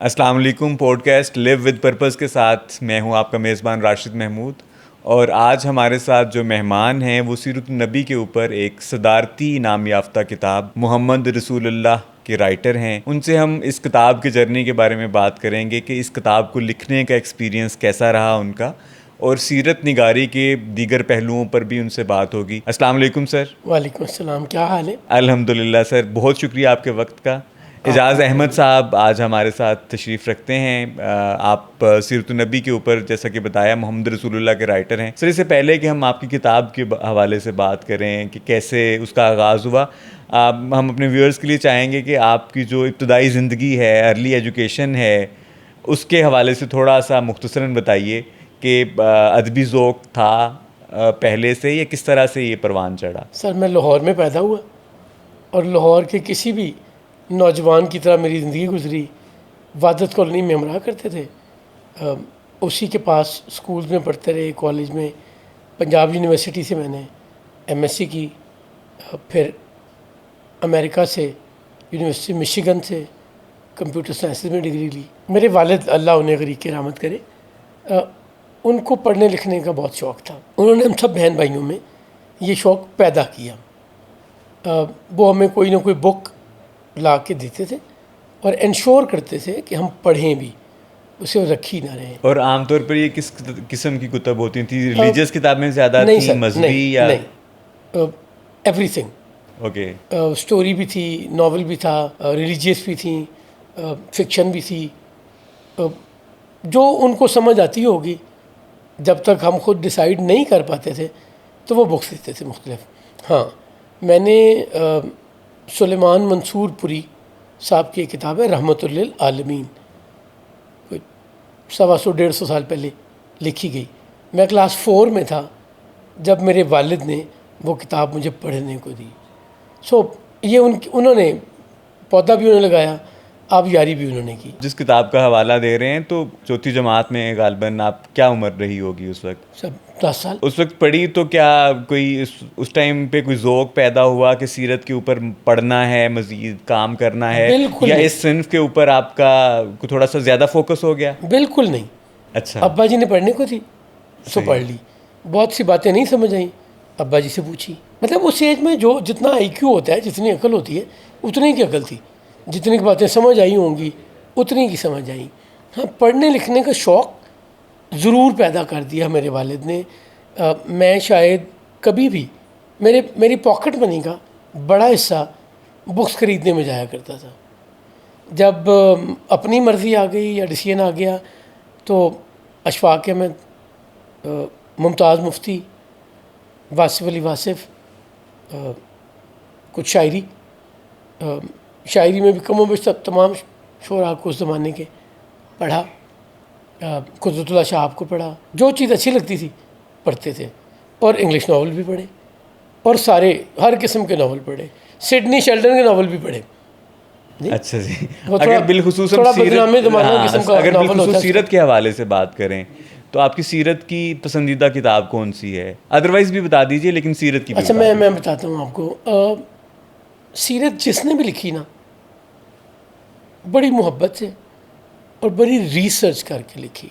السلام علیکم. Podcast live with purpose کے ساتھ میں ہوں آپ کا میزبان راشد محمود، اور آج ہمارے ساتھ جو مہمان ہیں وہ سیرت النبی کے اوپر ایک صدارتی انعام یافتہ کتاب محمد رسول اللہ کے رائٹر ہیں. ان سے ہم اس کتاب کے جرنی کے بارے میں بات کریں گے کہ اس کتاب کو لکھنے کا ایکسپیرینس کیسا رہا ان کا، اور سیرت نگاری کے دیگر پہلوؤں پر بھی ان سے بات ہوگی. السلام علیکم سر. وعلیکم السلام، کیا حال ہے؟ الحمدللہ سر، بہت شکریہ آپ کے وقت کا. اعجاز احمد صاحب آج ہمارے ساتھ تشریف رکھتے ہیں. آپ سیرت النبی کے اوپر جیسا کہ بتایا محمد رسول اللہ کے رائٹر ہیں. سر اس سے پہلے کہ ہم آپ کی کتاب کے حوالے سے بات کریں کہ کیسے اس کا آغاز ہوا، ہم اپنے ویورز کے لیے چاہیں گے کہ آپ کی جو ابتدائی زندگی ہے، ارلی ایجوکیشن ہے، اس کے حوالے سے تھوڑا سا مختصراً بتائیے کہ ادبی ذوق تھا پہلے سے یا کس طرح سے یہ پروان چڑھا؟ سر میں لاہور میں پیدا ہوا، اور لاہور کے کسی بھی نوجوان کی طرح میری زندگی گزری. وحدت کالونی میں ہم رہا کرتے تھے، اسی کے پاس اسکولز میں پڑھتے رہے. کالج میں پنجاب یونیورسٹی سے میں نے ایم ایس سی کی، پھر امریکہ سے یونیورسٹی مشیگن سے کمپیوٹر سائنسز میں ڈگری لی. میرے والد اللہ انہیں غریق کی رحمت کرے، ان کو پڑھنے لکھنے کا بہت شوق تھا. انہوں نے ہم سب بہن بھائیوں میں یہ شوق پیدا کیا. وہ ہمیں کوئی نہ کوئی بک لا کے دیتے تھے اور انشور کرتے تھے کہ ہم پڑھیں بھی، اسے رکھی نہ رہیں. اور عام طور پر یہ کس قسم کی کتب ہوتی تھیں؟ ریلیجیس کتابیں زیادہ نہیں تھیں، سر، مذہبی یا؟ نہیں، ایوری تھنگ. اوکے. اسٹوری بھی تھی، ناول بھی تھا، ریلیجیس بھی تھیں، فکشن بھی تھی. جو ان کو سمجھ آتی ہوگی، جب تک ہم خود ڈیسائیڈ نہیں کر پاتے تھے تو وہ بکس دیتے تھے مختلف. ہاں، میں نے سلیمان منصور پوری صاحب کی ایک کتاب ہے رحمت للعالمین، 125 سال پہلے لکھی گئی. میں کلاس 4 میں تھا جب میرے والد نے وہ کتاب مجھے پڑھنے کو دی. یہ انہوں نے پودا بھی انہوں نے لگایا، آپ یاری بھی انہوں نے کی. جس کتاب کا حوالہ دے رہے ہیں تو چوتھی جماعت میں غالباً آپ کیا عمر رہی ہوگی اس وقت؟ سب 10 سال. اس وقت پڑھی تو کیا کوئی اس ٹائم پہ کوئی ذوق پیدا ہوا کہ سیرت کے اوپر پڑھنا ہے، مزید کام کرنا ہے، بالکل یا نہیں. اس صنف کے اوپر آپ کا تھوڑا سا زیادہ فوکس ہو گیا؟ بالکل نہیں. اچھا. ابا جی نے پڑھنے کو تھی تو صحیح. پڑھ لی. بہت سی باتیں نہیں سمجھ آئیں، ابا جی سے پوچھی. مطلب اس ایج میں جو جتنا آئی کیو ہوتا ہے، جتنی عقل ہوتی ہے، اتنی کی عقل تھی. جتنی کی باتیں سمجھ آئی ہوں گی اتنی کی سمجھ آئیں. ہاں، پڑھنے لکھنے کا شوق ضرور پیدا کر دیا میرے والد نے. میں شاید کبھی بھی میری پاکٹ منی کا بڑا حصہ بکس خریدنے میں جایا کرتا تھا. جب اپنی مرضی آ گئی یا ڈیسیژن آ گیا تو اشفاق احمد، ممتاز مفتی، واصف علی واصف، کچھ شاعری میں بھی کم و بیش تمام شعراء کو اس زمانے کے پڑھا. قدرت اللہ شاہ کو پڑھا. جو چیز اچھی لگتی تھی پڑھتے تھے. اور انگلش ناول بھی پڑھے، اور ہر قسم کے ناول پڑھے. سڈنی شیلڈن کے ناول بھی پڑھے. اچھا جی. اگر بالخصوص سیرت کے حوالے سے بات کریں تو آپ کی سیرت کی پسندیدہ کتاب کون سی ہے؟ ادروائز بھی بتا دیجیے، لیکن سیرت کی بھی. اچھا، میں بتاتا ہوں آپ کو. سیرت جس نے بھی لکھی نا، بڑی محبت سے اور بڑی ریسرچ کر کے لکھی.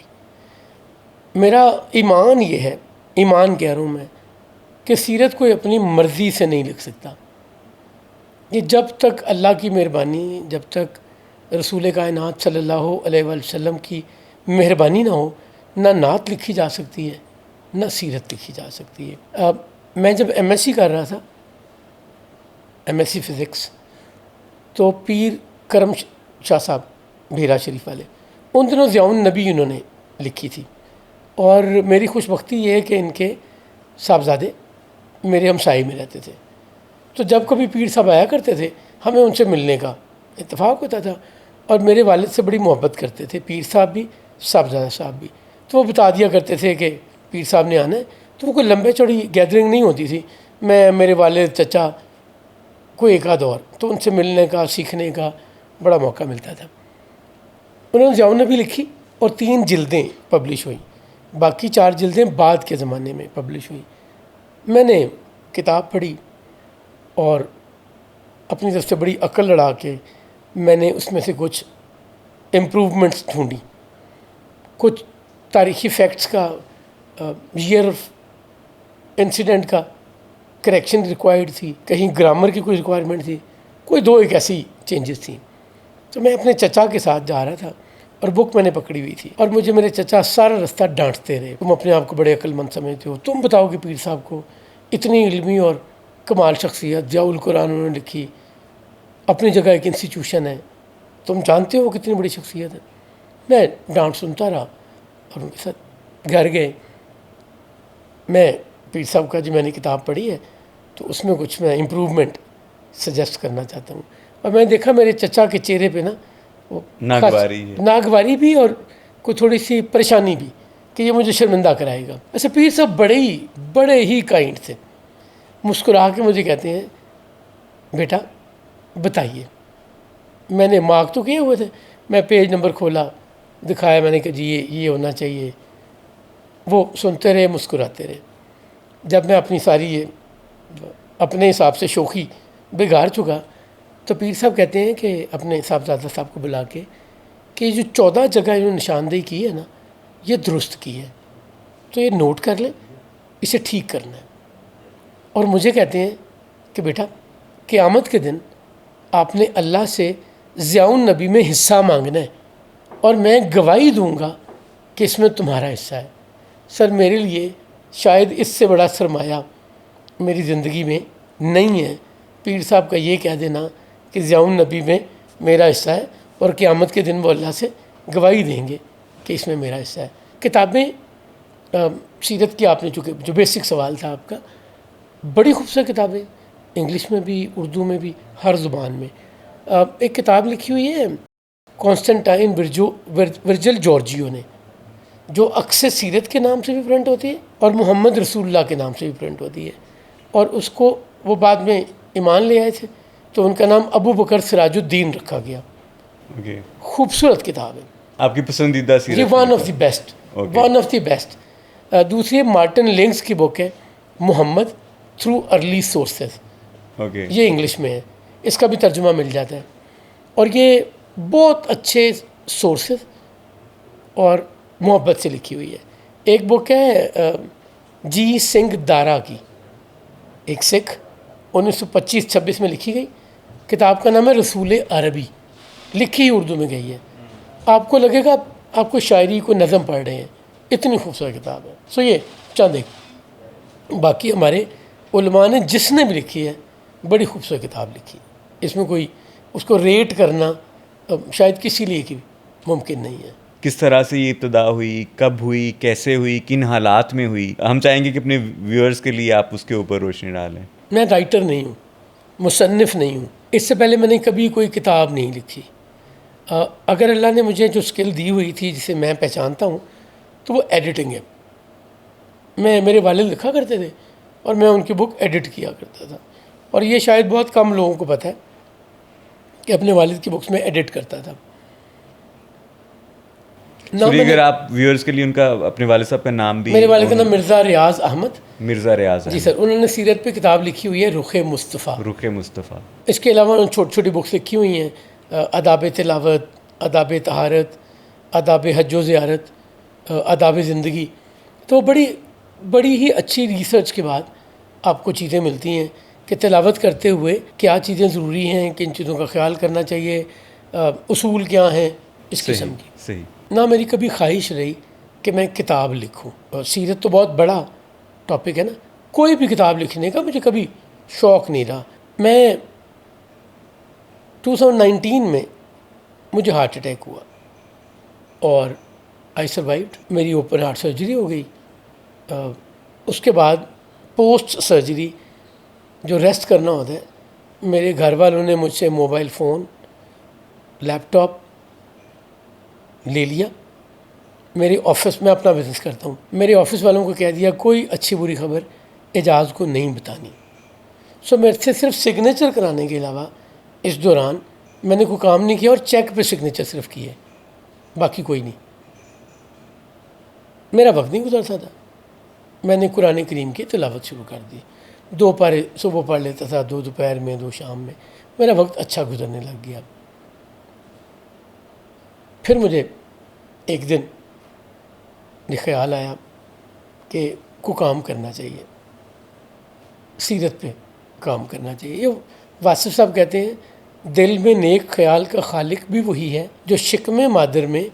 میرا ایمان یہ ہے، ایمان کہہ رہا ہوں میں، کہ سیرت کوئی اپنی مرضی سے نہیں لکھ سکتا. یہ جب تک اللہ کی مہربانی، جب تک رسول کائنات صلی اللہ علیہ وآلہ وسلم کی مہربانی نہ ہو، نہ نعت لکھی جا سکتی ہے، نہ سیرت لکھی جا سکتی ہے. میں جب ایم ایس سی کر رہا تھا، ایم ایس سی فزکس، تو پیر کرم شاہ صاحب بھیرا شریف والے، ان دنوں ضیاء النبی انہوں نے لکھی تھی. اور میری خوش بختی یہ ہے کہ ان کے صاحبزادے میرے ہمسائے میں رہتے تھے. تو جب کبھی پیر صاحب آیا کرتے تھے، ہمیں ان سے ملنے کا اتفاق ہوتا تھا. اور میرے والد سے بڑی محبت کرتے تھے پیر صاحب بھی، صاحبزادہ صاحب بھی. تو وہ بتا دیا کرتے تھے کہ پیر صاحب نے آنا ہے. تو وہ کوئی لمبے چوڑی گیدرنگ نہیں ہوتی تھی. میرے والد، چچا، کوئی ایک آدھ اور، تو ان سے ملنے کا، سیکھنے کا بڑا موقع ملتا تھا. انہوں نے ضیاء النبی لکھی اور 3 جلدیں پبلش ہوئیں. باقی 4 جلدیں بعد کے زمانے میں پبلش ہوئیں. میں نے کتاب پڑھی اور اپنی طرف سے بڑی عقل لڑا کے میں نے اس میں سے کچھ امپروومنٹس ڈھونڈی. کچھ تاریخی فیکٹس کا ایئر انسیڈنٹ کا کریکشن ریکوائرڈ تھی, کہیں گرامر کی کوئی ریکوائرمنٹ تھی, کوئی دو ایک ایسی چینجز تھیں. تو میں اپنے چچا کے ساتھ جا رہا تھا اور بک میں نے پکڑی ہوئی تھی, اور مجھے میرے چچا سارا رستہ ڈانٹتے رہے, تم اپنے آپ کو بڑے عقل مند سمجھتے ہو, تم بتاؤ کہ پیر صاحب کو اتنی علمی اور کمال شخصیت, ضیاء القرآن انہوں نے لکھی, اپنی جگہ ایک انسٹیٹیوشن ہے, تم جانتے ہو کتنی بڑی شخصیت ہے. میں ڈانٹ سنتا رہا اور ان کے ساتھ گھر گئے. میں پیر صاحب کا جو میں نے کتاب پڑھی ہے تو اس میں کچھ میں امپروومنٹ سجیسٹ کرنا چاہتا ہوں. اور میں نے دیکھا میرے چچا کے چہرے پہ نا وہ ناگواری بھی اور کوئی تھوڑی سی پریشانی بھی کہ یہ مجھے شرمندہ کرائے گا. ایسے پیر صاحب بڑے ہی کائنڈ تھے. مسکرا کے مجھے کہتے ہیں بیٹا بتائیے. میں نے مارک تو کیے ہوئے تھے, میں پیج نمبر کھولا, دکھایا, میں نے کہا جی یہ ہونا چاہیے. وہ سنتے رہے, مسکراتے رہے. جب میں اپنی ساری یہ اپنے حساب سے شوخی بگاڑ چکا تو پیر صاحب کہتے ہیں کہ اپنے صاحبزادہ صاحب کو بلا کے کہ یہ جو 14 جگہ انہوں نے نشاندہی کی ہے نا یہ درست کی ہے, تو یہ نوٹ کر لیں, اسے ٹھیک کرنا ہے. اور مجھے کہتے ہیں کہ بیٹا قیامت کے دن آپ نے اللہ سے ضیاء النبی میں حصہ مانگنا ہے اور میں گواہی دوں گا کہ اس میں تمہارا حصہ ہے. سر میرے لیے شاید اس سے بڑا سرمایہ میری زندگی میں نہیں ہے پیر صاحب کا یہ کہہ دینا کہ ضیاء النبی میں میرا حصہ ہے, اور قیامت کے دن وہ اللہ سے گواہی دیں گے کہ اس میں میرا حصہ ہے. کتابیں سیرت کی آپ نے چونکہ جو بیسک سوال تھا آپ کا, بڑی خوبصورت کتابیں, انگلش میں بھی, اردو میں بھی, ہر زبان میں. ایک کتاب لکھی ہوئی ہے کانسٹنٹائن ورجل جارجیو نے, جو اکثر سیرت کے نام سے بھی پرنٹ ہوتی ہے اور محمد رسول اللہ کے نام سے بھی پرنٹ ہوتی ہے. اور اس کو وہ بعد میں ایمان لے آئے تھے تو ان کا نام ابو بکر سراج الدین رکھا گیا. خوبصورت کتاب ہے, آپ کی پسندیدہ سیرت؟ یہ ون آف دی بیسٹ. دوسری مارٹن لینگس کی بک ہے محمد تھرو ارلی سورسز, یہ انگلش میں ہے, اس کا بھی ترجمہ مل جاتا ہے. اور یہ بہت اچھے سورسز اور محبت سے لکھی ہوئی ہے. ایک بک ہے جی سنگھ دارا کی, ایک سکھ, 1925-26 میں لکھی گئی. کتاب کا نام ہے رسول عربی, لکھی ہی اردو میں گئی ہے. آپ کو لگے گا آپ کو شاعری کو نظم پڑھ رہے ہیں, اتنی خوبصورت کتاب ہے. سو یہ چند ایک, باقی ہمارے علماء نے جس نے بھی لکھی ہے بڑی خوبصورت کتاب لکھی. اس میں کوئی اس کو ریٹ کرنا شاید کسی لیے کی ممکن نہیں ہے. کس طرح سے یہ ابتدا ہوئی, کب ہوئی, کیسے ہوئی, کن حالات میں ہوئی, ہم چاہیں گے کہ اپنے ویورز کے لیے آپ اس کے اوپر روشنی ڈالیں. میں رائٹر نہیں ہوں, مصنف نہیں ہوں. اس سے پہلے میں نے کبھی کوئی کتاب نہیں لکھی. اگر اللہ نے مجھے جو اسکل دی ہوئی تھی جسے میں پہچانتا ہوں تو وہ ایڈیٹنگ ہے. میرے والد لکھا کرتے تھے اور میں ان کی بک ایڈٹ کیا کرتا تھا, اور یہ شاید بہت کم لوگوں کو پتہ ہے کہ اپنے والد کی بکس میں ایڈٹ کرتا تھا. اگر آپ ویورز کے لیے ان کا اپنے والد صاحب کا نام بھی. میرے والد کا نام مرزا ریاض احمد. مرزا ریاض احمد, جی سر. انہوں نے سیرت پہ کتاب لکھی ہوئی ہے رخ مصطفیٰ. رخ مصطفیٰ. اس کے علاوہ انہوں نے چھوٹی چھوٹی بکس لکھی ہوئی ہیں, آداب تلاوت, آداب طہارت, آداب حج و زیارت, آداب زندگی. تو بڑی ہی اچھی ریسرچ کے بعد آپ کو چیزیں ملتی ہیں کہ تلاوت کرتے ہوئے کیا چیزیں ضروری ہیں, کن چیزوں کا خیال کرنا چاہیے, اصول کیا ہیں, اس قسم کی. صحیح. نہ میری کبھی خواہش رہی کہ میں کتاب لکھوں. اور سیرت تو بہت بڑا ٹاپک ہے نا, کوئی بھی کتاب لکھنے کا مجھے کبھی شوق نہیں رہا. میں 2019 میں مجھے ہارٹ اٹیک ہوا اور آئی سروائیوڈ. میری اوپن ہارٹ سرجری ہو گئی. اس کے بعد پوسٹ سرجری جو ریسٹ کرنا ہوتا ہے, میرے گھر والوں نے مجھ سے موبائل فون, لیپ ٹاپ لے لیا. میرے آفس میں اپنا بزنس کرتا ہوں, میرے آفس والوں کو کہہ دیا کوئی اچھی بری خبر اعجاز کو نہیں بتانی. سو میرے سے صرف سگنیچر کرانے کے علاوہ اس دوران میں نے کوئی کام نہیں کیا, اور چیک پہ سگنیچر صرف کیے, باقی کوئی نہیں. میرا وقت نہیں گزرتا تھا. میں نے قرآن کریم کی تلاوت شروع کر دی. 2 پارے صبح پڑھ لیتا تھا, 2 دوپہر میں, 2 شام میں. میرا وقت اچھا گزرنے لگ گیا. پھر مجھے ایک دن یہ خیال آیا کہ کو کام کرنا چاہیے، سیرت پہ کام کرنا چاہیے. یہ واصف صاحب کہتے ہیں دل میں نیک خیال کا خالق بھی وہی ہے جو شکم مادر میں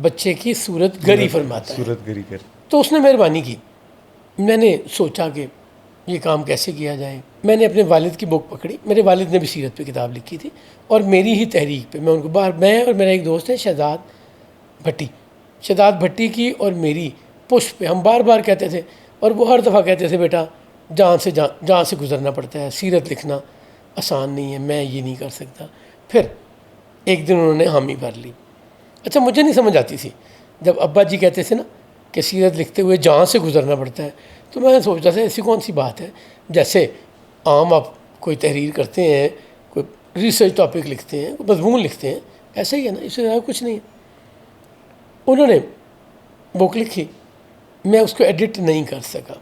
بچے کی صورت گری فرماتا ہے. صورت گری کر. تو اس نے مہربانی کی. میں نے سوچا کہ یہ کام کیسے کیا جائے. میں نے اپنے والد کی بک پکڑی. میرے والد نے بھی سیرت پہ کتاب لکھی تھی اور میری ہی تحریک پہ میں ان کو میں اور میرا ایک دوست ہے شہزاد بھٹی کی اور میری پشت پہ ہم بار بار کہتے تھے اور وہ ہر دفعہ کہتے تھے بیٹا جان سے گزرنا پڑتا ہے، سیرت لکھنا آسان نہیں ہے، میں یہ نہیں کر سکتا. پھر ایک دن انہوں نے حامی بھر لی. اچھا مجھے نہیں سمجھ آتی تھی جب ابا جی کہتے تھے نا کہ سیرت لکھتے ہوئے جان سے گزرنا پڑتا ہے، تو میں سوچتا تھا ایسی کون سی بات ہے. جیسے عام آپ کوئی تحریر کرتے ہیں، کوئی ریسرچ ٹاپک لکھتے ہیں، کوئی مضمون لکھتے ہیں، ایسا ہی ہے نا، اس سے زیادہ کچھ نہیں ہے. انہوں نے بک لکھی، میں اس کو ایڈٹ نہیں کر سکا.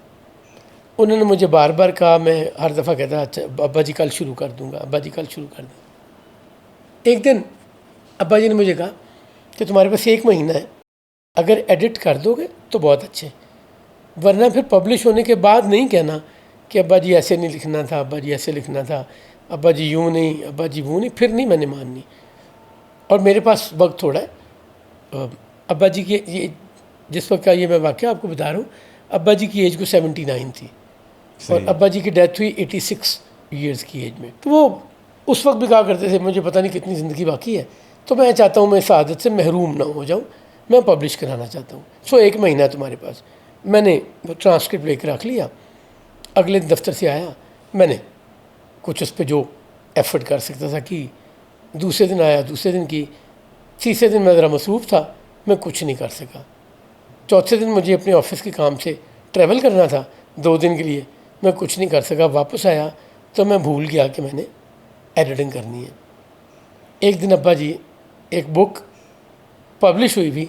انہوں نے مجھے بار بار کہا، میں ہر دفعہ کہتا اچھا ابا جی کل شروع کر دوں گا، ابا جی کل شروع کر دوں گا. ایک دن ابا جی نے مجھے کہا کہ تمہارے پاس 1 مہینہ ہے، اگر ایڈٹ کر دو گے تو بہت اچھے، ورنہ پھر پبلش ہونے کے بعد نہیں کہنا کہ ابا جی ایسے نہیں لکھنا تھا، ابا جی ایسے لکھنا تھا، ابا جی یوں نہیں، ابا جی وہ نہیں، پھر نہیں میں نے ماننی. اور میرے پاس وقت تھوڑا ہے. ابا جی کی یہ جس وقت کا یہ میں واقعہ آپ کو بتا رہا ہوں، ابا جی کی ایج کو 79 تھی اور ابا جی کی ڈیتھ ہوئی 86 ایئرس کی ایج میں. تو وہ اس وقت بھی کہا کرتے تھے مجھے پتہ نہیں کتنی زندگی باقی ہے، تو میں چاہتا ہوں میں اس عادت سے محروم نہ ہو جاؤں، میں پبلش کرانا چاہتا ہوں. 1 مہینہ ہے تمہارے پاس. میں نے وہ ٹرانسکرپٹ لے کے رکھ لیا. اگلے دن دفتر سے آیا، میں نے کچھ اس پہ جو ایفرٹ کر سکتا تھا کی. دوسرے دن آیا، دوسرے دن کی. تیسرے دن میں ذرا مصروف تھا، میں کچھ نہیں کر سکا. چوتھے دن مجھے اپنے آفس کے کام سے ٹریول کرنا تھا 2 دن کے لیے، میں کچھ نہیں کر سکا. واپس آیا تو میں بھول گیا کہ میں نے ایڈیٹنگ کرنی ہے. ایک دن ابا جی ایک بک پبلش ہوئی بھی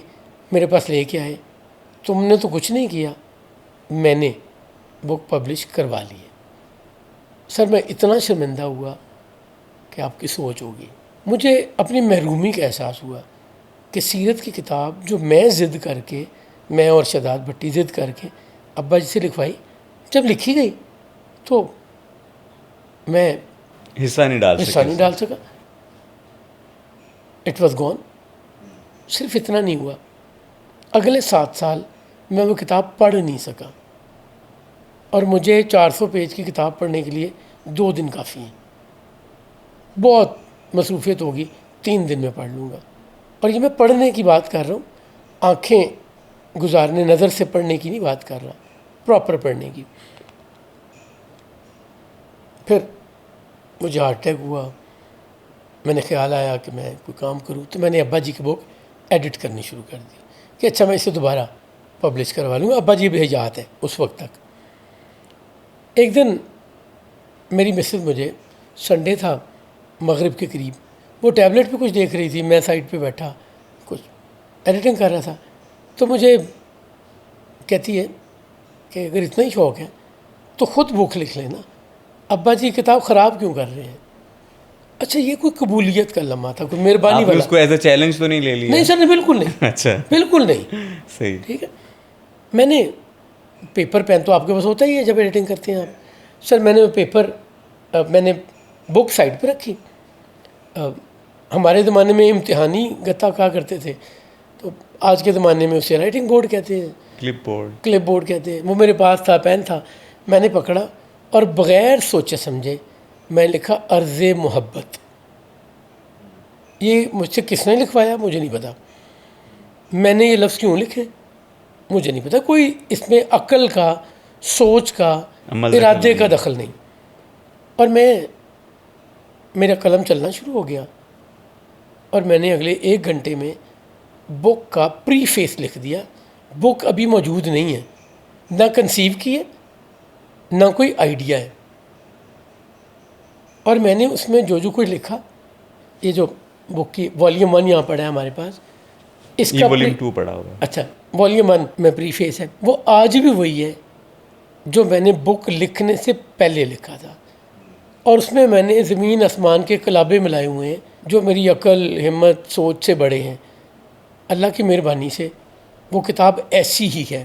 میرے پاس لے کے آئے. تم نے تو کچھ نہیں کیا، میں نے بک پبلش کروا لی ہے. سر میں اتنا شرمندہ ہوا کہ آپ کی سوچ ہوگی. مجھے اپنی محرومی کا احساس ہوا کہ سیرت کی کتاب جو میں ضد کر کے، میں اور شہزاد بھٹی ضد کر کے ابا جی سے لکھوائی، جب لکھی گئی تو میں حصہ نہیں ڈال سکا. It was gone. صرف اتنا نہیں ہوا، اگلے 7 سال میں وہ کتاب پڑھ نہیں سکا. اور مجھے 400 پیج کی کتاب پڑھنے کے لیے 2 دن کافی ہیں. بہت مصروفیت ہوگی، 3 دن میں پڑھ لوں گا. اور یہ میں پڑھنے کی بات کر رہا ہوں، آنکھیں گزارنے، نظر سے پڑھنے کی نہیں بات کر رہا، پراپر پڑھنے کی. پھر مجھے ہارٹ اٹیک ہوا. میں نے خیال آیا کہ میں کوئی کام کروں، تو میں نے ابا جی کی بک ایڈٹ کرنی شروع کر دی کہ اچھا میں اسے دوبارہ پبلش کروا لوں گا. ابا جی بھی یاد ہے اس وقت تک. ایک دن میری مسز مجھے، سنڈے تھا مغرب کے قریب، وہ ٹیبلٹ پہ کچھ دیکھ رہی تھی، میں سائڈ پہ بیٹھا کچھ ایڈیٹنگ کر رہا تھا. تو مجھے کہتی ہے کہ اگر اتنا ہی شوق ہے تو خود بک لکھ لینا، ابا جی کتاب خراب کیوں کر رہے ہیں. اچھا یہ کوئی قبولیت کا لمحہ تھا، کوئی مہربانی والا. اس کو ایز اے چیلنج تو نہیں لے لیا؟ نہیں سر، بالکل نہیں. اچھا بالکل نہیں. صحیح. ٹھیک ہے. میں نے پیپر پین تو آپ کے پاس ہوتا ہی ہے جب ایڈیٹنگ کرتے ہیں آپ. سر میں نے پیپر، میں نے بک سائڈ پہ رکھی. ہمارے زمانے میں امتحانی گتا کہا کرتے تھے، تو آج کے زمانے میں اسے رائٹنگ بورڈ کہتے ہیں، کلپ بورڈ کہتے ہیں. وہ میرے پاس تھا، پین تھا. میں نے پکڑا اور بغیر سوچے سمجھے میں لکھا عرض محبت. یہ مجھ سے کس نے لکھوایا مجھے نہیں پتا. میں نے یہ لفظ کیوں لکھے مجھے نہیں پتا. کوئی اس میں عقل کا، سوچ کا، ارادے کا دخل نہیں. اور میرا قلم چلنا شروع ہو گیا اور میں نے اگلے 1 گھنٹے میں بک کا پری فیس لکھ دیا. بک ابھی موجود نہیں ہے، نہ کنسیو کی ہے، نہ کوئی آئیڈیا ہے. اور میں نے اس میں جو کچھ لکھا، یہ جو بک کی والیوم 1 یہاں پڑا ہے ہمارے پاس، اس کا والیوم 2 پڑا ہوگا. اچھا والیوم 1 میں پری فیس ہے، وہ آج بھی وہی ہے جو میں نے بک لکھنے سے پہلے لکھا تھا. اور اس میں نے زمین آسمان کے کلابے ملائے ہوئے ہیں جو میری عقل، ہمت، سوچ سے بڑے ہیں. اللہ کی مہربانی سے وہ کتاب ایسی ہی ہے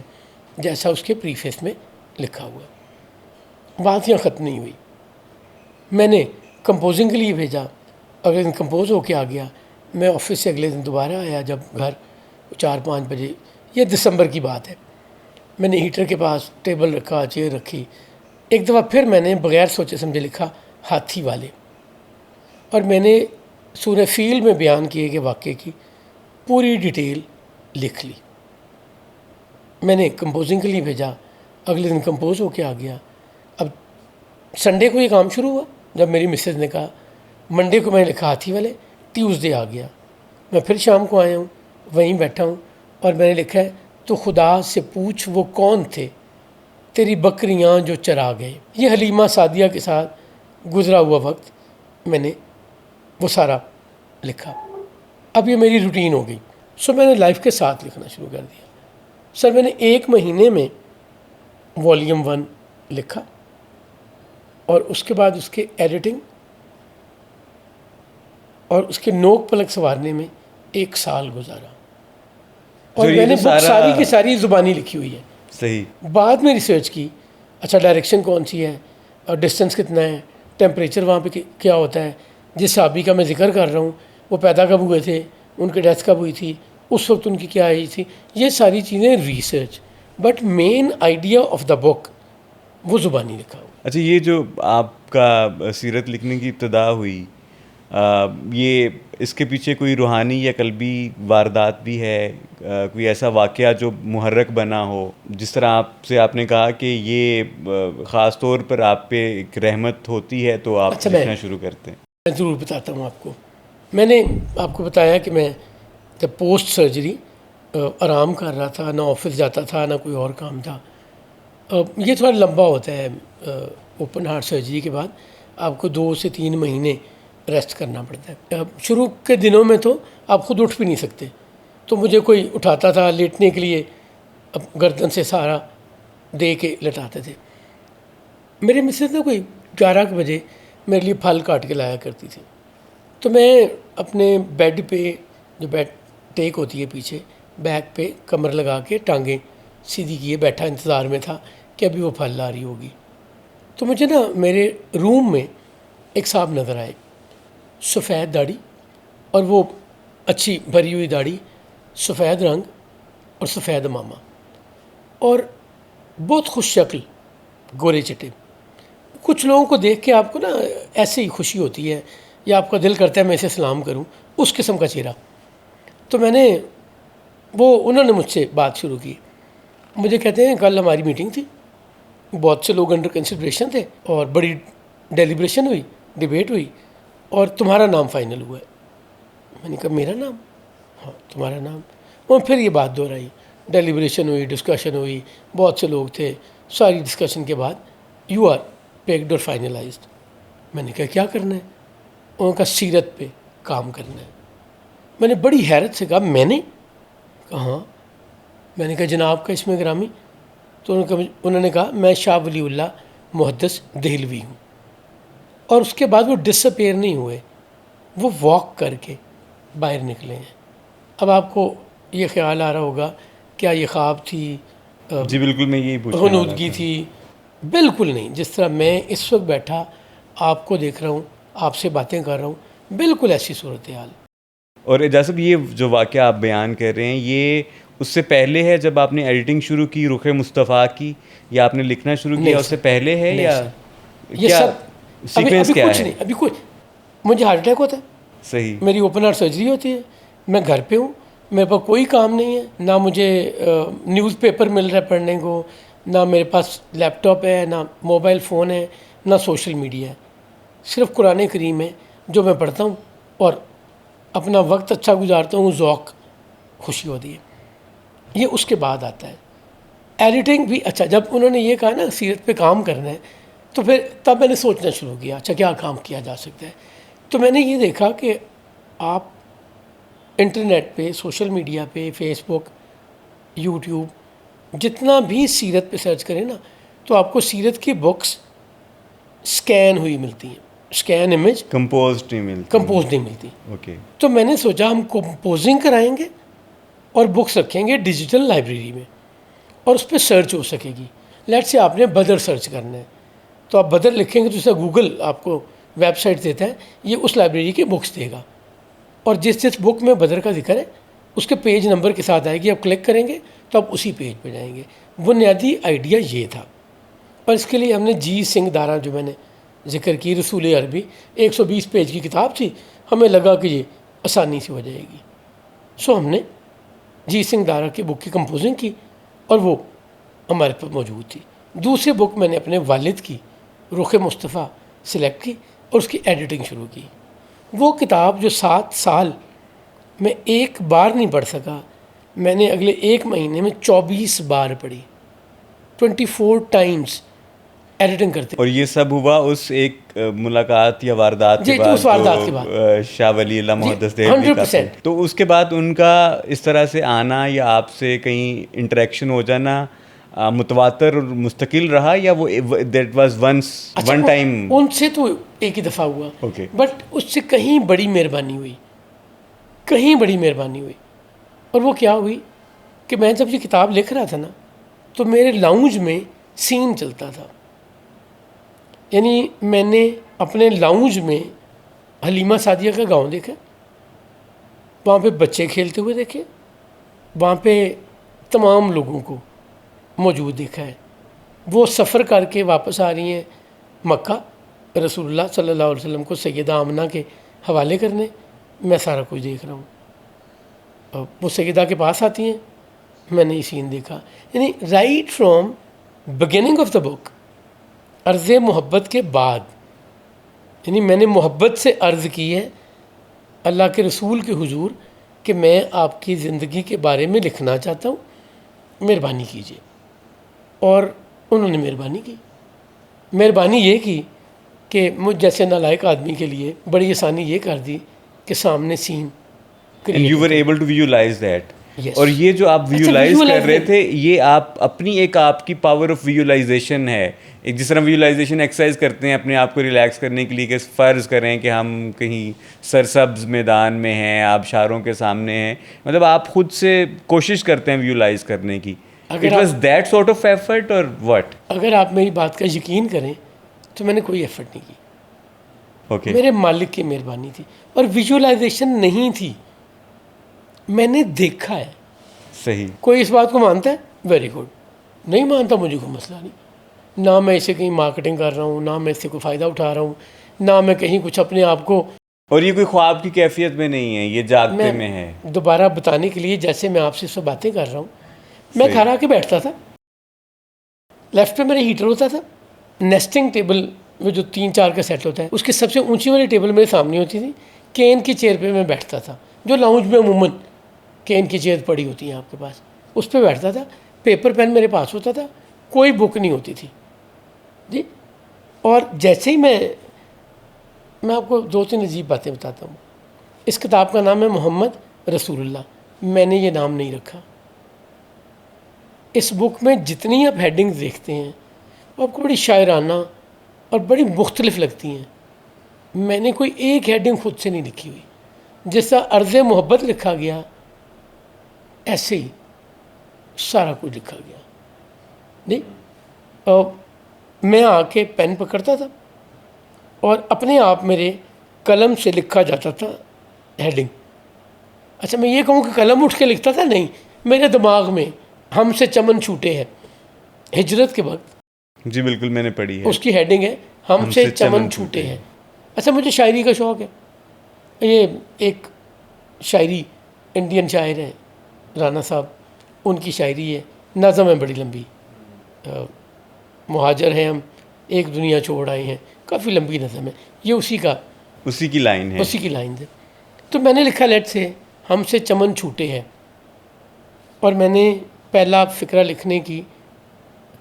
جیسا اس کے پریفیس میں لکھا ہوا ہے. بات یہاں ختم نہیں ہوئی. میں نے کمپوزنگ کے لیے بھیجا, اگلے دن کمپوز ہو کے آ گیا. میں آفس سے اگلے دن دوبارہ آیا جب گھر 4-5 بجے, یہ دسمبر کی بات ہے. میں نے ہیٹر کے پاس ٹیبل رکھا, چیئر رکھی. ایک دفعہ پھر میں نے بغیر سوچے سمجھے لکھا ہاتھی والے, اور میں نے سورہ فیل میں بیان کیے گئے واقعے کی پوری ڈیٹیل لکھ لی. میں نے کمپوزنگ کے لیے بھیجا, اگلے دن کمپوز ہو کے آ گیا. اب سنڈے کو یہ کام شروع ہوا. جب میری مسز نے کہا, منڈے کو میں نے لکھا ہاتھی والے, ٹیوزڈے آ گیا. میں پھر شام کو آیا ہوں, وہیں بیٹھا ہوں, اور میں نے لکھا ہے تو خدا سے پوچھ وہ کون تھے تیری بکریاں جو چرا گئے. یہ حلیمہ سعدیہ کے ساتھ گزرا ہوا وقت میں نے وہ سارا لکھا. اب یہ میری روٹین ہو گئی. سو میں نے لائف کے ساتھ لکھنا شروع کر دیا. سر میں نے 1 مہینے میں والیوم 1 لکھا, اور اس کے بعد اس کے ایڈیٹنگ اور اس کے نوک پلک سنوارنے میں 1 سال گزارا. اور یہ میں نے تو بک سارا- ساری کی ساری زبانی لکھی ہوئی ہے. صحیح. بعد میں ریسرچ کی, اچھا ڈائریکشن کون سی ہے, اور ڈسٹینس کتنا ہے, ٹیمپریچر وہاں پہ کیا ہوتا ہے. جس صحابی کا میں ذکر کر رہا ہوں وہ پیدا کب ہوئے تھے, ان کی ڈیتھ کب ہوئی تھی, اس وقت ان کی کیا ایج تھی. یہ ساری چیزیں research, but main idea of the book وہ زبانی لکھا ہوا. اچھا, یہ جو آپ کا سیرت لکھنے کی ابتدا ہوئی, یہ اس کے پیچھے کوئی روحانی یا قلبی واردات بھی ہے, کوئی ایسا واقعہ جو محرک بنا ہو, جس طرح آپ نے کہا کہ یہ خاص طور پر آپ پہ ایک رحمت ہوتی ہے تو آپ اچھا، لکھنا شروع کرتے ہیں؟ میں ضرور بتاتا ہوں آپ کو. میں نے آپ کو بتایا کہ میں جب پوسٹ سرجری آرام کر رہا تھا, نہ آفس جاتا تھا نہ کوئی اور کام تھا. یہ تھوڑا لمبا ہوتا ہے, اوپن ہارٹ سرجری کے بعد آپ کو 2 سے 3 مہینے ریسٹ کرنا پڑتا ہے. شروع کے دنوں میں تو آپ خود اٹھ بھی نہیں سکتے, تو مجھے کوئی اٹھاتا تھا لیٹنے کے لیے, اب گردن سے سہارا دے کے لٹاتے تھے. میرے مسز نے کوئی 11 بجے میرے لیے پھل کاٹ کے لایا کرتی تھی. تو میں اپنے بیڈ پہ, جو بیڈ ٹیک ہوتی ہے پیچھے, بیک پہ کمر لگا کے ٹانگیں سیدھی کیے بیٹھا انتظار میں تھا کہ ابھی وہ پھل لا رہی ہوگی. تو مجھے نا میرے روم میں ایک صاحب نظر آئے, سفید داڑھی, اور وہ اچھی بھری ہوئی داڑھی, سفید رنگ اور سفید امامہ, اور بہت خوش شکل, گورے چٹے. کچھ لوگوں کو دیکھ کے آپ کو نا ایسے ہی خوشی ہوتی ہے, یا آپ کا دل کرتا ہے میں اسے سلام کروں, اس قسم کا چہرہ. تو میں نے انہوں نے مجھ سے بات شروع کی. مجھے کہتے ہیں کل ہماری میٹنگ تھی, بہت سے لوگ انڈر کنسیڈریشن تھے, اور بڑی ڈیلیبریشن ہوئی, ڈبیٹ ہوئی, اور تمہارا نام فائنل ہوا ہے. میں نے کہا میرا نام؟ ہاں تمہارا نام. اور پھر یہ بات دہرائی, ڈیلیبریشن ہوئی, ڈسکشن ہوئی, بہت سے لوگ تھے. ساری ڈسکشن کے بعد یو آر پیکڈ اور فائنلائزڈ. میں نے کہا کیا کرنا ہے؟ ان کا سیرت پہ کام کرنا ہے. میں نے بڑی حیرت سے کہا میں نے کہا ہاں. میں نے کہا جناب کا اسم گرامی؟ تو انہوں نے کہا میں شاہ ولی اللہ محدث دہلوی ہوں. اور اس کے بعد وہ ڈس اپیئر نہیں ہوئے, وہ واک کر کے باہر نکلے ہیں. اب آپ کو یہ خیال آ رہا ہوگا کیا یہ خواب تھی, جی بالکل, میں یہی پوچھنے والا غنودگی تھا. تھی؟ بالکل نہیں. جس طرح میں اس وقت بیٹھا آپ کو دیکھ رہا ہوں, آپ سے باتیں کر رہا ہوں, بالکل ایسی صورتحال. اور اعجاز صاحب, یہ جو واقعہ آپ بیان کر رہے ہیں یہ اس سے پہلے ہے جب آپ نے ایڈیٹنگ شروع کی رخ مصطفیٰ کی, یا آپ نے لکھنا شروع کیا اس سے پہلے ہے, نہیں یا سر, یہ کیا سب سیکوینس ابھی کیا کچھ ہے؟ نہیں. ابھی کچھ, مجھے ہارٹ اٹیک ہوتا ہے, صحیح. میری اوپن ہارٹ سرجری ہوتی ہے, میں گھر پہ ہوں, میرے پاس کوئی کام نہیں ہے, نہ مجھے نیوز پیپر مل رہا ہے پڑھنے کو, نہ میرے پاس لیپ ٹاپ ہے, نہ موبائل فون ہے, نہ سوشل میڈیا ہے. صرف قرآن کریم ہے جو میں پڑھتا ہوں, اور اپنا وقت اچھا گزارتا ہوں, ذوق خوشی ہوتی ہے. یہ اس کے بعد آتا ہے. ایڈیٹنگ بھی, اچھا جب انہوں نے یہ کہا نا سیرت پہ کام کرنا ہے, تو پھر تب میں نے سوچنا شروع کیا اچھا کیا کام کیا جا سکتا ہے. تو میں نے یہ دیکھا کہ آپ انٹرنیٹ پہ, سوشل میڈیا پہ, فیس بک, یوٹیوب, جتنا بھی سیرت پہ سرچ کریں نا, تو آپ کو سیرت کی بکس سکین ہوئی ملتی ہیں, سکین امیج, کمپوزڈ نہیں ملتی. کمپوز نہیں ملتی. اوکے. تو میں نے سوچا ہم کمپوزنگ کرائیں گے اور بکس رکھیں گے ڈیجیٹل لائبریری میں اور اس پہ سرچ ہو سکے گی. لیٹ سے آپ نے بدر سرچ کرنا ہے تو آپ بدر لکھیں گے تو جیسا گوگل آپ کو ویب سائٹ دیتا ہے یہ اس لائبریری کے بکس دے گا اور جس بک میں بدر کا ذکر ہے اس کے پیج نمبر کے ساتھ آئے گی. آپ کلک کریں گے تو آپ اسی پیج پہ جائیں گے. بنیادی آئیڈیا یہ تھا اور اس کے لیے ہم نے جی سنگھ دارا جو میں نے ذکر کی رسول عربی 120 پیج کی کتاب تھی, ہمیں لگا کہ یہ آسانی سے ہو جائے گی. سو ہم نے جی سنگھ دارا کی بک کی کمپوزنگ کی اور وہ ہمارے پاس موجود تھی. دوسری بک میں نے اپنے والد کی رخ مصطفیٰ سلیکٹ کی اور اس کی ایڈیٹنگ شروع کی. وہ کتاب جو 7 سال میں ایک بار نہیں پڑھ سکا, میں نے اگلے ایک مہینے میں 24 بار پڑھی, 24 ٹائمز ایڈیٹنگ کرتے. اور یہ سب ہوا اس ایک ملاقات یا واردات کے جی، بعد اس واردات کے بعد شاہ ولی اللہ محدث دہلوی کا. 100%. تو اس کے بعد ان کا اس طرح سے آنا یا آپ سے کہیں انٹریکشن ہو جانا متواتر اور مستقل رہا یا وہ that was once one time? ان سے تو ایک ہی دفعہ ہوا, اوکے. بٹ اس سے کہیں بڑی مہربانی ہوئی, کہیں بڑی مہربانی ہوئی. اور وہ کیا ہوئی کہ میں جب یہ کتاب لکھ رہا تھا نا تو میرے لاؤنج میں سین چلتا تھا. یعنی میں نے اپنے لاؤنج میں حلیمہ سعدیہ کا گاؤں دیکھا, وہاں پہ بچے کھیلتے ہوئے دیکھے, وہاں پہ تمام لوگوں کو موجود دیکھا ہے. وہ سفر کر کے واپس آ رہی ہیں مکہ رسول اللہ صلی اللہ علیہ وسلم کو سیدہ آمنہ کے حوالے کرنے, میں سارا کچھ دیکھ رہا ہوں. وہ سیدہ کے پاس آتی ہیں, میں نے یہ سین دیکھا. یعنی right from beginning of the book, عرض محبت کے بعد, یعنی میں نے محبت سے عرض کی ہے اللہ کے رسول کے حضور کہ میں آپ کی زندگی کے بارے میں لکھنا چاہتا ہوں, مہربانی کیجیے. اور انہوں نے مہربانی کی. مہربانی یہ کی کہ مجھ جیسے نالائق آدمی کے لیے بڑی آسانی یہ کر دی کہ سامنے سین And you were able to visualize that. Yes. اور یہ جو آپ ویژولائز کر رہے visualize تھے یہ آپ اپنی ایک آپ کی پاور آف ویژولائزیشن ہے. ایک جس طرح ویژولائزیشن ایکسرسائز کرتے ہیں اپنے آپ کو ریلیکس کرنے کے لیے کہ فرض کریں کہ ہم کہیں سرسبز میدان میں ہیں, آبشاروں کے سامنے ہیں, مطلب آپ خود سے کوشش کرتے ہیں ویژولائز کرنے کی. It was that sort of effort اور واٹ؟ اگر آپ میری بات کا یقین کریں تو میں نے کوئی ایفرٹ نہیں کی. اوکے. میرے مالک کی مہربانی تھی اور ویژولائزیشن نہیں تھی, میں نے دیکھا ہے. صحیح. کوئی اس بات کو مانتا ہے, ویری گڈ. نہیں مانتا, مجھے کوئی مسئلہ نہیں. نہ میں اسے کہیں مارکیٹنگ کر رہا ہوں, نہ میں اس سے کوئی فائدہ اٹھا رہا ہوں, نہ میں کہیں کچھ اپنے آپ کو. اور یہ کوئی خواب کی کیفیت میں نہیں ہے, یہ جاگتے میں ہے. دوبارہ بتانے کے لیے جیسے میں آپ سے سب باتیں کر رہا ہوں, میں گھر آ کے بیٹھتا تھا, لیفٹ پہ میرا ہیٹر ہوتا تھا, نیسٹنگ ٹیبل میں جو 3-4 کا سیٹ ہوتا ہے اس کی سب سے اونچی والی ٹیبل میرے سامنے ہوتی تھی. کین کی چیئر پہ میں بیٹھتا تھا, جو لاؤنج میں عموماً کین کی چیئر پڑی ہوتی ہیں آپ کے پاس, اس پہ بیٹھتا تھا. پیپر پین میرے پاس ہوتا تھا, کوئی بک نہیں ہوتی تھی جی. اور جیسے ہی میں آپ کو 2-3 عجیب باتیں بتاتا ہوں. اس کتاب کا نام ہے محمد رسول اللہ, میں نے یہ نام نہیں رکھا. اس بک میں جتنی آپ ہیڈنگز دیکھتے ہیں وہ آپ کو بڑی شاعرانہ اور بڑی مختلف لگتی ہیں. میں نے کوئی ایک ہیڈنگ خود سے نہیں لکھی ہوئی. جیسا عرض محبت لکھا گیا ایسے ہی سارا کچھ لکھا گیا. نہیں, میں آ کے پین پکڑتا تھا اور اپنے آپ میرے قلم سے لکھا جاتا تھا ہیڈنگ. اچھا میں یہ کہوں کہ قلم اٹھ کے لکھتا تھا, نہیں, میرے دماغ میں ہم سے چمن چھوٹے ہے, ہجرت کے وقت. جی بالکل, میں نے پڑھی ہے. اس کی ہیڈنگ ہے ہم سے چمن چھوٹے ہیں. اچھا مجھے شاعری کا شوق ہے. یہ ایک شاعری انڈین شاعر ہیں رانا صاحب, ان کی شاعری ہے, نظم ہے بڑی لمبی. مہاجر ہیں ہم ایک دنیا چھوڑ آئے ہیں, کافی لمبی نظم ہے. یہ اسی کی لائن ہے. اسی کی لائن ہے. تو میں نے لکھا لیٹ سے ہم سے چمن چھوٹے ہیں, اور میں نے پہلا فقرہ لکھنے کی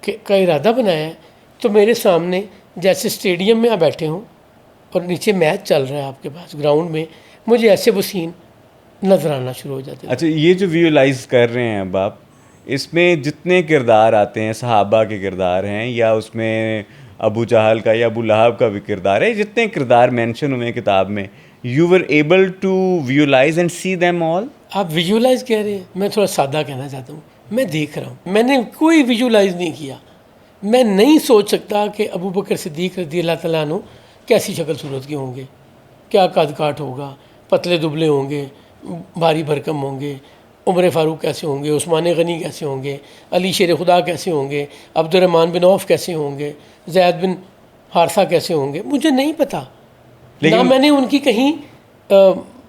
کا ارادہ بنایا ہے. تو میرے سامنے جیسے اسٹیڈیم میں آپ بیٹھے ہوں اور نیچے میچ چل رہا ہے آپ کے پاس گراؤنڈ میں, مجھے ایسے وہ سین نظر آنا شروع ہو جاتے ہیں. اچھا, یہ جو ویژولائز کر رہے ہیں اب آپ, اس میں جتنے کردار آتے ہیں, صحابہ کے کردار ہیں یا اس میں ابو جہل کا یا ابو لہب کا بھی کردار ہے, جتنے کردار مینشن ہوئے ہیں کتاب میں, you were able to visualise and see them all. آپ ویژولائز کہہ رہے ہیں, میں تھوڑا سادہ کہنا چاہتا ہوں. میں دیکھ رہا ہوں, میں نے کوئی ویژولائز نہیں کیا. میں نہیں سوچ سکتا کہ ابو بکر صدیق رضی اللہ تعالیٰ عنہ کیسی شکل صورت کے ہوں گے, کیا قد کاٹ ہوگا, پتلے دبلے ہوں گے, بھاری بھرکم ہوں گے, عمر فاروق کیسے ہوں گے, عثمان غنی کیسے ہوں گے, علی شیر خدا کیسے ہوں گے, عبد الرحمن بن عوف کیسے ہوں گے, زید بن حارثہ کیسے ہوں گے, مجھے نہیں پتہ. نہ میں نے ان کی کہیں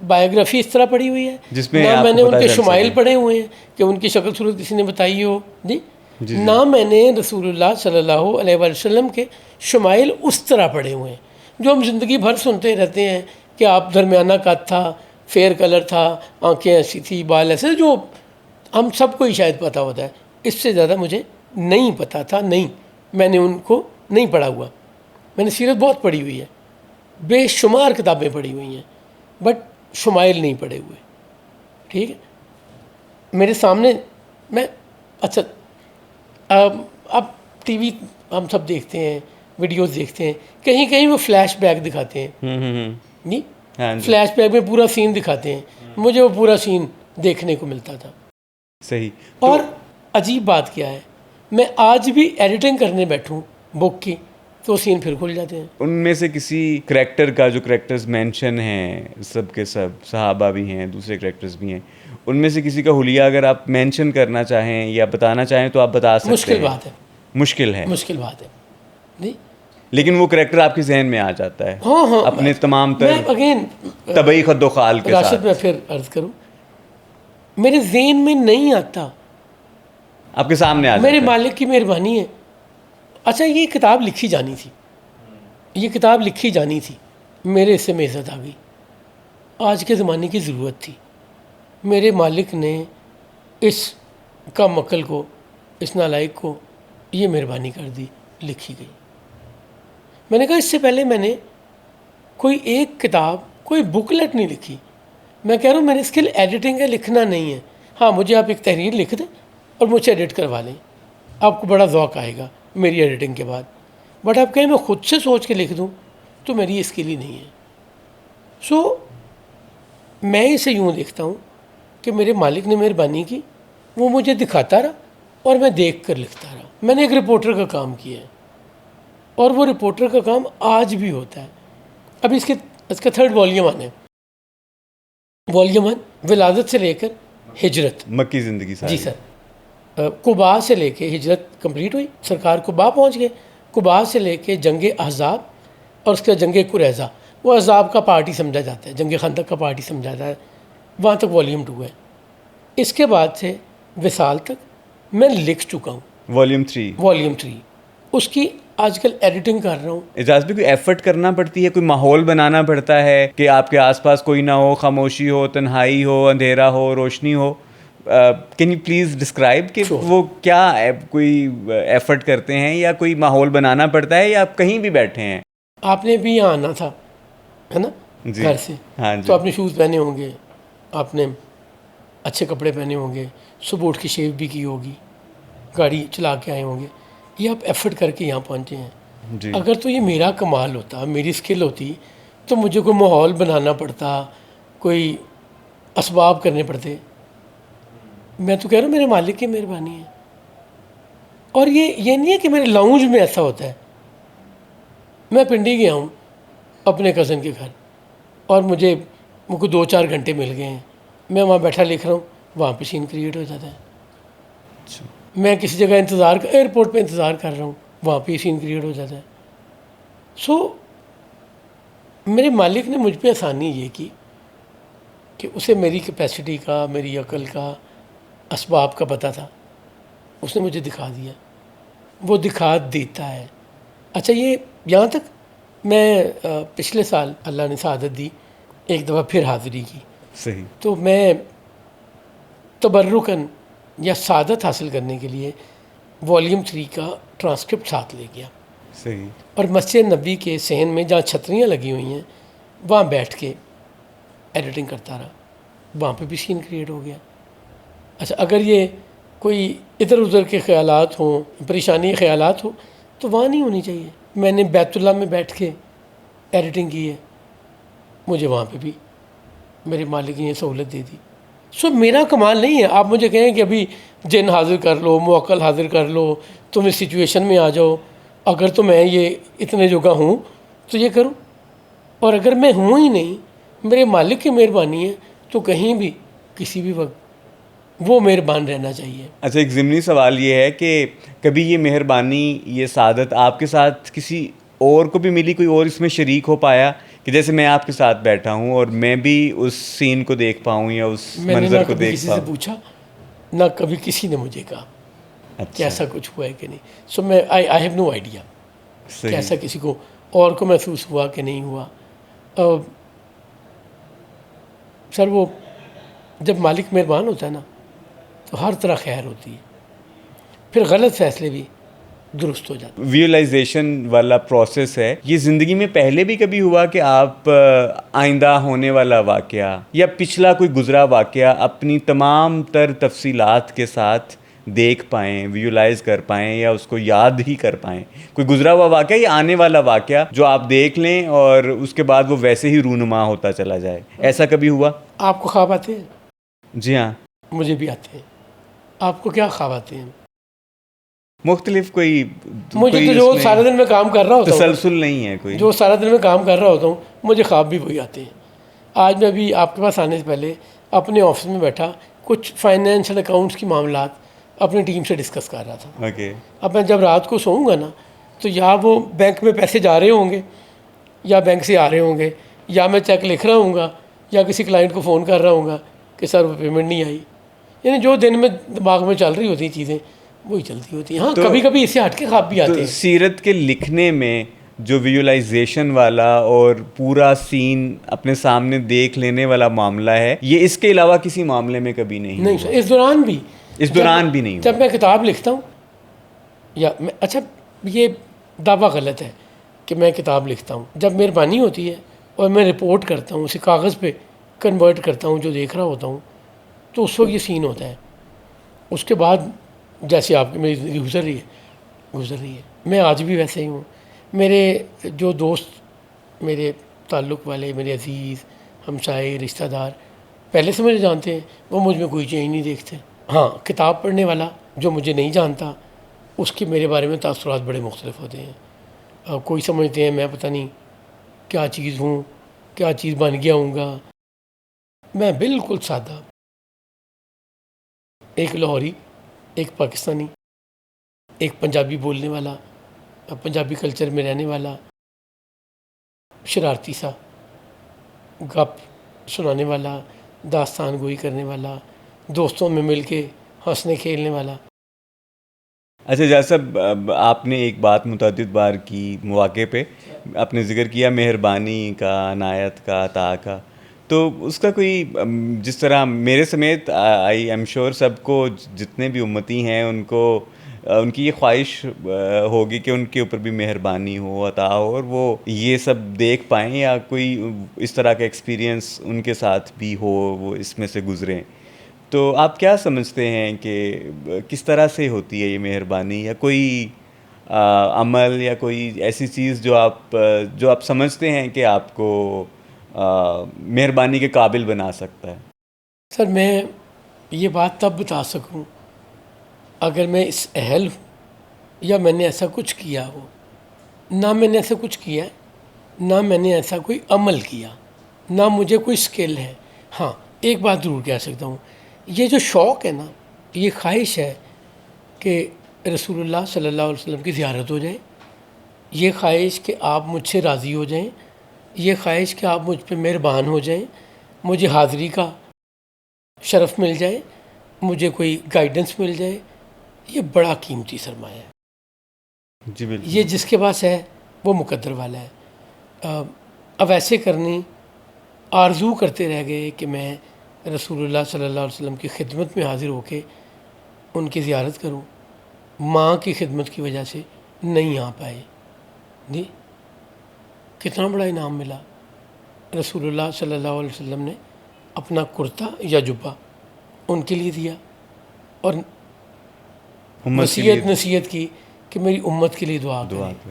بایوگرافی اس طرح پڑھی ہوئی ہے, جس میں نہ میں آپ نے کو ان پتہ کے چل شمائل سکے. پڑھے ہوئے ہیں کہ ان کی شکل صورت کسی نے بتائی ہو جی, نہ میں نے رسول اللہ صلی اللہ علیہ وسلم کے شمائل اس طرح پڑھے ہوئے ہیں جو ہم زندگی بھر سنتے رہتے ہیں کہ آپ درمیانہ قد تھا, فیئر کلر تھا, آنکھیں ایسی تھی, بال ایسے, جو ہم سب کو ہی شاید پتہ ہوتا ہے. اس سے زیادہ مجھے نہیں پتہ تھا. نہیں, میں نے ان کو نہیں پڑھا ہوا. میں نے سیرت بہت پڑھی ہوئی ہے, بے شمار کتابیں پڑھی ہوئی ہیں, بٹ شمائل نہیں پڑھے ہوئے. ٹھیک ہے, میرے سامنے میں اچھا اب ٹی وی ہم سب دیکھتے ہیں, ویڈیوز دیکھتے ہیں, کہیں کہیں وہ فلیش بیک دکھاتے ہیں نہیں, فلیش بیک میں پورا سین دکھاتے ہیں. مجھے وہ پورا سین دیکھنے کو ملتا تھا. صحیح. اور عجیب بات کیا ہے, میں آج بھی ایڈیٹنگ کرنے بیٹھوں بک کی تو سین پھر کھل جاتے ہیں. ان میں سے کسی کریکٹر کا, جو کریکٹرز مینشن ہیں سب کے سب صحابہ بھی ہیں, دوسرے کریکٹرز بھی ہیں, ان میں سے کسی کا حلیہ اگر آپ مینشن کرنا چاہیں یا بتانا چاہیں تو آپ بتا سکتے ہیں. مشکل بات ہے, مشکل بات ہے نہیں, لیکن وہ کریکٹر آپ کے ذہن میں آ جاتا ہے. ہاں اپنے تمام تر میں اگین طبعی خد و خال کے راشد ساتھ. میں پھر عرض کروں, میرے ذہن میں نہیں آتا, آپ کے سامنے آ جاتا میرے ہے. مالک کی مہربانی ہے. اچھا یہ کتاب لکھی جانی تھی, یہ کتاب لکھی جانی تھی, میرے حصے میں عزت آ گئی. آج کے زمانے کی ضرورت تھی. میرے مالک نے اس کم عقل کو, اس نالائق کو یہ مہربانی کر دی, لکھی گئی. میں نے کہا اس سے پہلے میں نے کوئی ایک کتاب, کوئی بکلیٹ نہیں لکھی. میں کہہ رہا ہوں میری اسکل ایڈیٹنگ ہے, لکھنا نہیں ہے. ہاں مجھے آپ ایک تحریر لکھ دیں اور مجھ سے ایڈٹ کروا لیں, آپ کو بڑا ذوق آئے گا میری ایڈیٹنگ کے بعد. بٹ آپ کہیں میں خود سے سوچ کے لکھ دوں تو میری اسکل ہی نہیں ہے. سو میں اسے یوں دیکھتا ہوں کہ میرے مالک نے مہربانی کی, وہ مجھے دکھاتا رہا اور میں دیکھ کر لکھتا رہا. میں نے ایک رپورٹر کا کام کیا ہے اور وہ رپورٹر کا کام آج بھی ہوتا ہے. ابھی اس کا 3rd والیوم آنا ہے. والیوم 1 ولادت سے لے کر ہجرت, مکی زندگی ساری. جی سر, قباء سے لے کے ہجرت کمپلیٹ ہوئی, سرکار قباء پہنچ گئے. قباء سے لے کے جنگ احزاب اور اس کے جنگ قریظہ, وہ احزاب کا پارٹی سمجھا جاتا ہے, جنگ خندق کا پارٹی سمجھا جاتا ہے, وہاں تک والیوم 2 ہے. اس کے بعد سے وصال تک میں لکھ چکا ہوں. والیوم 3 اس کی آج کل ایڈیٹنگ کر رہا ہوں. اجازت بھی کوئی ایفرٹ کرنا پڑتی ہے, کوئی ماحول بنانا پڑتا ہے کہ آپ کے آس پاس کوئی نہ ہو, خاموشی ہو, تنہائی ہو, اندھیرا ہو, روشنی ہو. کین یو پلیز ڈسکرائب کہ وہ کیا کوئی ایفرٹ کرتے ہیں یا کوئی ماحول بنانا پڑتا ہے یا آپ کہیں بھی بیٹھے ہیں؟ آپ نے بھی یہاں آنا تھا ہے نا, گھر سے, تو آپ نے شوز پہنے ہوں گے, آپ نے اچھے کپڑے پہنے ہوں گے, صبح اٹھ کے شیو بھی کی ہوگی, گاڑی چلا کے آئے ہوں گے, یہ آپ ایفرٹ کر کے یہاں پہنچے ہیں. اگر تو یہ میرا کمال ہوتا, میری اسکل ہوتی, تو مجھے کوئی ماحول بنانا پڑتا, کوئی اسباب کرنے پڑتے. میں تو کہہ رہا ہوں میرے مالک کی مہربانی ہے. اور یہ نہیں ہے کہ میرے لاؤنج میں ایسا ہوتا ہے. میں پنڈی گیا ہوں اپنے کزن کے گھر اور مجھے 2-4 گھنٹے مل گئے ہیں, میں وہاں بیٹھا لکھ رہا ہوں, وہاں پہ سین کریٹ ہو جاتا ہے. میں کسی جگہ ایئرپورٹ پہ انتظار کر رہا ہوں, وہاں پہ سین کریٹ ہو جاتا ہے. سو میرے مالک نے مجھ پہ آسانی یہ کی کہ اسے میری کیپیسٹی کا, میری عقل کا, اسباب کا پتہ تھا, اس نے مجھے دکھا دیا, وہ دکھا دیتا ہے. اچھا یہ یہاں تک میں پچھلے سال اللہ نے سعادت دی, ایک دفعہ پھر حاضری کی. صحیح. تو میں تبرکاً یا سعادت حاصل کرنے کے لیے والیوم 3 کا ٹرانسکرپٹ ساتھ لے گیا. صحیح. اور مسجد نبی کے صحن میں جہاں چھتریاں لگی ہوئی ہیں وہاں بیٹھ کے ایڈیٹنگ کرتا رہا, وہاں پہ بھی سین کریٹ ہو گیا. اچھا اگر یہ کوئی ادھر ادھر کے خیالات ہوں, پریشانی خیالات ہوں, تو وہاں نہیں ہونی چاہیے. میں نے بیت اللہ میں بیٹھ کے ایڈیٹنگ کی ہے, مجھے وہاں پہ بھی میرے مالک نے یہ سہولت دے دی. سو میرا کمال نہیں ہے آپ مجھے کہیں کہ ابھی جن حاضر کر لو، موکل حاضر کر لو، تم اس سچویشن میں آ جاؤ، اگر تو میں یہ اتنے جگہ ہوں تو یہ کروں، اور اگر میں ہوں ہی نہیں، میرے مالک کی مہربانی ہے تو کہیں بھی کسی بھی وقت وہ مہربان رہنا چاہیے۔ اچھا، ایک ضمنی سوال یہ ہے کہ کبھی یہ مہربانی، یہ سعادت آپ کے ساتھ کسی اور کو بھی ملی، کوئی اور اس میں شریک ہو پایا کہ جیسے میں آپ کے ساتھ بیٹھا ہوں اور میں بھی اس سین کو دیکھ پاؤں یا اس میں نے منظر نہ کو کبھی دیکھ کسی سے پاؤں؟ پوچھا، نہ کبھی کسی نے مجھے کہا کہ اچھا، ایسا کچھ ہوا ہے کہ نہیں۔ سو میں آئی ہیو نو آئیڈیا کہ صحیح۔ ایسا کسی کو اور کو محسوس ہوا کہ نہیں ہوا۔ سر وہ جب مالک مہربان ہوتا ہے نا تو ہر طرح خیر ہوتی ہے، پھر غلط فیصلے بھی درست ہو جاتے ہیں۔ ویژولائزیشن والا پروسیس ہے، یہ زندگی میں پہلے بھی کبھی ہوا کہ آپ آئندہ ہونے والا واقعہ یا پچھلا کوئی گزرا واقعہ اپنی تمام تر تفصیلات کے ساتھ دیکھ پائیں، ویژولائز کر پائیں یا اس کو یاد ہی کر پائیں؟ کوئی گزرا ہوا واقعہ یا آنے والا واقعہ جو آپ دیکھ لیں اور اس کے بعد وہ ویسے ہی رونما ہوتا چلا جائے، ایسا کبھی ہوا؟ آپ کو خواب آتے ہیں؟ جی ہاں، مجھے بھی آتے ہیں۔ آپ کو کیا خواب آتے ہیں؟ مختلف کوئی مجھے تو جو سارے دن میں کام کر رہا ہوتا ہوں، تسلسل نہیں ہے کوئی؟ جو سارا دن میں کام کر رہا ہوتا ہوں مجھے خواب بھی وہی آتے ہیں۔ آج میں ابھی آپ کے پاس آنے سے پہلے اپنے آفس میں بیٹھا کچھ فائنینشیل اکاؤنٹس کی معاملات اپنی ٹیم سے ڈسکس کر رہا تھا۔ اوکے، اب میں جب رات کو سوؤں گا نا تو یا وہ بینک میں پیسے جا رہے ہوں گے یا بینک سے آ رہے ہوں گے، یا میں چیک لکھ رہا ہوں گا یا کسی کلائنٹ کو فون کر رہا ہوں گا کہ سر وہ پیمنٹ نہیں آئی۔ یعنی جو دن میں دماغ میں چل رہی ہوتی ہیں چیزیں وہی چلتی ہوتی ہیں۔ ہاں کبھی کبھی اس سے ہٹ کے خواب بھی آتے ہیں۔ سیرت کے لکھنے میں جو ویژولائزیشن والا اور پورا سین اپنے سامنے دیکھ لینے والا معاملہ ہے، یہ اس کے علاوہ کسی معاملے میں کبھی نہیں نہیں ہوا؟ سر، اس دوران بھی بھی نہیں ہوا؟ جب میں کتاب لکھتا ہوں یا میں اچھا یہ دعویٰ غلط ہے کہ میں کتاب لکھتا ہوں، جب مہربانی ہوتی ہے اور میں رپورٹ کرتا ہوں، اسے کاغذ پہ کنورٹ کرتا ہوں جو دیکھ رہا ہوتا ہوں، تو اس وقت یہ سین ہوتا ہے۔ اس کے بعد جیسے آپ کی میری زندگی گزر رہی ہے میں آج بھی ویسے ہی ہوں۔ میرے جو دوست، میرے تعلق والے، میرے عزیز ہمسائے، رشتہ دار پہلے سے مجھے جانتے ہیں، وہ مجھ میں کوئی چینج نہیں دیکھتے۔ ہاں کتاب پڑھنے والا جو مجھے نہیں جانتا اس کے میرے بارے میں تاثرات بڑے مختلف ہوتے ہیں۔ کوئی سمجھتے ہیں میں پتہ نہیں کیا چیز ہوں، کیا چیز بن گیا ہوں گا۔ میں بالکل سادہ، ایک لاہوری، ایک پاکستانی، ایک پنجابی بولنے والا، پنجابی کلچر میں رہنے والا، شرارتی سا، گپ سنانے والا، داستان گوئی کرنے والا، دوستوں میں مل کے ہنسنے کھیلنے والا۔ اچھا جیسا آپ نے ایک بات متعدد بار کی مواقع پہ آپ نے ذکر کیا مہربانی کا، عنایت کا، عطا کا، تو اس کا کوئی جس طرح میرے سمیت آئی ایم شیور سب کو، جتنے بھی امتی ہیں ان کو، ان کی یہ خواہش ہوگی کہ ان کے اوپر بھی مہربانی ہو، عطا ہو، اور وہ یہ سب دیکھ پائیں یا کوئی اس طرح کا ایکسپیرینس ان کے ساتھ بھی ہو، وہ اس میں سے گزریں۔ تو آپ کیا سمجھتے ہیں کہ کس طرح سے ہوتی ہے یہ مہربانی، یا کوئی عمل یا کوئی ایسی چیز جو آپ سمجھتے ہیں کہ آپ کو مہربانی کے قابل بنا سکتا ہے؟ سر میں یہ بات تب بتا سکوں اگر میں اس اہل ہوں یا میں نے ایسا کچھ کیا ہو۔ نہ میں نے ایسا کچھ کیا ہے، نہ میں نے ایسا کوئی عمل کیا، نہ مجھے کوئی سکل ہے۔ ہاں ایک بات ضرور کہہ سکتا ہوں، یہ جو شوق ہے نا، یہ خواہش ہے کہ رسول اللہ صلی اللہ علیہ وسلم کی زیارت ہو جائے، یہ خواہش کہ آپ مجھ سے راضی ہو جائیں، یہ خواہش کہ آپ مجھ پہ مہربان ہو جائیں، مجھے حاضری کا شرف مل جائے، مجھے کوئی گائیڈنس مل جائے، یہ بڑا قیمتی سرمایہ ہے۔ جی بالکل، یہ جس کے پاس ہے وہ مقدر والا ہے۔ اب ایسے کرنی آرزو کرتے رہ گئے کہ میں رسول اللہ صلی اللہ علیہ وسلم کی خدمت میں حاضر ہو کے ان کی زیارت کروں، ماں کی خدمت کی وجہ سے نہیں آ پائے۔ جی کتنا بڑا انعام ملا۔ رسول اللہ صلی اللہ علیہ وسلم نے اپنا کرتا یا جبہ ان کے لیے دیا اور نصیحت کی کہ میری امت کے لیے دعا کریں۔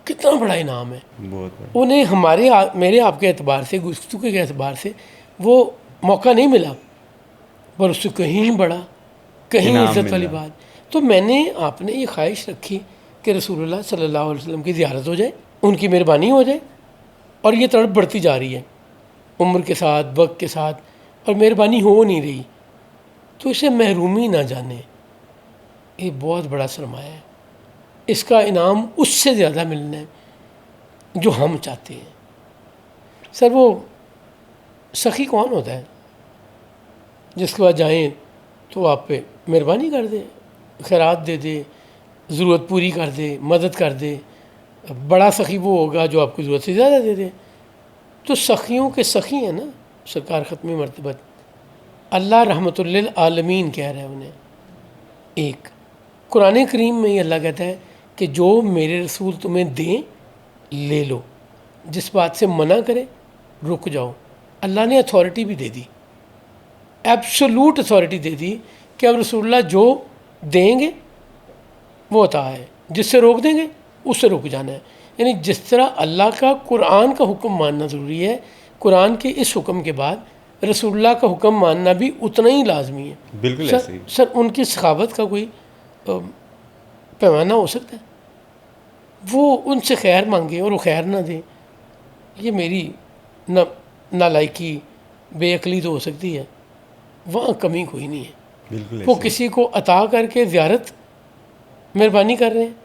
کتنا بڑا انعام ہے۔ بہت بڑا۔ انہیں میرے آپ کے اعتبار سے، گفتگو کے اعتبار سے وہ موقع نہیں ملا پر اس سے کہیں بڑا، کہیں انعام عزت والی ملا۔ بات۔ تو میں نے آپ نے یہ خواہش رکھی کہ رسول اللہ صلی اللہ علیہ وسلم کی زیارت ہو جائے، ان کی مہربانی ہو جائے، اور یہ تڑپ بڑھتی جا رہی ہے عمر کے ساتھ، وقت کے ساتھ، اور مہربانی ہو نہیں رہی، تو اسے محرومی نہ جانے، یہ بہت بڑا سرمایہ ہے، اس کا انعام اس سے زیادہ ملنا ہے جو ہم چاہتے ہیں۔ سر وہ سخی کون ہوتا ہے جس کے بعد جائیں تو آپ پہ مہربانی کر دے، خیرات دے دے، ضرورت پوری کر دے، مدد کر دے؟ بڑا سخی وہ ہوگا جو آپ کو ضرورت سے زیادہ دے دے۔ تو سخیوں کے سخی ہیں نا سرکار ختمی مرتبت، اللہ رحمۃ للعالمین کہہ رہے ہیں انہیں۔ ایک قرآن کریم میں یہ اللہ کہتا ہے کہ جو میرے رسول تمہیں دیں لے لو، جس بات سے منع کرے رک جاؤ۔ اللہ نے اتھارٹی بھی دے دی، ایبسولوٹ اتھارٹی دے دی کہ اب رسول اللہ جو دیں گے وہ عطا ہے، جس سے روک دیں گے اس سے رک جانا ہے۔ یعنی جس طرح اللہ کا قرآن کا حکم ماننا ضروری ہے، قرآن کے اس حکم کے بعد رسول اللہ کا حکم ماننا بھی اتنا ہی لازمی ہے۔ بالکل ایسے ہی۔ سر ان کی سخاوت کا کوئی پیمانہ ہو سکتا ہے؟ وہ ان سے خیر مانگے اور وہ خیر نہ دیں، یہ میری نالائکی، بے عقلی تو ہو سکتی ہے، وہاں کمی کوئی نہیں ہے۔ بالکل وہ ایسے ہی۔ کسی کو عطا کر کے زیارت مہربانی کر رہے ہیں،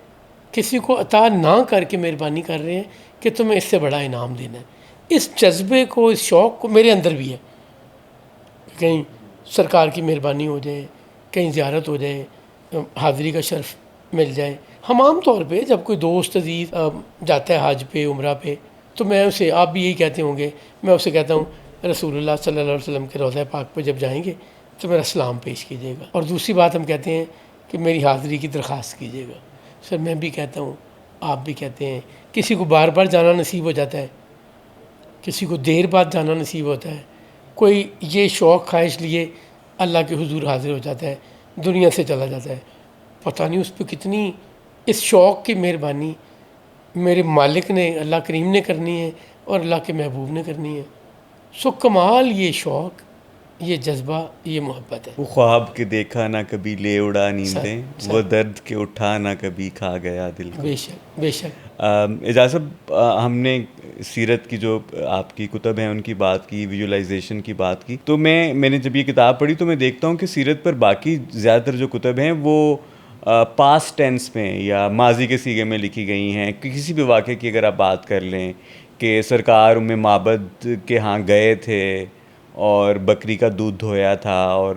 کسی کو عطا نہ کر کے مہربانی کر رہے ہیں کہ تمہیں اس سے بڑا انعام دینا ہے۔ اس جذبے کو، اس شوق کو میرے اندر بھی ہے، کہیں سرکار کی مہربانی ہو جائے، کہیں زیارت ہو جائے، حاضری کا شرف مل جائے۔ ہم عام طور پہ جب کوئی دوست عزیز جاتا ہے حج پہ، عمرہ پہ، تو میں اسے، آپ بھی یہی کہتے ہوں گے، میں اسے کہتا ہوں رسول اللہ صلی اللہ علیہ وسلم کے روضہ پاک پہ جب جائیں گے تو میرا سلام پیش کیجیے گا، اور دوسری بات ہم کہتے ہیں کہ میری حاضری کی درخواست کیجیے گا۔ سر میں بھی کہتا ہوں، آپ بھی کہتے ہیں، کسی کو بار بار جانا نصیب ہو جاتا ہے، کسی کو دیر بعد جانا نصیب ہوتا ہے، کوئی یہ شوق خواہش لیے اللہ کے حضور حاضر ہو جاتا ہے، دنیا سے چلا جاتا ہے، پتہ نہیں اس پہ کتنی اس شوق کی مہربانی میرے مالک نے، اللہ کریم نے کرنی ہے اور اللہ کے محبوب نے کرنی ہے۔ سو کمال یہ شوق، یہ جذبہ، یہ محبت ہے۔ وہ خواب کے دیکھا نہ کبھی لے اڑا نیندیں، سر وہ درد کے اٹھا نہ کبھی کھا گیا دل کو۔ بے شک بے شک۔ اعجاز صاحب، ہم نے سیرت کی جو آپ کی کتب ہیں ان کی بات کی، ویژولائزیشن کی بات کی، تو میں نے جب یہ کتاب پڑھی تو میں دیکھتا ہوں کہ سیرت پر باقی زیادہ تر جو کتب ہیں وہ پاسٹ ٹینس میں یا ماضی کے سیغے میں لکھی گئی ہیں۔ کسی بھی واقعے کی اگر آپ بات کر لیں کہ سرکار ام معبد کے ہاں گئے تھے اور بکری کا دودھ دھویا تھا اور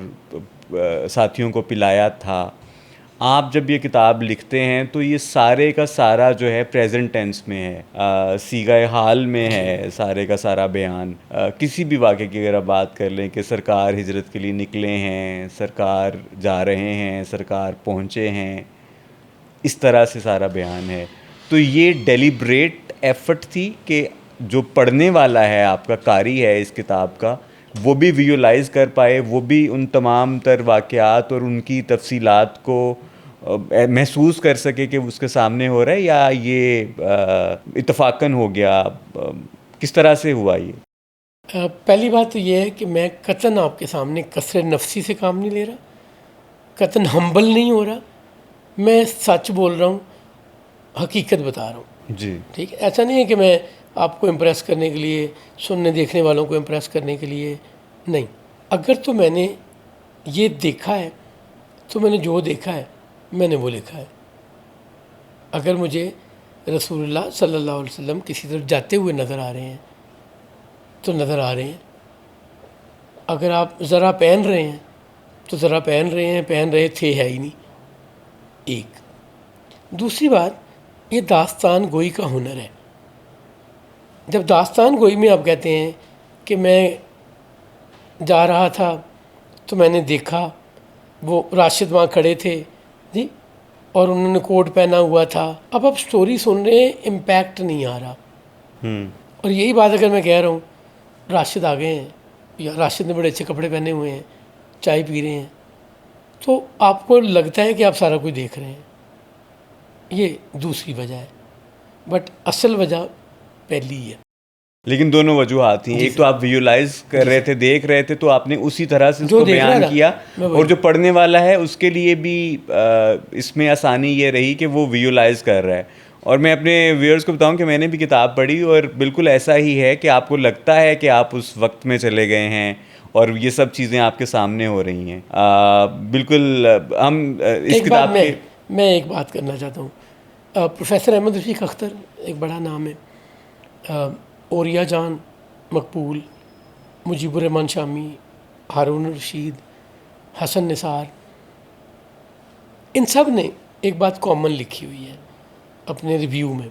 ساتھیوں کو پلایا تھا، آپ جب یہ کتاب لکھتے ہیں تو یہ سارے کا سارا جو ہے پریزنٹ ٹینس میں ہے، صیغہ حال میں ہے سارے کا سارا بیان۔ کسی بھی واقعے کی اگر آپ بات کر لیں کہ سرکار ہجرت کے لیے نکلے ہیں، سرکار جا رہے ہیں، سرکار پہنچے ہیں، اس طرح سے سارا بیان ہے۔ تو یہ ڈیلیبریٹ ایفرٹ تھی کہ جو پڑھنے والا ہے، آپ کا قاری ہے اس کتاب کا، وہ بھی ویژولائز کر پائے، وہ بھی ان تمام تر واقعات اور ان کی تفصیلات کو محسوس کر سکے کہ اس کے سامنے ہو رہا ہے، یا یہ اتفاقاً ہو گیا؟ کس طرح سے ہوا یہ؟ پہلی بات تو یہ ہے کہ میں قطعاً آپ کے سامنے کثر نفسی سے کام نہیں لے رہا، قطعاً ہمبل نہیں ہو رہا، میں سچ بول رہا ہوں، حقیقت بتا رہا ہوں۔ جی ٹھیک ہے، ایسا نہیں ہے کہ میں آپ کو امپریس کرنے کے لیے، سننے دیکھنے والوں کو امپریس کرنے کے لیے نہیں۔ اگر تو میں نے یہ دیکھا ہے تو میں نے جو دیکھا ہے میں نے وہ لکھا ہے۔ اگر مجھے رسول اللہ صلی اللہ علیہ وسلم کسی طرف جاتے ہوئے نظر آ رہے ہیں تو نظر آ رہے ہیں، اگر آپ ذرا پہن رہے ہیں تو ذرا پہن رہے ہیں، پہن رہے تھے ہے ہی نہیں۔ ایک دوسری بات، یہ داستان گوئی کا ہنر ہے۔ جب داستان گوئی میں آپ کہتے ہیں کہ میں جا رہا تھا تو میں نے دیکھا وہ راشد وہاں کھڑے تھے جی، اور انہوں نے کوٹ پہنا ہوا تھا، اب آپ سٹوری سن رہے ہیں، امپیکٹ نہیں آ رہا۔ اور یہی بات اگر میں کہہ رہا ہوں راشد آ گئے ہیں یا راشد نے بڑے اچھے کپڑے پہنے ہوئے ہیں، چائے پی رہے ہیں، تو آپ کو لگتا ہے کہ آپ سارا کچھ دیکھ رہے ہیں، یہ دوسری وجہ ہے، بٹ اصل وجہ پہلی ہی ہے۔ لیکن دونوں وجوہات تھیں. ایک تو آپ ویژولائز کر رہے تھے, دیکھ رہے تھے, تو آپ نے اسی طرح سے اس کو بیان کیا, اور جو پڑھنے والا ہے اس کے لیے بھی اس میں آسانی یہ رہی کہ وہ ویژولائز کر رہا ہے. اور میں اپنے ویورز کو بتاؤں کہ میں نے بھی کتاب پڑھی اور بالکل ایسا ہی ہے کہ آپ کو لگتا ہے کہ آپ اس وقت میں چلے گئے ہیں اور یہ سب چیزیں آپ کے سامنے ہو رہی ہیں. بالکل ہم اس کتاب کے میں ایک بات کرنا چاہتا ہوں. پروفیسر احمد رفیق اختر ایک بڑا نام ہے, اوریا جان مقبول, مجیب الرحمان شامی, ہارون الرشید, حسن نثار, ان سب نے ایک بات کامن لکھی ہوئی ہے اپنے ریویو میں.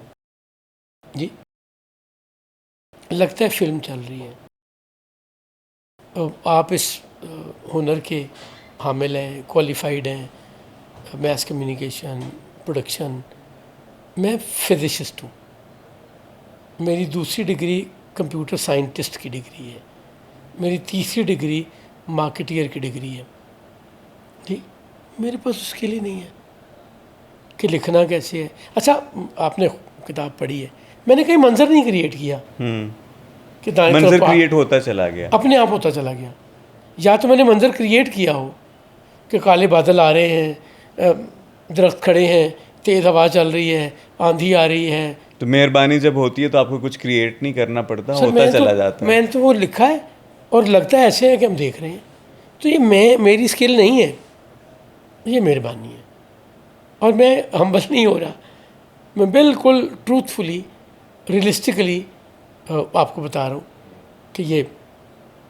جی لگتا ہے فلم چل رہی ہے, آپ اس ہنر کے حامل ہیں, کوالیفائڈ ہیں, میس کمیونیکیشن, پروڈکشن. میں فزسسٹ ہوں, میری دوسری ڈگری کمپیوٹر سائنٹسٹ کی ڈگری ہے, میری تیسری ڈگری مارکیٹئر کی ڈگری ہے. جی میرے پاس اس کے لیے نہیں ہے کہ لکھنا کیسے ہے. اچھا آپ نے کتاب پڑھی ہے, میں نے کہیں منظر نہیں کریٹ کیا کہ منظر کریٹ ہوتا چلا گیا, اپنے آپ ہوتا چلا گیا. یا تو میں نے منظر کریٹ کیا ہو کہ کالے بادل آ رہے ہیں, درخت کھڑے ہیں, تیز ہوا چل رہی ہے, آندھی آ رہی ہے. تو مہربانی جب ہوتی ہے تو آپ کو کچھ کریٹ نہیں کرنا پڑتا, ہوتا چلا جاتا ہے. میں نے تو وہ لکھا ہے اور لگتا ہے ایسے ہے کہ ہم دیکھ رہے ہیں. تو یہ میری اسکل نہیں ہے, یہ مہربانی ہے. اور میں ہمبل نہیں ہو رہا, میں بالکل ٹروتھفلی ریئلسٹکلی آپ کو بتا رہا ہوں کہ یہ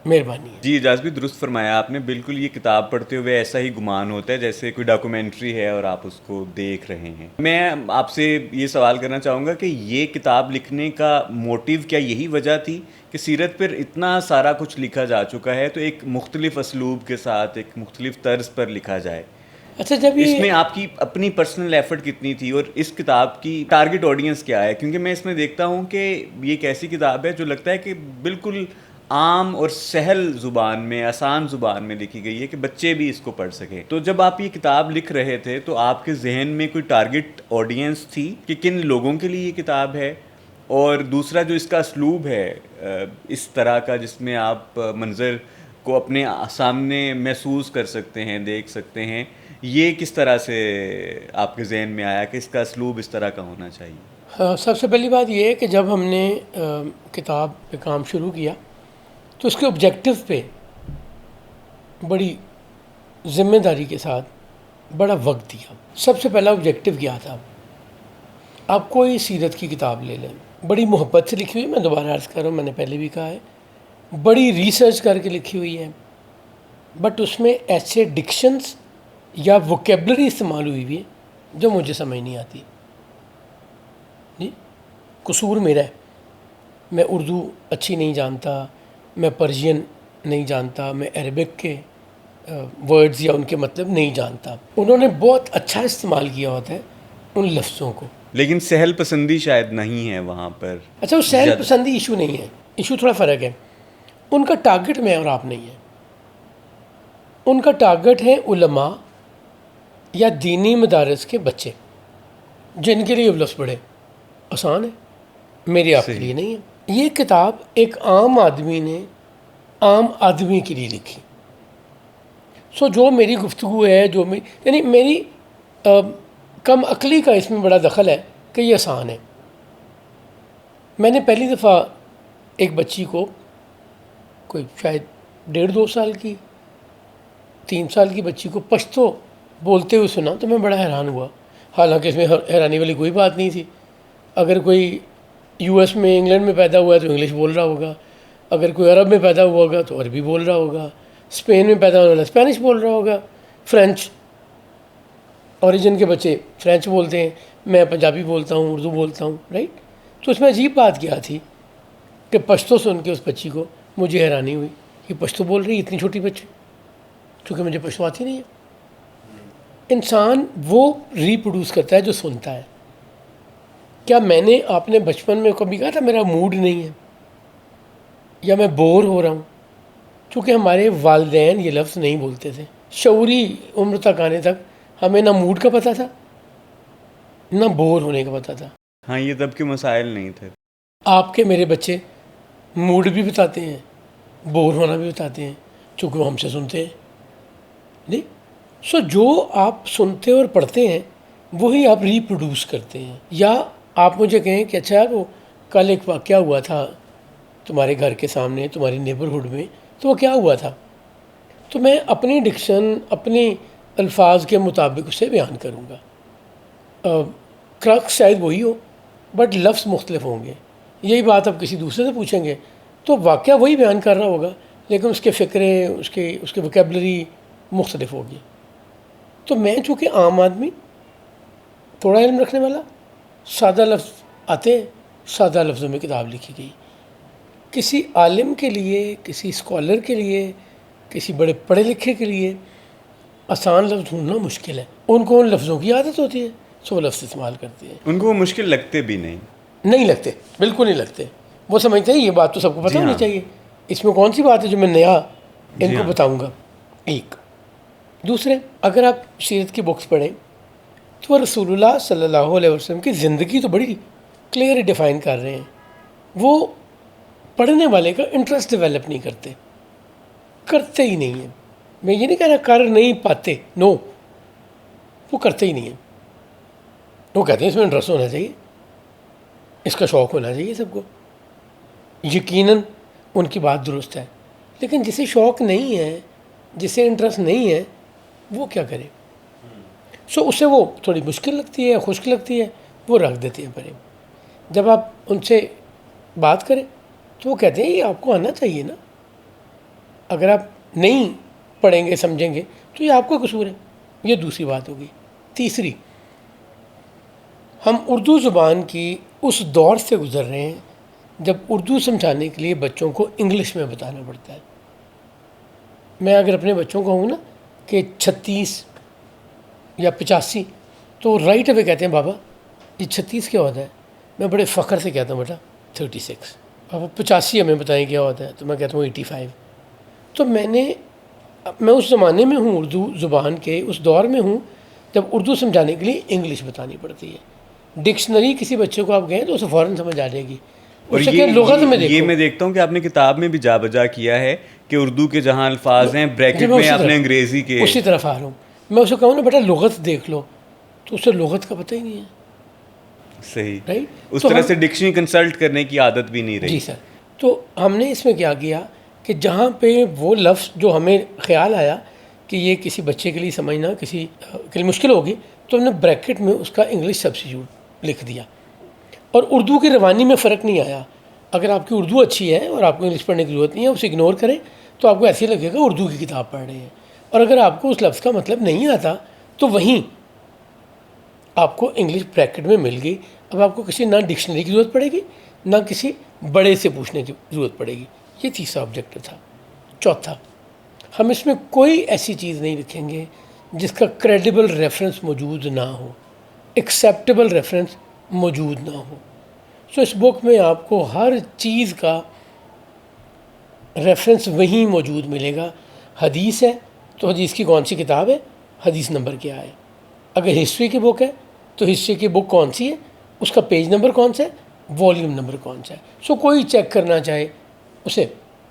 مہربانی ہے. جی اجاز بھی درست فرمایا آپ نے. بالکل یہ کتاب پڑھتے ہوئے ایسا ہی گمان ہوتا ہے جیسے کوئی ڈاکومنٹری ہے اور آپ اس کو دیکھ رہے ہیں. میں آپ سے یہ سوال کرنا چاہوں گا کہ یہ کتاب لکھنے کا موٹیو کیا یہی وجہ تھی کہ سیرت پر اتنا سارا کچھ لکھا جا چکا ہے تو ایک مختلف اسلوب کے ساتھ ایک مختلف طرز پر لکھا جائے؟ اچھا, جب اس میں آپ کی اپنی پرسنل ایفرٹ کتنی تھی اور اس کتاب کی ٹارگٹ آڈینس کیا ہے؟ کیونکہ میں اس میں دیکھتا ہوں کہ یہ ایک ایسی کتاب ہے جو لگتا ہے کہ بالکل عام اور سہل زبان میں, آسان زبان میں لکھی گئی ہے کہ بچے بھی اس کو پڑھ سکیں. تو جب آپ یہ کتاب لکھ رہے تھے تو آپ کے ذہن میں کوئی ٹارگٹ آڈینس تھی کہ کن لوگوں کے لیے یہ کتاب ہے؟ اور دوسرا جو اس کا اسلوب ہے اس طرح کا جس میں آپ منظر کو اپنے سامنے محسوس کر سکتے ہیں, دیکھ سکتے ہیں, یہ کس طرح سے آپ کے ذہن میں آیا کہ اس کا اسلوب اس طرح کا ہونا چاہیے؟ سب سے پہلی بات یہ ہے کہ جب ہم نے کتاب پہ کام شروع کیا تو اس کے آبجیکٹو پہ بڑی ذمہ داری کے ساتھ بڑا وقت دیا. سب سے پہلا آبجیکٹو کیا تھا, آپ کوئی سیرت کی کتاب لے لیں, بڑی محبت سے لکھی ہوئی, میں دوبارہ عرض کر رہا ہوں, میں نے پہلے بھی کہا ہے, بڑی ریسرچ کر کے لکھی ہوئی ہے, بٹ اس میں ایسے ڈکشنز یا ووکیبلری استعمال ہوئی ہوئی ہے جو مجھے سمجھ نہیں آتی. جی قصور میرا ہے, میں اردو اچھی نہیں جانتا, میں پرشین نہیں جانتا, میں عربک کے ورڈز یا ان کے مطلب نہیں جانتا. انہوں نے بہت اچھا استعمال کیا ہوتا ہے ان لفظوں کو, لیکن سہل پسندی شاید نہیں ہے وہاں پر. اچھا وہ سہل پسندی ایشو نہیں ہے, ایشو تھوڑا فرق ہے. ان کا ٹارگٹ میں اور آپ نہیں ہے, ان کا ٹارگٹ ہے علماء یا دینی مدارس کے بچے جن کے لیے لفظ بڑے آسان ہے, میرے آپ کے لیے نہیں ہے. یہ کتاب ایک عام آدمی نے عام آدمی کے لیے لکھی. سو جو میری گفتگو ہے, جو یعنی میری کم عقلی کا اس میں بڑا دخل ہے کہ یہ آسان ہے. میں نے پہلی دفعہ ایک بچی کو, کوئی شاید 1.5-2 سال کی, 3 سال کی بچی کو پشتو بولتے ہوئے سنا تو میں بڑا حیران ہوا. حالانکہ اس میں حیرانی والی کوئی بات نہیں تھی. اگر کوئی یو ایس میں, انگلینڈ میں پیدا ہوا ہے تو انگلش بول رہا ہوگا, اگر کوئی عرب میں پیدا ہوا ہوگا تو عربی بول رہا ہوگا, اسپین میں پیدا ہونے والا اسپینش بول رہا ہوگا, فرینچ اوریجن کے بچے فرینچ بولتے ہیں, میں پنجابی بولتا ہوں, اردو بولتا ہوں, رائٹ. تو اس میں عجیب بات کیا تھی کہ پشتو سن کے اس بچی کو مجھے حیرانی ہوئی, یہ پشتو بول رہی ہے اتنی چھوٹی بچی, چونکہ مجھے پشتو آتی نہیں ہے. انسان وہ ریپروڈیوس کرتا ہے جو سنتا ہے. کیا میں نے آپ نے بچپن میں کبھی کہا تھا میرا موڈ نہیں ہے یا میں بور ہو رہا ہوں؟ چونکہ ہمارے والدین یہ لفظ نہیں بولتے تھے. شعوری عمر تک آنے تک ہمیں نہ موڈ کا پتہ تھا نہ بور ہونے کا پتہ تھا. ہاں, یہ تب کے مسائل نہیں تھے. آپ کے میرے بچے موڈ بھی بتاتے ہیں, بور ہونا بھی بتاتے ہیں, چونکہ وہ ہم سے سنتے ہیں. نہیں, سو جو آپ سنتے اور پڑھتے ہیں وہی آپ ریپروڈیوس کرتے ہیں. یا آپ مجھے کہیں کہ اچھا وہ کل ایک واقعہ ہوا تھا تمہارے گھر کے سامنے, تمہاری نیبرہڈ میں, تو وہ کیا ہوا تھا, تو میں اپنی ڈکشن, اپنی الفاظ کے مطابق اسے بیان کروں گا. کرکس شاید وہی ہو بٹ لفظ مختلف ہوں گے. یہی بات آپ کسی دوسرے سے پوچھیں گے تو واقعہ وہی بیان کر رہا ہوگا لیکن اس کے فقرے, اس کے وکیبلری مختلف ہوگی. تو میں چونکہ عام آدمی, تھوڑا علم رکھنے والا, سادہ لفظ آتے ہیں, سادہ لفظوں میں کتاب لکھی گئی. کسی عالم کے لیے, کسی اسکالر کے لیے, کسی بڑے پڑھے لکھے کے لیے آسان لفظ ڈھونڈنا مشکل ہے. ان کو ان لفظوں کی عادت ہوتی ہے, سو وہ لفظ استعمال کرتے ہیں. ان کو وہ مشکل لگتے بھی نہیں لگتے, بالکل نہیں لگتے. وہ سمجھتے ہیں یہ بات تو سب کو پتہ ہونی چاہیے, اس میں کون سی بات ہے جو میں نیا ان کو بتاؤں گا. ایک دوسرے, اگر آپ سیرت کی بکس پڑھیں تو رسول اللہ صلی اللہ علیہ وسلم کی زندگی تو بڑی کلیئر ڈیفائن کر رہے ہیں. وہ پڑھنے والے کا انٹرسٹ ڈیولپ نہیں کرتے ہی نہیں ہیں. میں یہ نہیں کہہ رہا کر نہیں پاتے, نو, وہ کرتے ہی نہیں ہیں. وہ کہتے ہیں اس میں انٹرسٹ ہونا چاہیے, اس کا شوق ہونا چاہیے سب کو. یقیناً ان کی بات درست ہے, لیکن جسے شوق نہیں ہے, جسے انٹرسٹ نہیں ہے, وہ کیا کرے. سو اسے وہ تھوڑی مشکل لگتی ہے, خشک لگتی ہے, وہ رکھ دیتے ہیں پرے. جب آپ ان سے بات کریں تو وہ کہتے ہیں یہ آپ کو آنا چاہیے نا, اگر آپ نہیں پڑھیں گے سمجھیں گے تو یہ آپ کا قصور ہے. یہ دوسری بات ہوگی. تیسری, ہم اردو زبان کی اس دور سے گزر رہے ہیں جب اردو سمجھانے کے لیے بچوں کو انگلش میں بتانا پڑتا ہے. میں اگر اپنے بچوں کو کہوں نا کہ 36 یا 85 تو رائٹ اوے کہتے ہیں بابا یہ 36 کیا ہوتا ہے. میں بڑے فخر سے کہتا ہوں بیٹا 36. بابا 85 ہمیں بتائیں کیا ہوتا ہے, تو میں کہتا ہوں 85. تو میں اس زمانے میں ہوں, اردو زبان کے اس دور میں ہوں جب اردو سمجھانے کے لیے انگلش بتانی پڑتی ہے. ڈکشنری کسی بچے کو آپ گئے تو اسے فوراً سمجھ آ جائے گی. اور یہ میں دیکھتا ہوں کہ آپ نے کتاب میں بھی جا بجا کیا ہے کہ اردو کے جہاں الفاظ ہیں بریکٹ میں آپ نے انگریزی کے اسی طرف آ رہا ہوں. میں اسے کہوں نا بیٹا لغت دیکھ لو, تو اسے لغت کا پتہ ہی نہیں ہے. صحیح, رائٹ, اس طرح سے ڈکشنری کنسلٹ کرنے کی عادت بھی نہیں رہی. جی سر. تو ہم نے اس میں کیا کیا کہ جہاں پہ وہ لفظ جو ہمیں خیال آیا کہ یہ کسی بچے کے لیے سمجھنا کسی کے لیے مشکل ہوگی, تو ہم نے بریکٹ میں اس کا انگلش سبسٹیٹیوٹ لکھ دیا. اور اردو کی روانی میں فرق نہیں آیا. اگر آپ کی اردو اچھی ہے اور آپ کو انگلش پڑھنے کی ضرورت نہیں ہے, اسے اگنور کریں تو آپ کو ایسے لگے گا اردو کی کتاب پڑھ رہے ہیں. اور اگر آپ کو اس لفظ کا مطلب نہیں آتا تو وہیں آپ کو انگلش بریکٹ میں مل گئی. اب آپ کو کسی نہ ڈکشنری کی ضرورت پڑے گی نہ کسی بڑے سے پوچھنے کی ضرورت پڑے گی. یہ تیسرا آبجیکٹو تھا. چوتھا, ہم اس میں کوئی ایسی چیز نہیں لکھیں گے جس کا کریڈیبل ریفرنس موجود نہ ہو, ایکسیپٹیبل ریفرنس موجود نہ ہو. سو اس بک میں آپ کو ہر چیز کا ریفرنس وہیں موجود ملے گا. حدیث ہے تو حدیث کی کون سی کتاب ہے, حدیث نمبر کیا ہے. اگر ہسٹری کی بک ہے تو ہسٹری کی بک کون سی ہے, اس کا پیج نمبر کون سا ہے, والیوم نمبر کون سا ہے. سو کوئی چیک کرنا چاہے اسے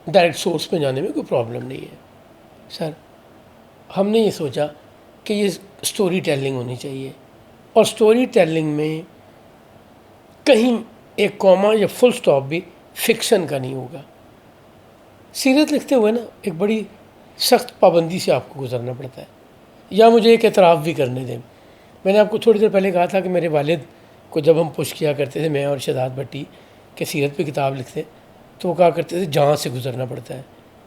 ڈائریکٹ سورس پہ جانے میں کوئی پرابلم نہیں ہے. سر ہم نے یہ سوچا کہ یہ سٹوری ٹیلنگ ہونی چاہیے, اور سٹوری ٹیلنگ میں کہیں ایک کوما یا فل سٹاپ بھی فکشن کا نہیں ہوگا. سیرت لکھتے ہوئے نا ایک بڑی سخت پابندی سے آپ کو گزرنا پڑتا ہے. یا مجھے ایک اعتراف بھی کرنے دیں, میں نے آپ کو تھوڑی دیر پہلے کہا تھا کہ میرے والد کو جب ہم پش کیا کرتے تھے, میں اور شہزاد بھٹی, کہ سیرت پہ کتاب لکھتے, تو وہ کہا کرتے تھے جہاں سے گزرنا پڑتا ہے,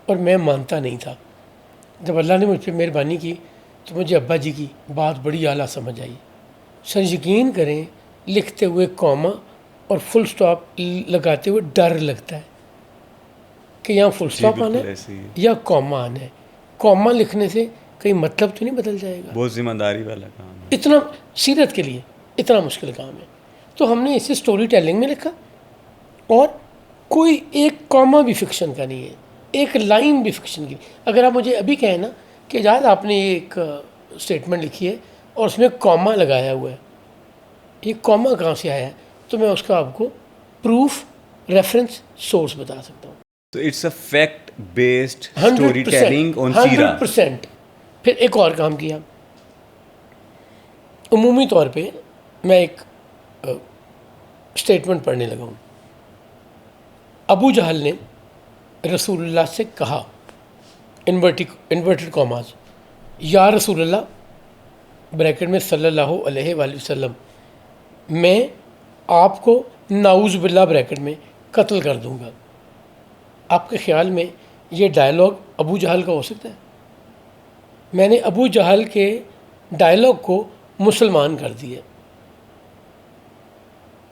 اور میں مانتا نہیں تھا. جب اللہ نے مجھ پہ مہربانی کی تو مجھے ابا جی کی بات بڑی اعلیٰ سمجھ آئی. سر یقین کریں لکھتے ہوئے کوما اور فل سٹاپ لگاتے ہوئے ڈر لگتا ہے کہ یہاں فل سٹاپ آنا ہے یا کوما آنا ہے. کوما لکھنے سے کہیں مطلب تو نہیں بدل جائے گا. بہت ذمہ داری والا کام ہے, اتنا سیرت کے لیے اتنا مشکل کام ہے. تو ہم نے اسے سٹوری ٹیلنگ میں لکھا, اور کوئی ایک کوما بھی فکشن کا نہیں ہے, ایک لائن بھی فکشن کی. اگر آپ مجھے ابھی کہیں نا کہ اجاز آپ نے ایک اسٹیٹمنٹ لکھی ہے اور اس میں کوما لگایا ہوا ہے, یہ کوما کہاں سے آیا ہے, تو میں اس کا آپ کو پروف ریفرنس سورس بتا سکتا ہوں. So it's a fact based storytelling on سیرہ. 100%. پھر ایک اور کام کیا. عمومی طور پہ میں ایک اسٹیٹمنٹ پڑھنے لگا ہوں. ابو جہل نے رسول اللہ سے کہا انورٹڈ کاماز یا رسول اللہ بریکٹ میں صلی اللہ علیہ وآلہ وسلم میں آپ کو نعوذ باللہ بریکٹ میں قتل کر دوں گا. آپ کے خیال میں یہ ڈائلاگ ابو جہل کا ہو سکتا ہے؟ میں نے ابو جہل کے ڈائلاگ کو مسلمان کر دیا.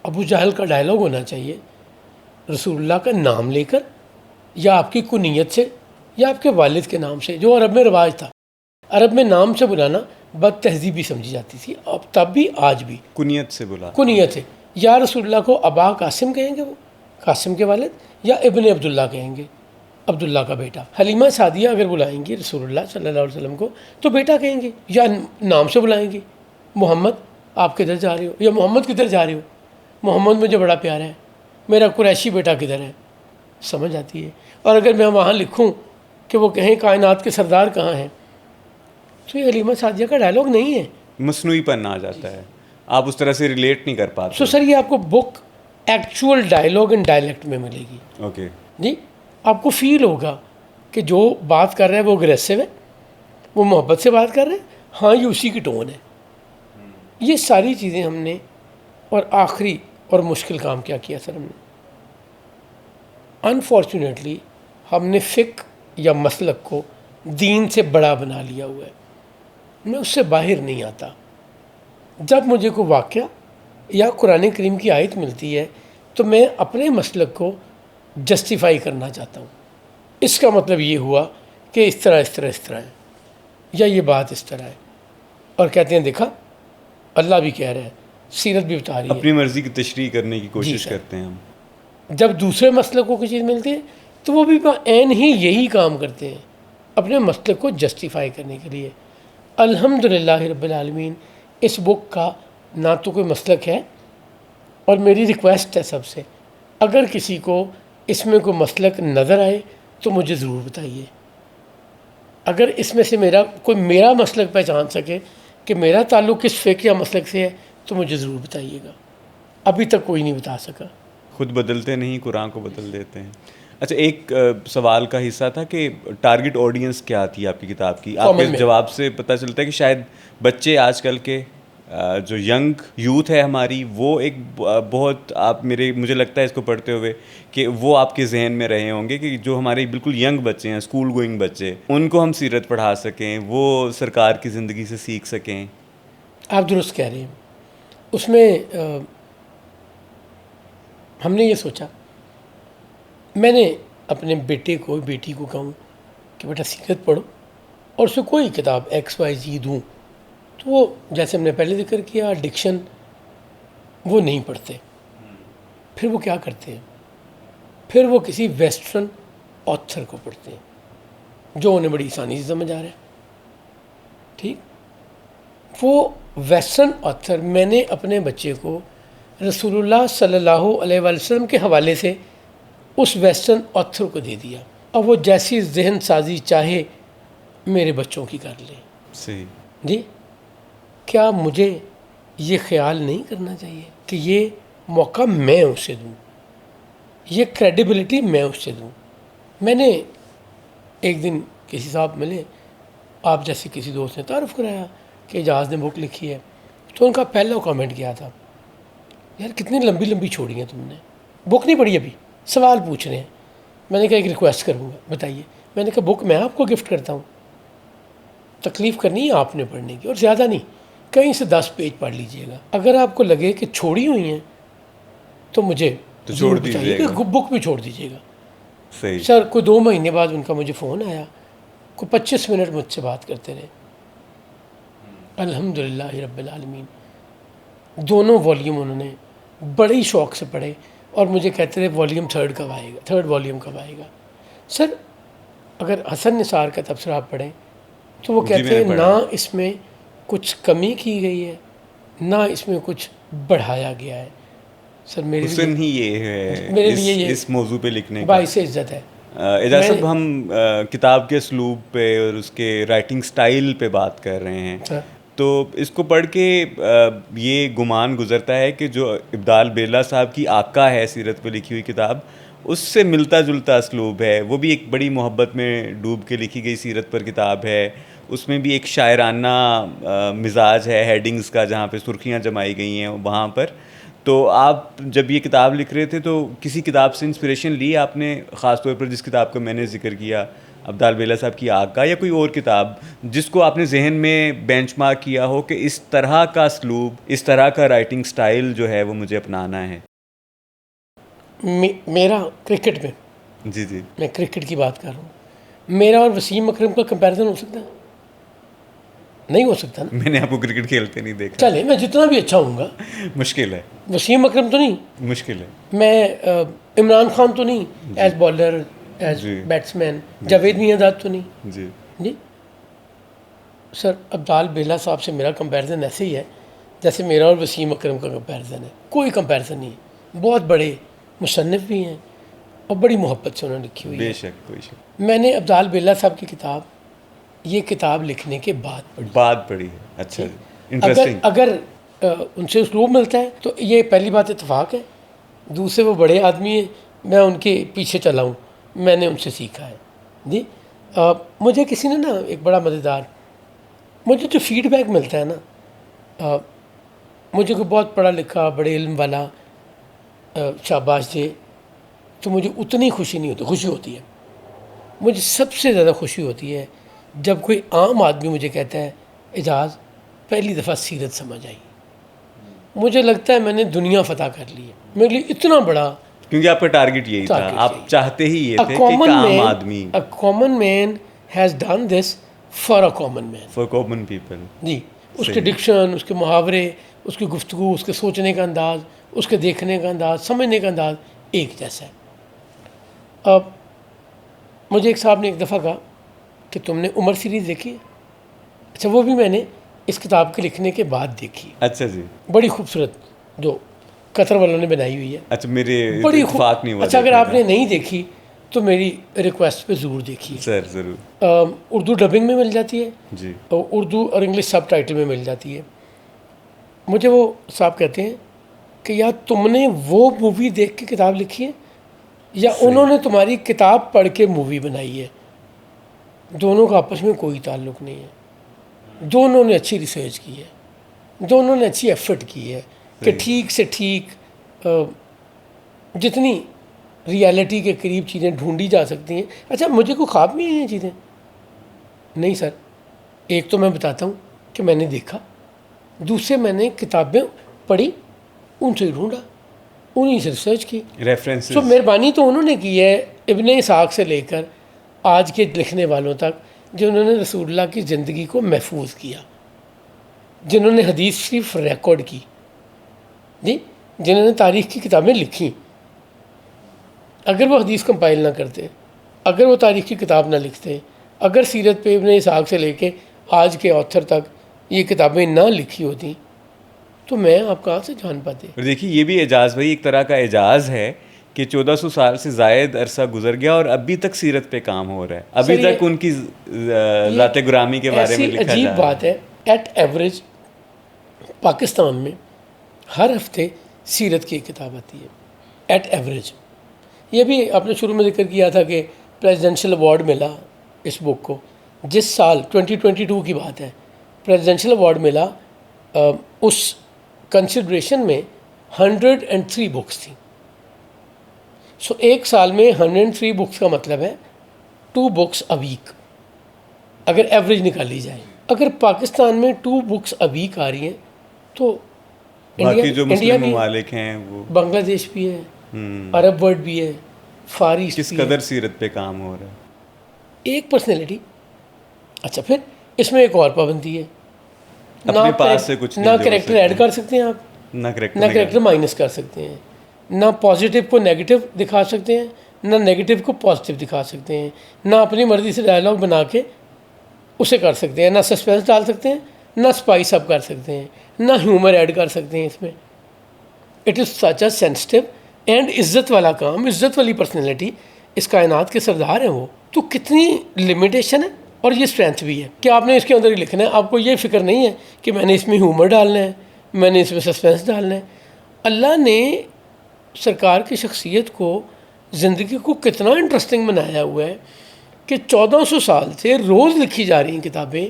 ابو جہل کا ڈائلاگ ہونا چاہیے رسول اللہ کا نام لے کر یا آپ کی کنیت سے یا آپ کے والد کے نام سے, جو عرب میں رواج تھا. عرب میں نام سے بلانا بد تہذیبی سمجھی جاتی تھی, اب تب بھی آج بھی. کنیت سے بلا, کنیت سے. یا رسول اللہ کو ابا قاسم کہیں گے, وہ قاسم کے والد, یا ابن عبداللہ کہیں گے, عبداللہ کا بیٹا. حلیمہ سعدیہ اگر بلائیں گی رسول اللہ صلی اللہ علیہ وسلم کو تو بیٹا کہیں گے, یا نام سے بلائیں گی. محمد آپ کدھر جا رہے ہو, یا محمد کدھر جا رہے ہو, محمد مجھے بڑا پیارا ہے, میرا قریشی بیٹا کدھر ہے. سمجھ آتی ہے. اور اگر میں وہاں لکھوں کہ وہ کہیں کائنات کے سردار کہاں ہیں, تو یہ حلیمہ سعدیہ کا ڈائلاگ نہیں ہے, مصنوعی پن آ جاتا ہے, آپ اس طرح سے ریلیٹ نہیں کر پاتے. سو سر یہ آپ کو بک ایکچوئل ڈائلاگ اینڈ ڈائلیکٹ میں ملے گی. اوکے جی, آپ کو فیل ہوگا کہ جو بات کر رہا ہے وہ اگریسو ہے, وہ محبت سے بات کر رہے ہیں, ہاں یہ اسی کی ٹون ہے. یہ ساری چیزیں ہم نے, اور آخری اور مشکل کام کیا کیا سر ہم نے, انفارچونیٹلی ہم نے فقہ یا مسلک کو دین سے بڑا بنا لیا ہوا ہے. میں اس سے باہر نہیں آتا. جب مجھے کوئی واقعہ یا قرآن کریم کی آیت ملتی ہے تو میں اپنے مسلک کو جسٹیفائی کرنا چاہتا ہوں. اس کا مطلب یہ ہوا کہ اس طرح اس طرح اس طرح ہے, یا یہ بات اس طرح ہے, اور کہتے ہیں دیکھا اللہ بھی کہہ رہا ہے, سیرت بھی بتا رہی ہے. اپنی مرضی کی تشریح کرنے کی کوشش کرتے ہیں ہم. جب دوسرے مسلک کو کوئی چیز ملتی ہے تو وہ بھی عین ہی یہی کام کرتے ہیں اپنے مسلک کو جسٹیفائی کرنے کے لیے. الحمدللہ رب العالمین اس بک کا نہ تو کوئی مسلک ہے, اور میری ریکویسٹ ہے سب سے, اگر کسی کو اس میں کوئی مسلک نظر آئے تو مجھے ضرور بتائیے. اگر اس میں سے میرا مسلک پہچان سکے کہ میرا تعلق کس فقہ یا مسلک سے ہے تو مجھے ضرور بتائیے گا. ابھی تک کوئی نہیں بتا سکا. خود بدلتے نہیں, قرآن کو بدل دیتے ہیں. اچھا, ایک سوال کا حصہ تھا کہ ٹارگٹ آڈینس کیا تھی آپ کی کتاب کی. آپ کے جواب سے پتہ چلتا ہے کہ شاید بچے آج کل کے جو ینگ یوتھ ہے ہماری, وہ ایک بہت مجھے لگتا ہے اس کو پڑھتے ہوئے کہ وہ آپ کے ذہن میں رہے ہوں گے کہ جو ہمارے بالکل ینگ بچے ہیں, اسکول گوئنگ بچے, ان کو ہم سیرت پڑھا سکیں, وہ سرکار کی زندگی سے سیکھ سکیں. آپ درست کہہ رہے ہیں. اس میں ہم نے یہ سوچا, میں نے اپنے بیٹی کو کہوں کہ بیٹا سیرت پڑھو, اور اس سے کوئی کتاب XYZ دوں تو وہ جیسے ہم نے پہلے ذکر کیا ڈکشن وہ نہیں پڑھتے. پھر وہ کیا کرتے ہیں, پھر وہ کسی ویسٹرن آتھر کو پڑھتے ہیں جو انہیں بڑی آسانی سے سمجھ آ رہا ہے. ٹھیک, وہ ویسٹرن آتھر میں نے اپنے بچے کو رسول اللہ صلی اللہ علیہ وآلہ وسلم کے حوالے سے اس ویسٹرن آتھر کو دے دیا, اور وہ جیسی ذہن سازی چاہے میرے بچوں کی کر لے. صحیح جی, کیا مجھے یہ خیال نہیں کرنا چاہیے کہ یہ موقع میں اسے دوں, یہ کریڈیبلٹی میں اس سے دوں. میں نے ایک دن کسی صاحب ملے, آپ جیسے کسی دوست نے تعارف کرایا کہ اعجاز نے بک لکھی ہے, تو ان کا پہلا کامنٹ کیا تھا, یار کتنی لمبی لمبی چھوڑی ہیں تم نے, بک نہیں پڑھی ابھی, سوال پوچھ رہے ہیں. میں نے کہا ایک ریکویسٹ کروں گا, بتائیے. میں نے کہا بک میں آپ کو گفٹ کرتا ہوں, تکلیف کرنی ہے آپ نے پڑھنے کی, اور زیادہ نہیں, کہیں سے 10 پیج پڑھ لیجئے گا. اگر آپ کو لگے کہ چھوڑی ہوئی ہیں تو مجھے چھوڑ دیجیے گا, بک بھی چھوڑ دیجیے گا. صحیح. سر کوئی 2 مہینے بعد ان کا مجھے فون آیا, کوئی 25 منٹ مجھ سے بات کرتے رہے. الحمدللہ رب العالمین, دونوں والیوم انہوں نے بڑے ہی شوق سے پڑھے, اور مجھے کہتے رہے والیوم 3 کب آئے گا, 3rd والیوم کب آئے گا. سر اگر حسن نثار کا تبصرہ آپ پڑھیں تو وہ کہتے ہیں نہ اس میں کچھ کمی کی گئی ہے, نہ اس میں کچھ بڑھایا گیا ہے. سر میرے حسن ہی یہ ہے میرے لیے یہ اس موضوع پہ لکھنے کا. باعث عزت ہے. اعجاز صاحب, ہم کتاب کے اسلوب پہ اور اس کے رائٹنگ سٹائل پہ بات کر رہے ہیں, تو اس کو پڑھ کے یہ گمان گزرتا ہے کہ جو ابدال بیلا صاحب کی آقا ہے سیرت پہ لکھی ہوئی کتاب, اس سے ملتا جلتا اسلوب ہے. وہ بھی ایک بڑی محبت میں ڈوب کے لکھی گئی سیرت پر کتاب ہے. اس میں بھی ایک شاعرانہ مزاج ہے ہیڈنگز کا, جہاں پہ سرخیاں جمائی گئی ہیں وہاں پر. تو آپ جب یہ کتاب لکھ رہے تھے تو کسی کتاب سے انسپریشن لی آپ نے, خاص طور پر جس کتاب کا میں نے ذکر کیا ابدال بیلا صاحب کی آگ کا, یا کوئی اور کتاب جس کو آپ نے ذہن میں بینچ مارک کیا ہو کہ اس طرح کا اسلوب, اس طرح کا رائٹنگ سٹائل جو ہے وہ مجھے اپنانا ہے؟ میرا کرکٹ میں, جی جی, میں کرکٹ کی بات کر رہا ہوں, میرا اور وسیم اکرم کا کمپیریزن ہو سکتا ہے؟ نہیں ہو سکتا نا. میں نے آپ کو کرکٹ کھیلتے نہیں دیکھا. چلے میں جتنا بھی اچھا ہوں گا, مشکل ہے. وسیم اکرم تو نہیں, مشکل ہے. میں عمران خان تو نہیں ایز بالر, ایز بیٹس مین, جاوید میاں تو نہیں. جی جی سر, ابدال بیلا صاحب سے میرا کمپیریزن ایسے ہی ہے جیسے میرا اور وسیم اکرم کا کمپیریزن ہے. کوئی کمپیریزن نہیں ہے. بہت بڑے مصنف بھی ہیں اور بڑی محبت سے انہوں نے لکھی ہوئی ہے. بے شک, کوئی شک. میں نے ابدال بیلا صاحب کی کتاب, یہ کتاب لکھنے کے بعد پڑھی ہے. اچھا, انٹرسٹنگ. اگر ان سے اسلوب ملتا ہے تو یہ پہلی بات اتفاق ہے. دوسرے وہ بڑے آدمی ہیں, میں ان کے پیچھے چلا ہوں, میں نے ان سے سیکھا ہے. جی مجھے کسی نے نا ایک بڑا مزیدار, مجھے جو فیڈ بیک ملتا ہے نا, مجھے کوئی بہت پڑھا لکھا بڑے علم والا شاباش دے تو مجھے اتنی خوشی نہیں ہوتی. خوشی ہوتی ہے, مجھے سب سے زیادہ خوشی ہوتی ہے جب کوئی عام آدمی مجھے کہتا ہے اعجاز پہلی دفعہ سیرت سمجھ آئی. مجھے لگتا ہے میں نے دنیا فتح کر لی ہے. میرے لیے اتنا بڑا, کیونکہ آپ کا ٹارگٹ یہی تھا, آپ چاہتے ہی یہ تھے کہ عام آدمی, a common man has done this for a common man, for common people. جی, اس کے ڈکشن, اس کے محاورے, اس کی گفتگو, اس کے سوچنے کا انداز, اس کے دیکھنے کا انداز, سمجھنے کا انداز ایک جیسا ہے. اب مجھے ایک صاحب نے ایک دفعہ کہا کہ تم نے عمر سیریز دیکھی ہے؟ اچھا, وہ بھی میں نے اس کتاب کے لکھنے کے بعد دیکھی. اچھا جی, بڑی خوبصورت جو قطر والوں نے بنائی ہوئی ہے. اچھا, میرے بڑی اتفاق نہیں ہوا. اچھا, اگر آپ نے نہیں دیکھی تو میری ریکویسٹ پہ ضرور دیکھیے. سر ضرور. اردو ڈبنگ میں مل جاتی ہے جی, اور اردو اور انگلش سب ٹائٹل میں مل جاتی ہے. مجھے وہ صاحب کہتے ہیں کہ یا تم نے وہ مووی دیکھ کے کتاب لکھی ہے یا انہوں نے تمہاری کتاب پڑھ کے مووی بنائی ہے. دونوں کا آپس میں کوئی تعلق نہیں ہے. دونوں نے اچھی ریسرچ کی ہے, دونوں نے اچھی ایفرٹ کی ہے کہ ٹھیک سے ٹھیک جتنی ریالٹی کے قریب چیزیں ڈھونڈی جا سکتی ہیں. اچھا, مجھے کوئی خواب میں ہیں یہ چیزیں؟ نہیں سر. ایک تو میں بتاتا ہوں کہ میں نے دیکھا, دوسرے میں نے کتابیں پڑھی, ان سے ڈھونڈا, انہیں سے ریسرچ کی. ریفرنس. تو مہربانی تو انہوں نے کی ہے ابن اسحاق سے لے کر آج کے لکھنے والوں تک, جنہوں نے رسول اللہ کی زندگی کو محفوظ کیا, جنہوں نے حدیث شریف ریکارڈ کی, جی, جنہوں نے تاریخ کی کتابیں لکھی. اگر وہ حدیث کمپائل نہ کرتے, اگر وہ تاریخ کی کتاب نہ لکھتے, اگر سیرت پہ ابن اسحاق سے لے کے آج کے آتھر تک یہ کتابیں نہ لکھی ہوتی تو میں آپ کہاں سے جان پاتے. اور دیکھیے, یہ بھی اعجاز بھائی ایک طرح کا اعجاز ہے کہ 1400 سال سے زائد عرصہ گزر گیا اور ابھی تک سیرت پہ کام ہو رہا ہے, ابھی تک ان کی ذات گرامی کے بارے میں لکھا جا رہا ہے. عجیب بات ہے, ایٹ ایوریج پاکستان میں ہر ہفتے سیرت کی ایک کتاب آتی ہے, ایٹ ایوریج. یہ بھی آپ نے شروع میں ذکر کیا تھا کہ پریزیڈنشل ایوارڈ ملا اس بک کو, جس سال 2022 کی بات ہے, پریزیڈنشل ایوارڈ ملا, اس کنسیڈریشن میں 103 بکس تھیں. سو ایک سال میں 103 بکس کا مطلب ہے 2 بکس اے ویک, اگر ایوریج نکالی جائے. اگر پاکستان میں 2 بکس اے ویک آ رہی ہیں تو باقی جو انڈیا مسلم بھی, ممالک ہیں وہ, بنگلہ دیش بھی ہے, عرب ورلڈ بھی ہے, فار ایسٹ کس قدر سیرت پہ کام ہو رہا ہے. ایک پرسنالٹی. اچھا, پھر اس میں ایک اور پابندی ہے, اپنے پاس سے کچھ نہ کریکٹر ایڈ کر سکتے ہیں آپ, نہ کریکٹر مائنس کر سکتے ہیں, نہ پازیٹیو کو نیگیٹو دکھا سکتے ہیں, نہ نیگیٹو کو پازیٹیو دکھا سکتے ہیں, نہ اپنی مرضی سے ڈائلاگ بنا کے اسے کر سکتے ہیں, نہ سسپینس ڈال سکتے ہیں, نہ اسپائس اپ کر سکتے ہیں, نہ ہیومر ایڈ کر سکتے ہیں. اس میں it is such a sensitive and عزت والا کام, عزت والی پرسنالٹی, اس کائنات کے سردار ہیں وہ, تو کتنی لمیٹیشن ہے اور یہ اسٹرینتھ بھی ہے کہ آپ نے اس کے اندر ہی لکھنا ہے. آپ کو یہ فکر نہیں ہے کہ میں نے اس میں ہیومر ڈالنا ہے, میں نے اس میں سسپینس ڈالنا ہے. اللہ نے سرکار کی شخصیت کو, زندگی کو کتنا انٹرسٹنگ بنایا ہوا ہے کہ 1400 سال سے روز لکھی جا رہی ہیں کتابیں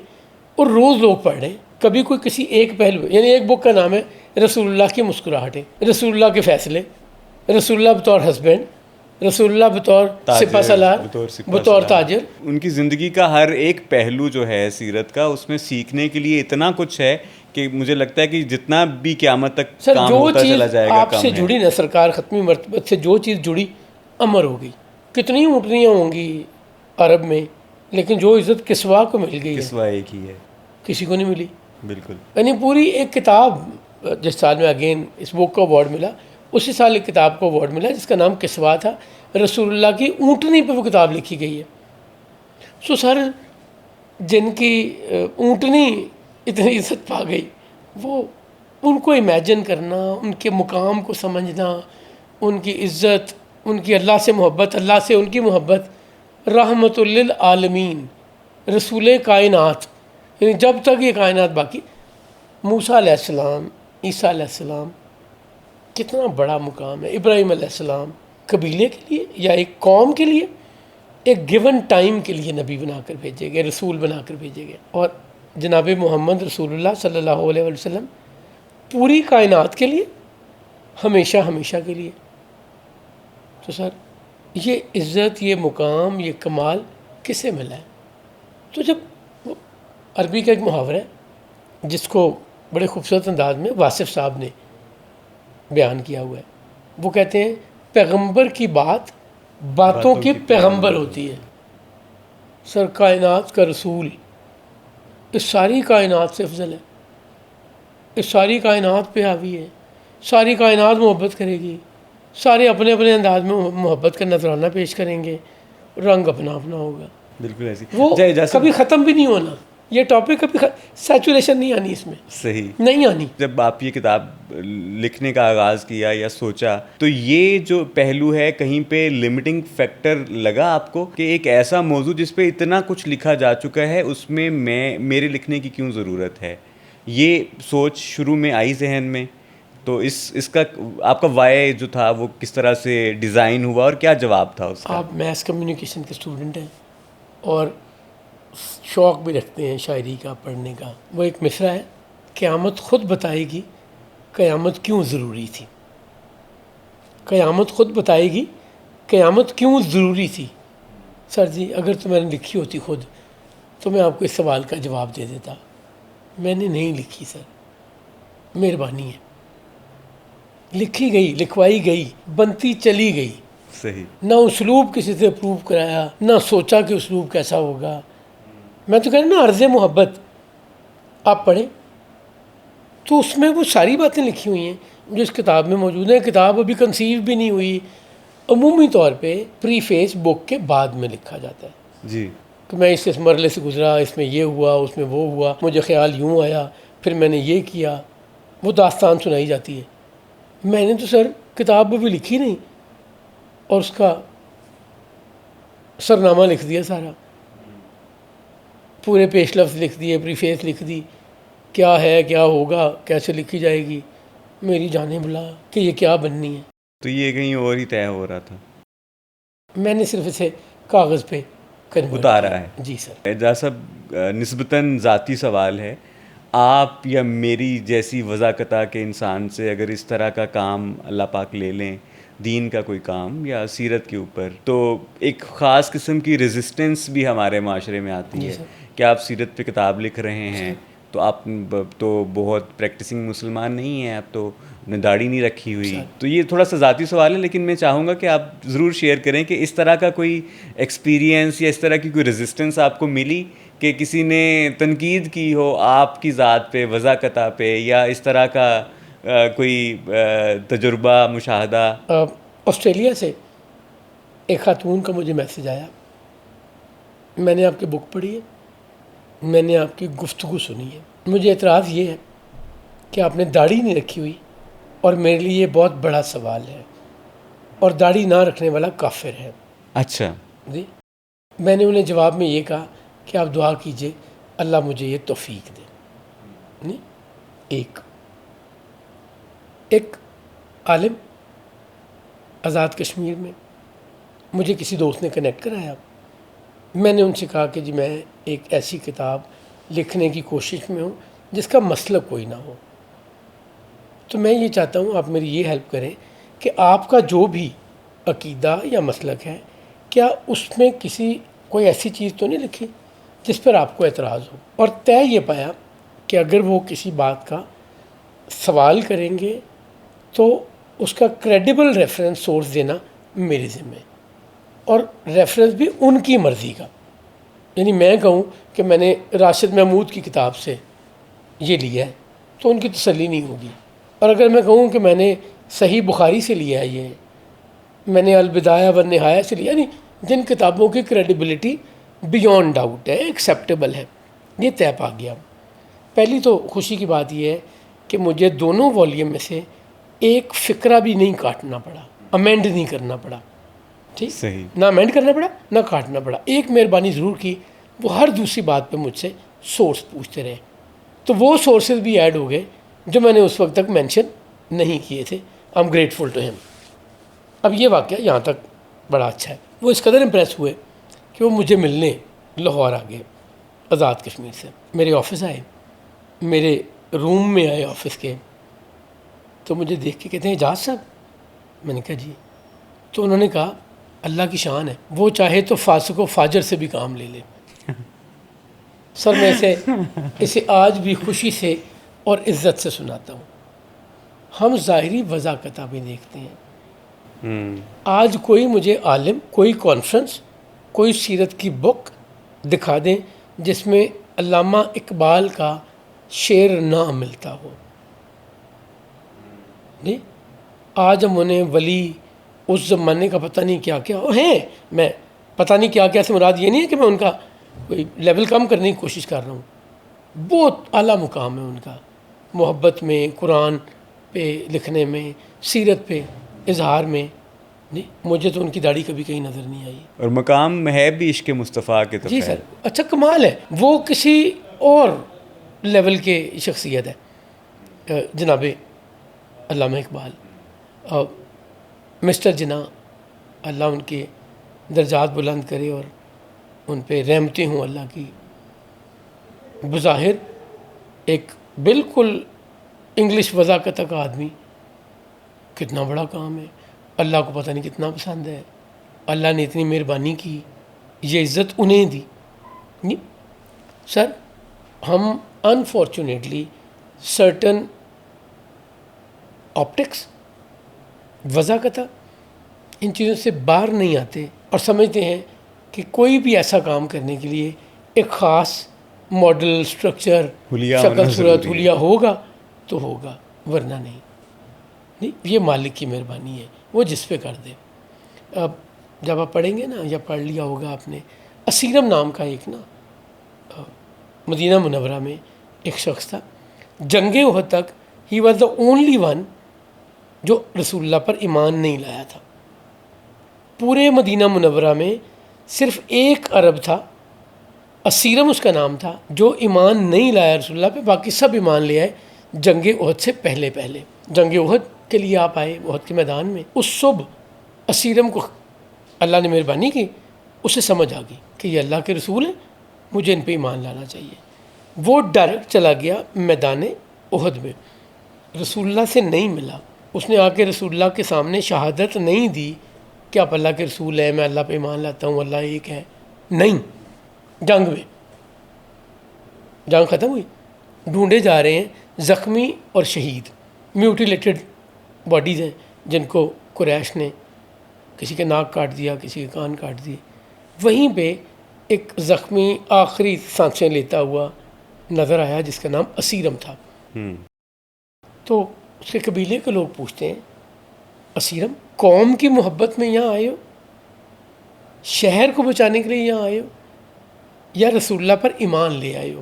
اور روز لوگ پڑھ رہے ہیں. کبھی کوئی کسی ایک پہلو, یعنی ایک بک کا نام ہے رسول اللہ کی مسکراہٹیں, رسول اللہ کے فیصلے, رسول اللہ بطور ہسبینڈ, رسول اللہ بطور سپہ سالار, بطور تاجر. ان کی زندگی کا ہر ایک پہلو جو ہے سیرت کا, اس میں سیکھنے کے لیے اتنا کچھ ہے کہ مجھے لگتا ہے کہ جتنا بھی قیامت تک سر کام جو ہوتا چلا چیز جائے گا آپ سے جڑی نا سرکار ختمی مرتبت سے, جو چیز جڑی امر ہو گئی. کتنی اونٹنیاں ہوں گی عرب میں, لیکن جو عزت کسوا کو مل گئی ہے کسوا ایک ہی ہے, کسی کو نہیں ملی. بالکل. یعنی پوری ایک کتاب, جس سال میں اگین اس بک کو اوارڈ ملا, اسی سال ایک کتاب کو اوارڈ ملا جس کا نام کسوا تھا. رسول اللہ کی اونٹنی پہ وہ کتاب لکھی گئی ہے. سو سر جن کی اونٹنی اتنی عزت پا گئی, وہ ان کو امیجن کرنا, ان کے مقام کو سمجھنا, ان کی عزت, ان کی اللہ سے محبت, اللہ سے ان کی محبت, رحمت للعالمین, رسول کائنات, یعنی جب تک یہ کائنات باقی. موسیٰ علیہ السلام, عیسیٰ علیہ السلام, کتنا بڑا مقام ہے. ابراہیم علیہ السلام قبیلے کے لیے یا ایک قوم کے لیے ایک گیون ٹائم کے لیے نبی بنا کر بھیجے گئے, رسول بنا کر بھیجے گئے. اور جناب محمد رسول اللہ صلی اللہ علیہ وسلم پوری کائنات کے لیے, ہمیشہ ہمیشہ کے لیے. تو سر یہ عزت, یہ مقام, یہ کمال کسے ملا ہے؟ تو جب عربی کا ایک محاورہ ہے جس کو بڑے خوبصورت انداز میں واصف صاحب نے بیان کیا ہوا ہے, وہ کہتے ہیں پیغمبر کی بات باتوں کی پیغمبر ہوتی ہے. سر کائنات کا رسول اس ساری کائنات سے افضل ہے, اس ساری کائنات پہ حاوی ہے. ساری کائنات محبت کرے گی, سارے اپنے اپنے انداز میں محبت کا نذرانہ پیش کریں گے, رنگ اپنا اپنا ہوگا. بالکل ایسی وہ کبھی ختم بھی نہیں ہونا. یہ ٹاپک کبھی سیچوریشن نہیں آنی اس میں, صحیح نہیں آنی. جب آپ یہ کتاب لکھنے کا آغاز کیا یا سوچا, تو یہ جو پہلو ہے کہیں پہ لمٹنگ فیکٹر لگا آپ کو کہ ایک ایسا موضوع جس پہ اتنا کچھ لکھا جا چکا ہے, اس میں میرے لکھنے کی کیوں ضرورت ہے؟ یہ سوچ شروع میں آئی ذہن میں, تو اس کا آپ کا وائی جو تھا وہ کس طرح سے ڈیزائن ہوا اور کیا جواب تھا اس کا؟ آپ میس کمیونیکیشن کے اسٹوڈنٹ ہیں اور شوق بھی رکھتے ہیں شاعری کا, پڑھنے کا. وہ ایک مصرع ہے, قیامت خود بتائے گی قیامت کیوں ضروری تھی. قیامت خود بتائے گی قیامت کیوں ضروری تھی. سر جی اگر تو میں نے لکھی ہوتی خود تو میں آپ کو اس سوال کا جواب دے دیتا. میں نے نہیں لکھی سر, مہربانی ہے. لکھی گئی, لکھوائی گئی, بنتی چلی گئی. صحیح. نہ اسلوب کسی سے اپروو کرایا, نہ سوچا کہ اسلوب کیسا ہوگا. میں تو کہہ رہا نا عرض محبت آپ پڑھیں تو اس میں وہ ساری باتیں لکھی ہوئی ہیں جو اس کتاب میں موجود ہیں. کتاب ابھی کنسیو بھی نہیں ہوئی. عمومی طور پہ پری فیس بک کے بعد میں لکھا جاتا ہے جی, کہ میں اس مرحلے سے گزرا, اس میں یہ ہوا, اس میں وہ ہوا, مجھے خیال یوں آیا, پھر میں نے یہ کیا. وہ داستان سنائی جاتی ہے. میں نے تو سر کتاب ابھی لکھی نہیں اور اس کا سرنامہ لکھ دیا سارا, پورے پیش لفظ لکھ دیے, پری فیس لکھ دی, کیا ہے, کیا ہوگا, کیسے لکھی جائے گی. میری جانیں بلا کہ یہ کیا بننی ہے. تو یہ کہیں اور ہی طے ہو رہا تھا. میں نے صرف اسے کاغذ پہ اتارا ہے. جی سر. اعجاز صاحب, نسبتاً ذاتی سوال ہے, آپ یا میری جیسی وضاقتہ کے انسان سے اگر اس طرح کا کام اللہ پاک لے لیں, دین کا کوئی کام یا سیرت کے اوپر, تو ایک خاص قسم کی ریزسٹنس بھی ہمارے معاشرے میں آتی ہے کہ آپ سیرت پہ کتاب لکھ رہے ہیں تو آپ تو بہت پریکٹسنگ مسلمان نہیں ہیں, آپ تو نے داڑھی نہیں رکھی ہوئی. تو یہ تھوڑا سا ذاتی سوال ہے, لیکن میں چاہوں گا کہ آپ ضرور شیئر کریں کہ اس طرح کا کوئی ایکسپیرینس یا اس طرح کی کوئی ریزسٹنس آپ کو ملی کہ کسی نے تنقید کی ہو آپ کی ذات پہ, وضاقتہ پہ, یا اس طرح کا کوئی تجربہ, مشاہدہ. آسٹریلیا سے ایک خاتون کا مجھے میسج آیا, میں نے آپ کی بک پڑھی ہے, میں نے آپ کی گفتگو سنی ہے, مجھے اعتراض یہ ہے کہ آپ نے داڑھی نہیں رکھی ہوئی اور میرے لیے یہ بہت بڑا سوال ہے، اور داڑھی نہ رکھنے والا کافر ہے. اچھا. جی میں نے انہیں جواب میں یہ کہا کہ آپ دعا کیجئے اللہ مجھے یہ توفیق دے. نہیں ایک عالم آزاد کشمیر میں مجھے کسی دوست نے کنیکٹ کرایا. میں نے ان سے کہا کہ جی میں ایک ایسی کتاب لکھنے کی کوشش میں ہوں جس کا مسلک کوئی نہ ہو، تو میں یہ چاہتا ہوں آپ میری یہ ہیلپ کریں کہ آپ کا جو بھی عقیدہ یا مسلک ہے، کیا اس میں کوئی ایسی چیز تو نہیں لکھی جس پر آپ کو اعتراض ہو. اور طے یہ پایا کہ اگر وہ کسی بات کا سوال کریں گے تو اس کا کریڈیبل ریفرنس سورس دینا میرے ذمہ ہے، اور ریفرنس بھی ان کی مرضی کا. یعنی میں کہوں کہ میں نے راشد محمود کی کتاب سے یہ لیا ہے تو ان کی تسلی نہیں ہوگی، اور اگر میں کہوں کہ میں نے صحیح بخاری سے لیا ہے، یہ میں نے البدایہ والنہایہ سے لیا، یعنی جن کتابوں کی کریڈیبلٹی بیونڈ ڈاؤٹ ہے، ایکسیپٹیبل ہے، یہ طے پا گیا. پہلی تو خوشی کی بات یہ ہے کہ مجھے دونوں والیوم میں سے ایک فقرہ بھی نہیں کاٹنا پڑا، امینڈ نہیں کرنا پڑا. ٹھیک، صحیح. نہ امینڈ کرنا پڑا نہ کاٹنا پڑا. ایک مہربانی ضرور کی، وہ ہر دوسری بات پہ مجھ سے سورس پوچھتے رہے، تو وہ سورسز بھی ایڈ ہو گئے جو میں نے اس وقت تک مینشن نہیں کیے تھے. I am grateful to him. اب یہ واقعہ یہاں تک بڑا اچھا ہے. وہ اس قدر امپریس ہوئے کہ وہ مجھے ملنے لاہور آ گئے آزاد کشمیر سے. میرے آفس آئے، میرے روم میں آئے آفس کے، تو مجھے دیکھ کے کہتے ہیں اعجاز صاحب. میں نے کہا جی. تو انہوں نے کہا اللہ کی شان ہے، وہ چاہے تو فاسق و فاجر سے بھی کام لے لے. سر میں اسے آج بھی خوشی سے اور عزت سے سناتا ہوں. ہم ظاہری وضاقتہ بھی دیکھتے ہیں. آج کوئی مجھے عالم، کوئی کانفرنس، کوئی سیرت کی بک دکھا دیں جس میں علامہ اقبال کا شعر نہ ملتا ہو. جی آج ہم انہیں ولی اس زمانے کا پتہ نہیں کیا کیا ہیں. میں پتہ نہیں کیا کیا سے مراد یہ نہیں ہے کہ میں ان کا کوئی لیول کم کرنے کی کوشش کر رہا ہوں. بہت اعلیٰ مقام ہے ان کا، محبت میں، قرآن پہ لکھنے میں، سیرت پہ اظہار میں. جی مجھے تو ان کی داڑھی کبھی کہیں نظر نہیں آئی. اور مقام ہے بھی عشق مصطفیٰ کے تو جی خیر. سر اچھا کمال ہے، وہ کسی اور لیول کے شخصیت ہے. جناب علامہ اقبال، مسٹر جناح، اللہ ان کے درجات بلند کرے اور ان پہ رحمتیں ہوں اللہ کی. بظاہر ایک بالکل انگلش وضاقتہ کا آدمی، کتنا بڑا کام ہے. اللہ کو پتہ نہیں کتنا پسند ہے، اللہ نے اتنی مہربانی کی، یہ عزت انہیں دی. نہیں سر، ہم انفارچونیٹلی سرٹن آپٹکس، وضاقتہ، ان چیزوں سے باہر نہیں آتے اور سمجھتے ہیں کہ کوئی بھی ایسا کام کرنے کے لیے ایک خاص ماڈل، سٹرکچر، حلیہ شکل ہونا صورت، ضروری ہے. حلیہ ہوگا تو ہوگا، ورنہ نہیں. نہیں یہ مالک کی مہربانی ہے، وہ جس پہ کر دے. اب جب آپ پڑھیں گے نا، یا پڑھ لیا ہوگا آپ نے، اسیرم نام کا ایک نا مدینہ منورہ میں ایک شخص تھا، جنگ احد تک he was the only one جو رسول اللہ پر ایمان نہیں لایا تھا. پورے مدینہ منورہ میں صرف ایک عرب تھا، اسیرم اس کا نام تھا، جو ایمان نہیں لایا رسول اللہ پہ. باقی سب ایمان لے آئے جنگ احد سے پہلے. جنگ احد کے لیے آپ آئے احد کے میدان میں، اس صبح اسیرم کو اللہ نے مہربانی کی، اسے سمجھ آ گئی کہ یہ اللہ کے رسول ہیں، مجھے ان پہ ایمان لانا چاہیے. وہ ڈائریکٹ چلا گیا میدان احد میں، رسول اللہ سے نہیں ملا. اس نے آ کے رسول اللہ کے سامنے شہادت نہیں دی کہ آپ اللہ کے رسول ہیں، میں اللہ پہ ایمان لاتا ہوں، اللہ ایک ہے. نہیں، جنگ میں، جنگ ختم ہوئی، ڈھونڈے جا رہے ہیں زخمی اور شہید، میوٹیلیٹڈ باڈیز ہیں جن کو قریش نے کسی کے ناک کاٹ دیا، کسی کے کان کاٹ دیے. وہیں پہ ایک زخمی آخری سانسیں لیتا ہوا نظر آیا جس کا نام اسیرم تھا. تو اس کے قبیلے کے لوگ پوچھتے ہیں اسیرم قوم کی محبت میں یہاں آئے ہو، شہر کو بچانے کے لیے یہاں آئے ہو، یا رسول اللہ پر ایمان لے آئے ہو؟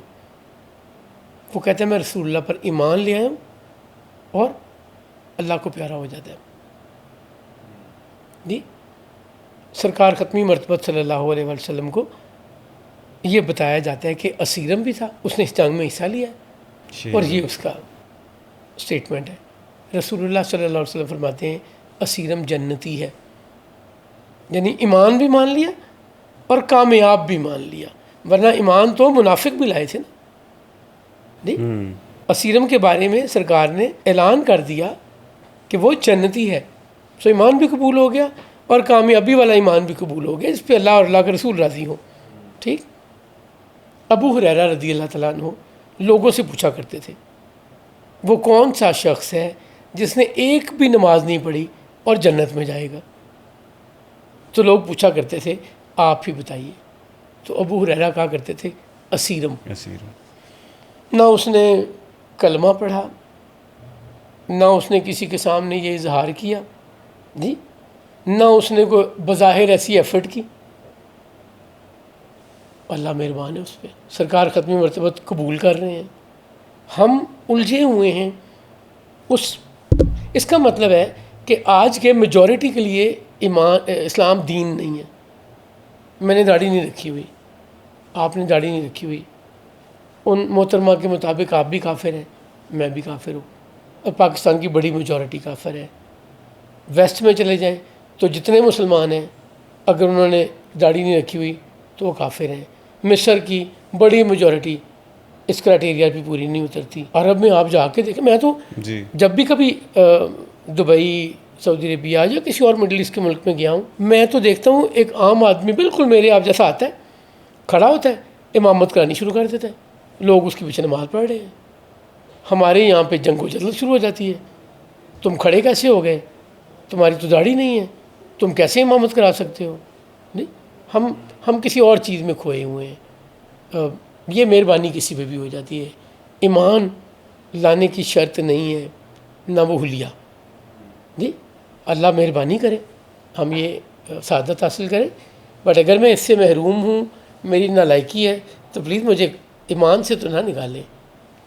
وہ کہتے ہیں میں رسول اللہ پر ایمان لے آیا ہوں اور اللہ کو پیارا ہو جاتا ہے. جی سرکار ختمی مرتبہ صلی اللہ علیہ وسلم کو یہ بتایا جاتا ہے کہ اسیرم بھی تھا, اس نے اس جنگ میں حصہ لیا ہے, اور یہ اس کا اسٹیٹمنٹ ہے. رسول اللہ صلی اللہ علیہ وسلم فرماتے ہیں اسیرم جنتی ہے, یعنی ایمان بھی مان لیا اور کامیاب بھی مان لیا, ورنہ ایمان تو منافق بھی لائے تھے نا. جی اسیرم کے بارے میں سرکار نے اعلان کر دیا کہ وہ جنتی ہے, سو ایمان بھی قبول ہو گیا اور کامیابی والا ایمان بھی قبول ہو گیا, اس پہ اللہ اور اللہ کے رسول راضی ہوں. ٹھیک. ابو ہریرہ رضی اللہ تعالیٰ عنہ لوگوں سے پوچھا کرتے تھے وہ کون سا شخص ہے جس نے ایک بھی نماز نہیں پڑھی اور جنت میں جائے گا. تو لوگ پوچھا کرتے تھے آپ ہی بتائیے. تو ابو ہریرہ کہا کرتے تھے اسیرم. نہ اس نے کلمہ پڑھا, نہ اس نے کسی کے سامنے یہ اظہار کیا, جی نہ اس نے کوئی بظاہر ایسی ایفرٹ کی. اللہ مہربان ہے اس پہ, سرکار ختمی مرتبہ قبول کر رہے ہیں, ہم الجھے ہوئے ہیں. اس کا مطلب ہے کہ آج کے میجورٹی کے لیے اسلام دین نہیں ہے. میں نے داڑھی نہیں رکھی ہوئی, آپ نے داڑھی نہیں رکھی ہوئی, ان محترمہ کے مطابق آپ بھی کافر ہیں, میں بھی کافر ہوں, اور پاکستان کی بڑی میجورٹی کافر ہے. ویسٹ میں چلے جائیں تو جتنے مسلمان ہیں اگر انہوں نے داڑھی نہیں رکھی ہوئی تو وہ کافر ہیں. مصر کی بڑی میجورٹی اس کرائٹیریا بھی پوری نہیں اترتی. عرب میں آپ جا کے دیکھیں, میں تو جب بھی کبھی دبئی, سعودی عربیہ یا کسی اور مڈل ایسٹ کے ملک میں گیا ہوں, میں تو دیکھتا ہوں ایک عام آدمی بالکل میرے آپ جیسا آتا ہے, کھڑا ہوتا ہے, امامت کرانی شروع کر دیتا ہے, لوگ اس کے پیچھے نماز پڑھ رہے ہیں. ہمارے یہاں پہ جنگ و جدل شروع ہو جاتی ہے, تم کھڑے کیسے ہو گئے, تمہاری تو داڑھی نہیں ہے, تم کیسے امامت کرا سکتے ہو. نہیں, ہم کسی اور چیز میں کھوئے ہوئے ہیں. یہ مہربانی کسی پہ بھی ہو جاتی ہے. ایمان لانے کی شرط نہیں ہے, نہ وہ حلیہ. جی اللہ مہربانی کرے ہم یہ سعادت حاصل کریں, بٹ اگر میں اس سے محروم ہوں, میری نالائکی ہے, تو پلیز مجھے ایمان سے تو نہ نکالیں,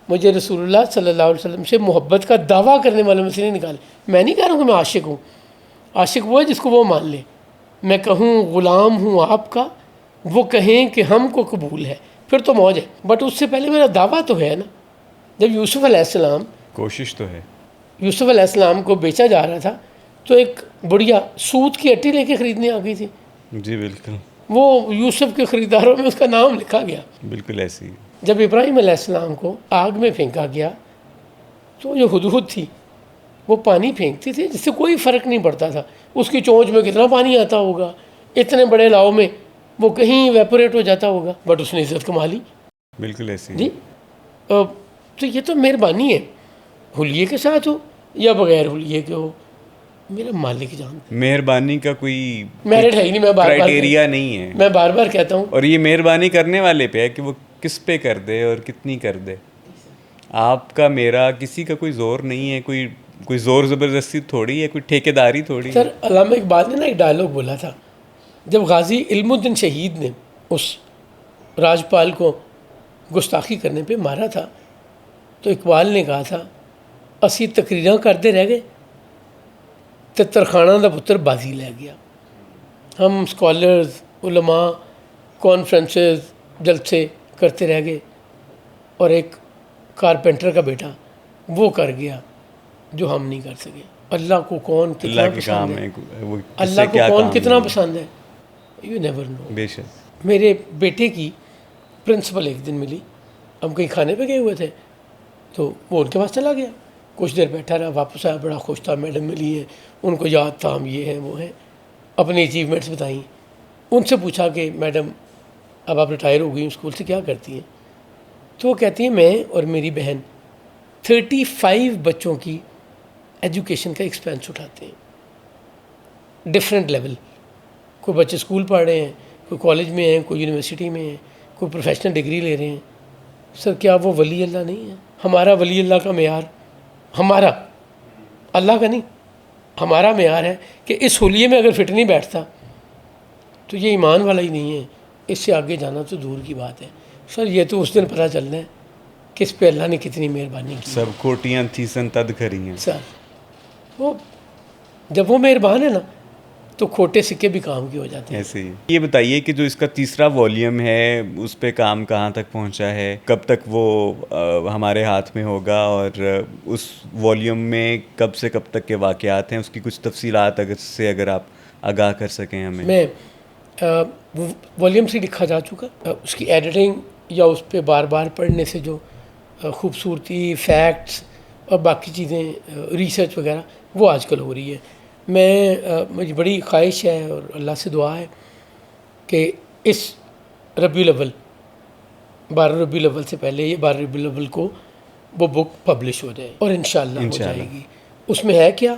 مجھے رسول اللہ صلی اللہ علیہ وسلم سے محبت کا دعویٰ کرنے والوں میں سے نہیں نکالیں. میں نہیں کہہ رہا ہوں کہ میں عاشق ہوں, عاشق وہ ہے جس کو وہ مان لے. میں کہوں غلام ہوں آپ کا, وہ کہیں کہ ہم کو قبول ہے, پھر تو موج ہے. بٹ اس سے پہلے میرا دعویٰ تو ہے نا. جب یوسف علیہ السلام, کوشش تو ہے, یوسف علیہ السلام کو بیچا جا رہا تھا تو ایک بڑھیا سوت کی اٹی لے کے خریدنے آ گئی تھی. جی بالکل, وہ یوسف کے خریداروں میں اس کا نام لکھا گیا. بالکل ایسی ہی. جب ابراہیم علیہ السلام کو آگ میں پھینکا گیا تو جو ہدہد تھی وہ پانی پھینکتی تھی جس سے کوئی فرق نہیں پڑتا تھا. اس کی چونچ میں کتنا پانی آتا ہوگا, اتنے بڑے لاؤ میں وہ کہیں ایویپوریٹ ہو جاتا ہوگا, بٹ اس نے عزت کما لی. بالکل ایسی. جی تو یہ تو مہربانی ہے, حلیے کے ساتھ ہو یا بغیر حلیے کے ہو, میرا مالک جان. مہربانی کا کوئی میرٹ ہے ہی نہیں, میں کرائٹیریا نہیں ہے. میں بار بار کہتا ہوں, اور یہ مہربانی کرنے والے پہ ہے کہ وہ کس پہ کر دے اور کتنی کر دے. آپ کا میرا کسی کا کوئی زور نہیں ہے, کوئی زور زبردستی تھوڑی ہے, کوئی ٹھیکے داری تھوڑی. سر علامہ اقبال نے نا ایک ڈائلاگ بولا تھا, جب غازی علم الدین شہید نے اس راجپال کو گستاخی کرنے پہ مارا تھا تو اقبال نے کہا تھا اسی تقریراں کرتے رہ گئے تے ترخانہ دا پتر بازی لے گیا. ہم اسکالرز, علماء, کانفرنسز, جلسے کرتے رہ گئے, اور ایک کارپینٹر کا بیٹا وہ کر گیا جو ہم نہیں کر سکے. اللہ کو کون کتنا پسند ہے, اللہ کو کون کتنا پسند ہے, یو نیور نو. بے شک. میرے بیٹے کی پرنسپل ایک دن ملی, ہم کہیں کھانے پہ گئے ہوئے تھے تو وہ ان کے پاس چلا گیا, کچھ دیر بیٹھا رہا, واپس آیا, بڑا خوش تھا, میڈم ملی ہیں, ان کو یاد تھا ہم یہ ہیں وہ ہیں, اپنی اچیومنٹس بتائیں. ان سے پوچھا کہ میڈم اب آپ ریٹائر ہو گئی اسکول سے, کیا کرتی ہیں؟ تو وہ کہتی ہیں میں اور میری بہن 35 بچوں کی ایجوکیشن کا ایکسپینس اٹھاتے ہیں, ڈفرینٹ لیول. کوئی بچے اسکول پڑھ رہے ہیں, کوئی کالج میں ہیں, کوئی یونیورسٹی میں ہیں, کوئی پروفیشنل ڈگری لے رہے ہیں. سر کیا وہ ولی اللہ نہیں ہے؟ ہمارا ولی اللہ کا معیار, ہمارا اللہ کا نہیں, ہمارا معیار ہے کہ اس حلیے میں اگر فٹ نہیں بیٹھتا تو یہ ایمان والا ہی نہیں ہے. اس سے آگے جانا تو دور کی بات ہے. سر یہ تو اس دن پتہ چلنا ہے کہ اس پہ اللہ نے کتنی مہربانی کی. سب کوٹیاں تھی سن تد کھری ہیں. سر وہ جب وہ مہربان ہے نا تو کھوٹے سکے بھی کام کے ہو جاتے ہیں. ایسے ہی. یہ بتائیے کہ جو اس کا تیسرا والیوم ہے اس پہ کام کہاں تک پہنچا ہے, کب تک وہ ہمارے ہاتھ میں ہوگا, اور اس والیوم میں کب سے کب تک کے واقعات ہیں, اس کی کچھ تفصیلات اگر آپ آگاہ کر سکیں ہمیں. میں والیوم سے لکھا جا چکا, اس کی ایڈیٹنگ یا اس پہ بار بار پڑھنے سے جو خوبصورتی, فیکٹس اور باقی چیزیں, ریسرچ وغیرہ وہ آج کل ہو رہی ہے. مجھے بڑی خواہش ہے اور اللہ سے دعا ہے کہ اس ربیع الاول 12 ربیع الاول سے پہلے یہ 12 ربیع الاول کو وہ بک پبلش ہو جائے, اور انشاءاللہ ہو جائے گی. اس میں ہے کیا,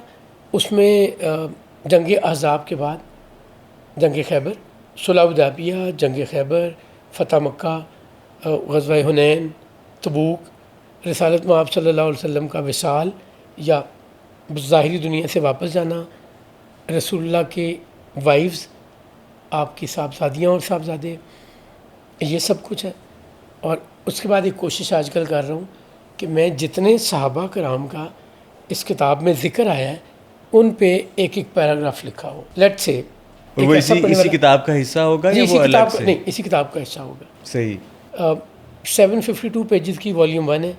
اس میں جنگ احزاب کے بعد جنگ خیبر, صلح حدیبیہ, جنگ خیبر, فتح مکہ, غزوہ حنین, تبوک, رسالت مآب صلی اللہ علیہ وسلم کا وصال یا ظاہری دنیا سے واپس جانا, رسول اللہ کے وائفز, آپ کی صاحبزادیاں اور صاحبزادے, یہ سب کچھ ہے. اور اس کے بعد ایک کوشش آج کل کر رہا ہوں کہ میں جتنے صحابہ کرام کا اس کتاب میں ذکر آیا ہے ان پہ ایک ایک پیراگراف لکھا ہو. لیٹ سے وہ اسی کتاب کا حصہ ہوگا یا وہ الگ سے؟ نہیں, اسی کتاب کا حصہ ہوگا. صحیح. 752 پیجز کی والیوم 1 ہے,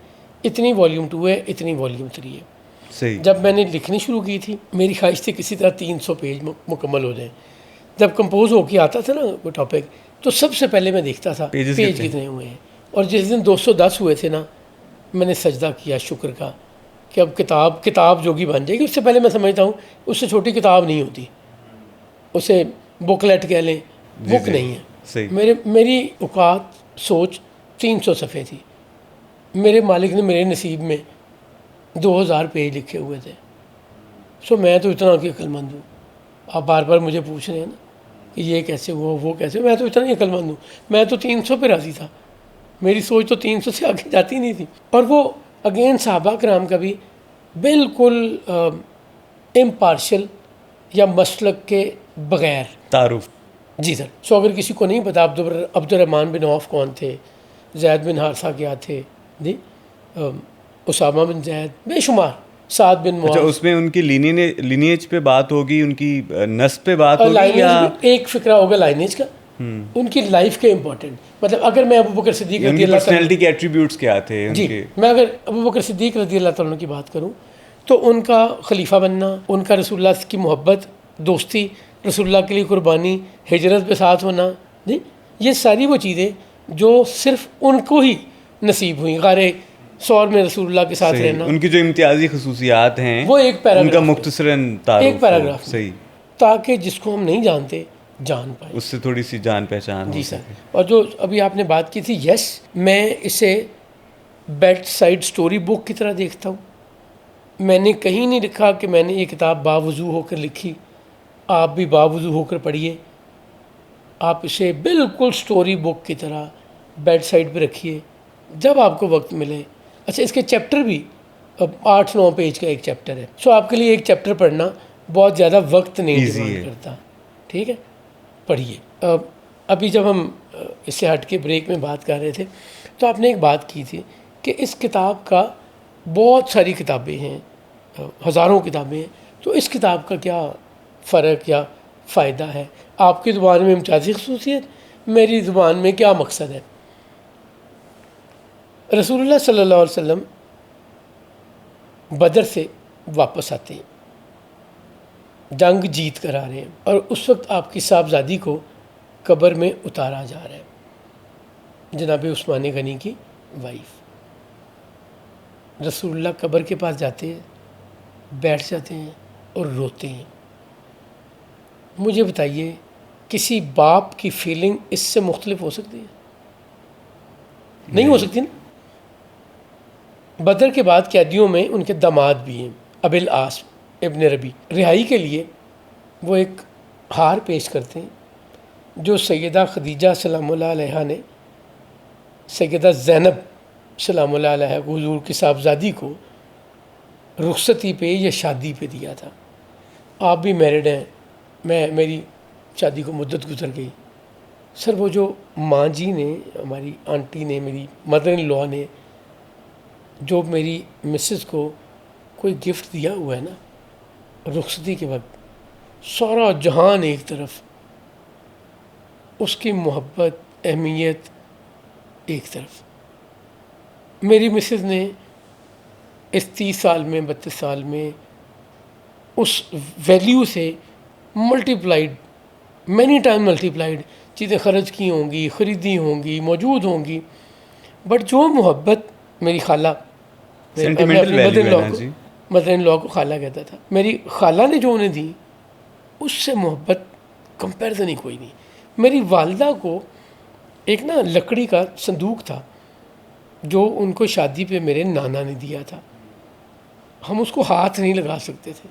اتنی والیوم 2 ہے, اتنی والیوم 3 ہے. صحیح. جب میں نے لکھنی شروع کی تھی میری خواہش تھی کسی طرح 300 پیج مکمل ہو جائیں. جب کمپوز ہو کے آتا تھا نا وہ ٹاپک, تو سب سے پہلے میں دیکھتا تھا پیج کتنے ہوئے ہیں, اور جس دن 210 ہوئے تھے نا میں نے سجدہ کیا شکر کا کہ اب کتاب جو بھی بن جائے گی. اس سے پہلے میں سمجھتا ہوں اس سے چھوٹی کتاب نہیں ہوتی, اسے بک لیٹ کہہ لیں, بک نہیں ہے. میری اوقات سوچ 300 صفحے تھی, میرے مالک نے میرے نصیب میں 2000 پیج لکھے ہوئے تھے. سو میں تو اتنا کہ عقل مند ہوں. آپ بار بار مجھے پوچھ رہے ہیں نا کہ یہ کیسے ہوا, وہ کیسے ہوا, میں تو اتنا ہی عقل مند ہوں. میں تو 300 پہ راضی تھا, میری سوچ تو 300 سے آگے جاتی نہیں تھی. اور وہ اگین صحابہ کرام کا بھی بالکل امپارشل یا مسلک کے بغیر تعارف. جی سر. سو اگر کسی کو نہیں پتا عبد الرحمن بن عوف کون تھے, زید بن حارثہ کیا تھے, جی اسامہ بن زید, بے شمار, سعد بن معاذ. اچھا, اس میں ان کی لینیج پہ بات ہوگی, ان کی نسب پہ بات ہوگی, یا ایک فقرہ ہوگا لائنیج کا, ان کی لائف کے امپورٹنٹ. مطلب اگر میں ابو بکر صدیق رضی اللہ پرسنالٹی کے ایٹریبیوٹس کیا تھے ان کے, میں اگر ابو بکر صدیق رضی اللہ تعالیٰ کی بات کروں تو ان کا خلیفہ بننا, ان کا رسول اللہ کی محبت, دوستی, رسول اللہ کے لیے قربانی, ہجرت پہ ساتھ ہونا, جی یہ ساری وہ چیزیں جو صرف ان کو ہی نصیب ہوئیں. غار ثور میں رسول اللہ کے ساتھ رہنا, ان کی جو امتیازی خصوصیات ہیں وہ ایک پیراگراف, ان کا مختصراً تعارف, ایک پیراگراف. صحیح, تاکہ جس کو ہم نہیں جانتے جان پائیں, اس سے تھوڑی سی جان پہچان. جی سر. اور جو ابھی آپ نے بات کی تھی, یس میں اسے بیڈ سائڈ سٹوری بک کی طرح دیکھتا ہوں. میں نے کہیں نہیں لکھا کہ میں نے یہ کتاب باوضو ہو کر لکھی, آپ بھی باوضو ہو کر پڑھیے. آپ اسے بالکل سٹوری بک کی طرح بیڈ سائڈ پہ رکھیے جب آپ کو وقت ملے. اچھا, اس کے چیپٹر بھی 8-9 پیج کا ایک چیپٹر ہے. سو آپ کے لیے ایک چیپٹر پڑھنا بہت زیادہ وقت نہیں ڈیمانڈ کرتا. ٹھیک ہے, پڑھیے. ابھی جب ہم اس سے ہٹ کے بریک میں بات کر رہے تھے تو آپ نے ایک بات کی تھی کہ اس کتاب کا بہت ساری کتابیں ہیں, ہزاروں کتابیں ہیں, تو اس کتاب کا کیا فرق یا فائدہ ہے؟ آپ کی زبان میں امتیازی خصوصیت, میری زبان میں کیا مقصد ہے؟ رسول اللہ صلی اللہ علیہ وسلم بدر سے واپس آتے ہیں, جنگ جیت کر آ رہے ہیں, اور اس وقت آپ کی صاحبزادی کو قبر میں اتارا جا رہا ہے, جناب عثمان غنی کی وائف. رسول اللہ قبر کے پاس جاتے ہیں, بیٹھ جاتے ہیں اور روتے ہیں. مجھے بتائیے کسی باپ کی فیلنگ اس سے مختلف ہو سکتی ہے؟ نہیں ہو سکتی نا. بدر کے بعد قیدیوں میں ان کے داماد بھی ہیں, ابی العاص ابن ربی. رہائی کے لیے وہ ایک ہار پیش کرتے ہیں جو سیدہ خدیجہ سلام اللہ علیہا نے سیدہ زینب سلام اللہ علیہ حضور کی صاحبزادی کو رخصتی پہ یا شادی پہ دیا تھا. آپ بھی میرڈ ہیں, میری شادی کو مدت گزر گئی. سر وہ جو ماں جی نے, ہماری آنٹی نے, میری مدر ان لا نے جو میری مسز کو کوئی گفٹ دیا ہوا ہے نا, رخصتی کے وقت سارا جہان ایک طرف، اس کی محبت اہمیت ایک طرف. میری مسز نے اس 30 سال میں 32 سال میں اس ویلیو سے ملٹیپلائڈ، مینی ٹائم ملٹیپلائڈ چیزیں خرچ کی ہوں گی، خریدی ہوں گی، موجود ہوں گی. بٹ جو محبت میری خالہ، Sentimental value ہے نا جی. مدر ان لا کو خالہ کہتا تھا، میری خالہ نے جو انہیں دی اس سے محبت کمپیریزن ہی کوئی نہیں. میری والدہ کو ایک نا لکڑی کا صندوق تھا جو ان کو شادی پہ میرے نانا نے دیا تھا، ہم اس کو ہاتھ نہیں لگا سکتے تھے.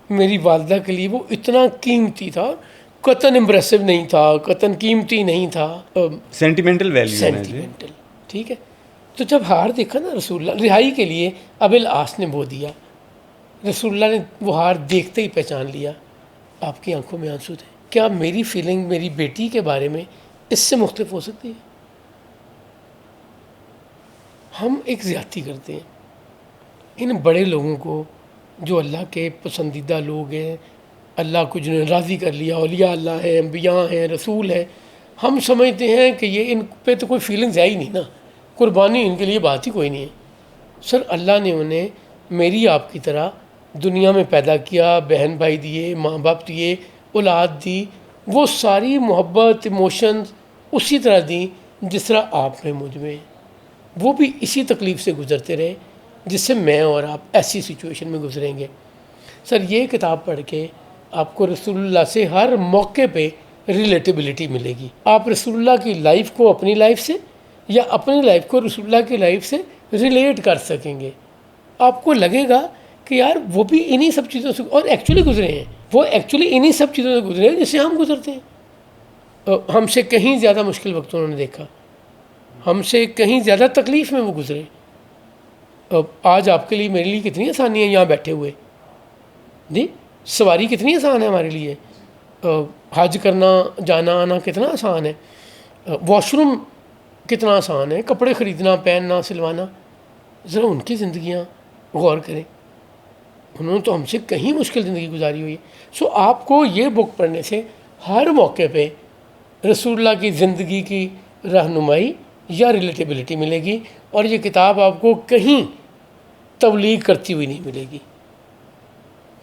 میری والدہ کے لیے وہ اتنا قیمتی تھا، قطن امپریسو نہیں تھا، قطن قیمتی نہیں تھا، سینٹیمنٹل ویلیو ہے نا جی. سینٹیمنٹل. ٹھیک ہے. تو جب ہار دیکھا نا رسول اللہ رہائی کے لیے ابو العاص نے بو دیا، رسول اللہ نے وہ ہار دیکھتے ہی پہچان لیا، آپ کی آنکھوں میں آنسو تھے. کیا میری فیلنگ میری بیٹی کے بارے میں اس سے مختلف ہو سکتی ہے؟ ہم ایک زیادتی کرتے ہیں ان بڑے لوگوں کو جو اللہ کے پسندیدہ لوگ ہیں، اللہ کو جنہوں نے راضی کر لیا، اولیاء اللہ ہیں، انبیاء ہیں، رسول ہیں. ہم سمجھتے ہیں کہ یہ ان پہ تو کوئی فیلنگز ہے ہی نہیں نا، قربانی ان کے لیے بات ہی کوئی نہیں ہے. سر اللہ نے انہیں میری آپ کی طرح دنیا میں پیدا کیا، بہن بھائی دیے، ماں باپ دیے، اولاد دی، وہ ساری محبت ایموشنز اسی طرح دیں جس طرح آپ میں مجھ میں. وہ بھی اسی تکلیف سے گزرتے رہے جس سے میں اور آپ ایسی سچویشن میں گزریں گے. سر یہ کتاب پڑھ کے آپ کو رسول اللہ سے ہر موقع پہ ریلیٹیبلٹی ملے گی. آپ رسول اللہ کی لائف کو اپنی لائف سے یا اپنی لائف کو رسول اللہ کی لائف سے ریلیٹ کر سکیں گے. آپ کو لگے گا کہ یار وہ بھی انہی سب چیزوں سے اور ایکچولی گزرے ہیں، وہ ایکچولی انہی سب چیزوں سے گزرے ہیں جس سے ہم گزرتے ہیں. ہم سے کہیں زیادہ مشکل وقت انہوں نے دیکھا، ہم سے کہیں زیادہ تکلیف میں وہ گزرے. آج آپ کے لیے میرے لیے کتنی آسانی ہے یہاں بیٹھے ہوئے. جی سواری کتنی آسان ہے ہمارے لیے، حج کرنا جانا آنا کتنا آسان ہے، واش روم کتنا آسان ہے، کپڑے خریدنا پہننا سلوانا. ذرا ان کی زندگیاں غور کریں، انہوں نے تو ہم سے کہیں مشکل زندگی گزاری ہوئی ہے. سو آپ کو یہ بک پڑھنے سے ہر موقع پہ رسول اللہ کی زندگی کی رہنمائی یا ریلیٹیبلٹی ملے گی، اور یہ کتاب آپ کو کہیں تبلیغ کرتی ہوئی نہیں ملے گی.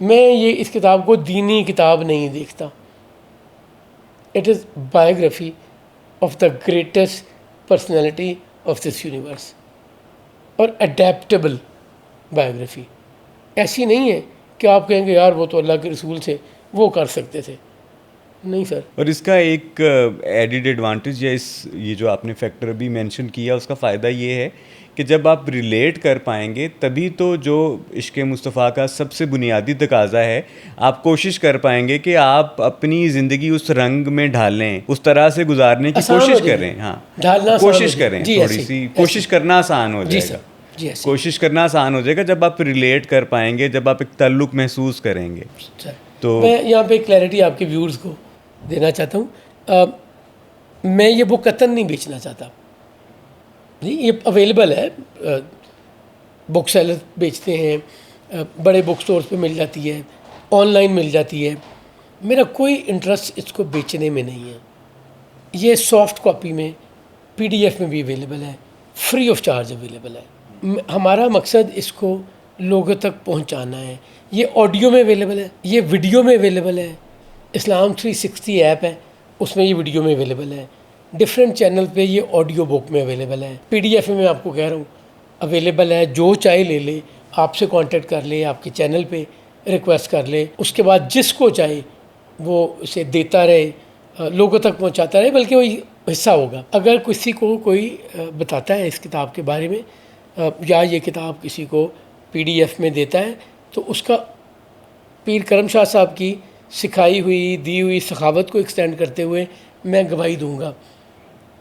میں یہ اس کتاب کو دینی کتاب نہیں دیکھتا. It is biography of the greatest personality of this universe, اور اڈیپٹیبل بایوگرافی. ایسی نہیں ہے کہ آپ کہیں گے یار وہ تو اللہ کے رسول سے وہ کر سکتے تھے. نہیں سر. اور اس کا ایک ایڈیڈ ایڈوانٹیج یا یہ جو آپ نے فیکٹر ابھی مینشن کیا اس کا فائدہ یہ ہے کہ جب آپ ریلیٹ کر پائیں گے تبھی تو جو عشق مصطفیٰ کا سب سے بنیادی تقاضا ہے، آپ کوشش کر پائیں گے کہ آپ اپنی زندگی اس رنگ میں ڈھالیں، اس طرح سے گزارنے کی کوشش کریں. ہاں کوشش کریں، تھوڑی سی کوشش کرنا آسان ہو جائے گا. کوشش کرنا آسان ہو جائے گا جب آپ ریلیٹ کر پائیں گے، جب آپ ایک تعلق محسوس کریں گے. تو میں یہاں پہ کلیئرٹی آپ کے ویورز کو دینا چاہتا ہوں. میں یہ بک قطن نہیں بیچنا چاہتا. جی یہ اویلیبل ہے، بک سیلر بیچتے ہیں، بڑے بک سٹورز پہ مل جاتی ہے، آن لائن مل جاتی ہے. میرا کوئی انٹرسٹ اس کو بیچنے میں نہیں ہے. یہ سافٹ کاپی میں PDF میں بھی اویلیبل ہے، فری آف چارج اویلیبل ہے. ہمارا مقصد اس کو لوگوں تک پہنچانا ہے. یہ آڈیو میں اویلیبل ہے، یہ ویڈیو میں اویلیبل ہے. اسلام 360 ایپ ہے، اس میں یہ ویڈیو میں اویلیبل ہے. ڈفرینٹ چینل پہ یہ آڈیو بک میں اویلیبل ہے. PDF میں آپ کو کہہ رہا ہوں اویلیبل ہے. جو چاہے لے لے، آپ سے کانٹیکٹ کر لے، آپ کے چینل پہ ریکویسٹ کر لے. اس کے بعد جس کو چاہے وہ اسے دیتا رہے، لوگوں تک پہنچاتا رہے، بلکہ وہی حصہ ہوگا. اگر کسی کو کوئی بتاتا ہے اس کتاب کے بارے میں یا یہ کتاب کسی کو PDF میں دیتا ہے تو اس کا پیر کرم شاہ صاحب کی سکھائی ہوئی دی ہوئی سخاوت کو ایکسٹینڈ کرتے ہوئے میں گواہی دوں گا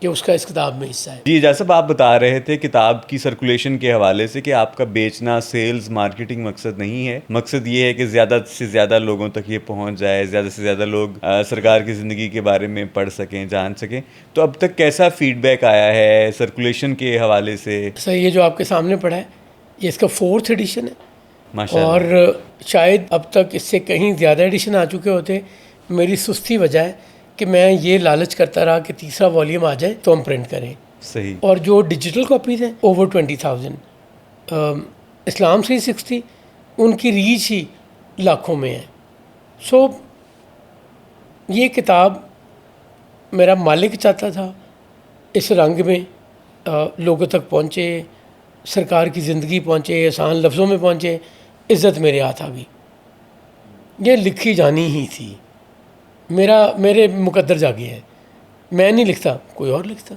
کہ اس کا اس کتاب میں حصہ ہے. جی جیسا آپ بتا رہے تھے کتاب کی سرکولیشن کے حوالے سے کہ آپ کا بیچنا، سیلز، مارکیٹنگ مقصد نہیں ہے. مقصد یہ ہے کہ زیادہ سے زیادہ لوگوں تک یہ پہنچ جائے، زیادہ سے زیادہ لوگ سرکار کی زندگی کے بارے میں پڑھ سکیں، جان سکیں. تو اب تک کیسا فیڈ بیک آیا ہے سرکولیشن کے حوالے سے؟ سر یہ جو آپ کے سامنے پڑھا ہے یہ اس کا 4th ایڈیشن ہے. ماشاء اور اللہ. شاید اب تک اس سے کہیں زیادہ ایڈیشن آ چکے ہوتے. میری سستی وجہ ہے کہ میں یہ لالچ کرتا رہا کہ تیسرا والیوم آ جائے تو ہم پرنٹ کریں. صحیح. اور جو ڈیجیٹل کاپیز ہیں اوور 20,000. اسلام 360 ان کی ریچ ہی لاکھوں میں ہے. سو یہ کتاب میرا مالک چاہتا تھا اس رنگ میں لوگوں تک پہنچے, سرکار کی زندگی پہنچے, آسان لفظوں میں پہنچے, عزت میرے ہاتھ آ گئی. یہ لکھی جانی ہی تھی. میرے مقدر جاگے ہیں, میں نہیں لکھتا, کوئی اور لکھتا.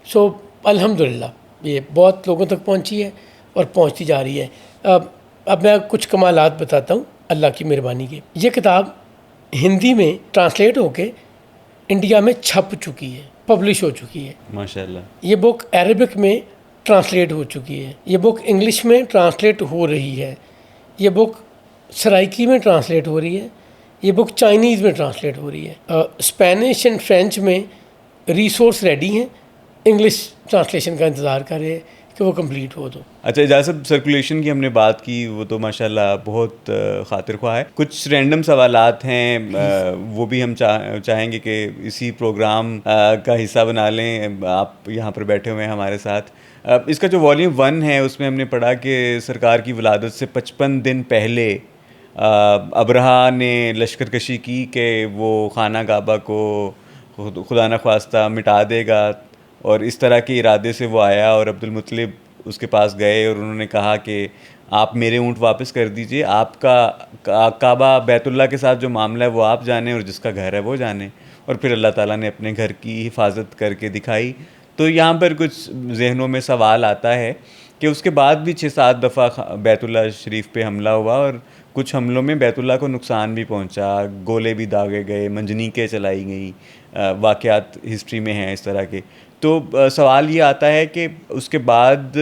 سو الحمدللہ یہ بہت لوگوں تک پہنچی ہے اور پہنچتی جا رہی ہے. اب میں کچھ کمالات بتاتا ہوں اللہ کی مہربانی کے. یہ کتاب ہندی میں ٹرانسلیٹ ہو کے انڈیا میں چھپ چکی ہے, پبلش ہو چکی ہے. ماشاء اللہ. یہ بک عربک میں ٹرانسلیٹ ہو چکی ہے. یہ بک انگلش میں ٹرانسلیٹ ہو رہی ہے. یہ بک سرائکی میں ٹرانسلیٹ ہو رہی ہے. یہ بک چائنیز میں ٹرانسلیٹ ہو رہی ہے. اسپینش اینڈ فرینچ میں ریسورس ریڈی ہیں, انگلش ٹرانسلیشن کا انتظار کر رہے ہیں کہ وہ کمپلیٹ ہو. تو اچھا اجازت صاحب, سرکولیشن کی ہم نے بات کی, وہ تو ماشاءاللہ بہت خاطر خواہ ہے. کچھ رینڈم سوالات ہیں وہ بھی ہم چاہیں گے کہ اسی پروگرام کا حصہ بنا لیں. آپ یہاں پر بیٹھے ہوئے ہیں ہمارے ساتھ. اس کا جو والیوم 1 ہے اس میں ہم نے پڑھا کہ سرکار کی ولادت سے 55 دن پہلے ابرہا نے لشکر کشی کی کہ وہ خانہ کعبہ کو خدا نخواستہ مٹا دے گا, اور اس طرح کے ارادے سے وہ آیا اور عبد المطلب اس کے پاس گئے اور انہوں نے کہا کہ آپ میرے اونٹ واپس کر دیجئے, آپ کا کعبہ بیت اللہ کے ساتھ جو معاملہ ہے وہ آپ جانیں اور جس کا گھر ہے وہ جانیں. اور پھر اللہ تعالیٰ نے اپنے گھر کی حفاظت کر کے دکھائی. تو یہاں پر کچھ ذہنوں میں سوال آتا ہے کہ اس کے بعد بھی 6-7 دفعہ بیت اللہ شریف پہ حملہ ہوا, اور کچھ حملوں میں بیت اللہ کو نقصان بھی پہنچا, گولے بھی داغے گئے, منجنیقیں چلائی گئیں, واقعات ہسٹری میں ہیں اس طرح کے. تو سوال یہ آتا ہے کہ اس کے بعد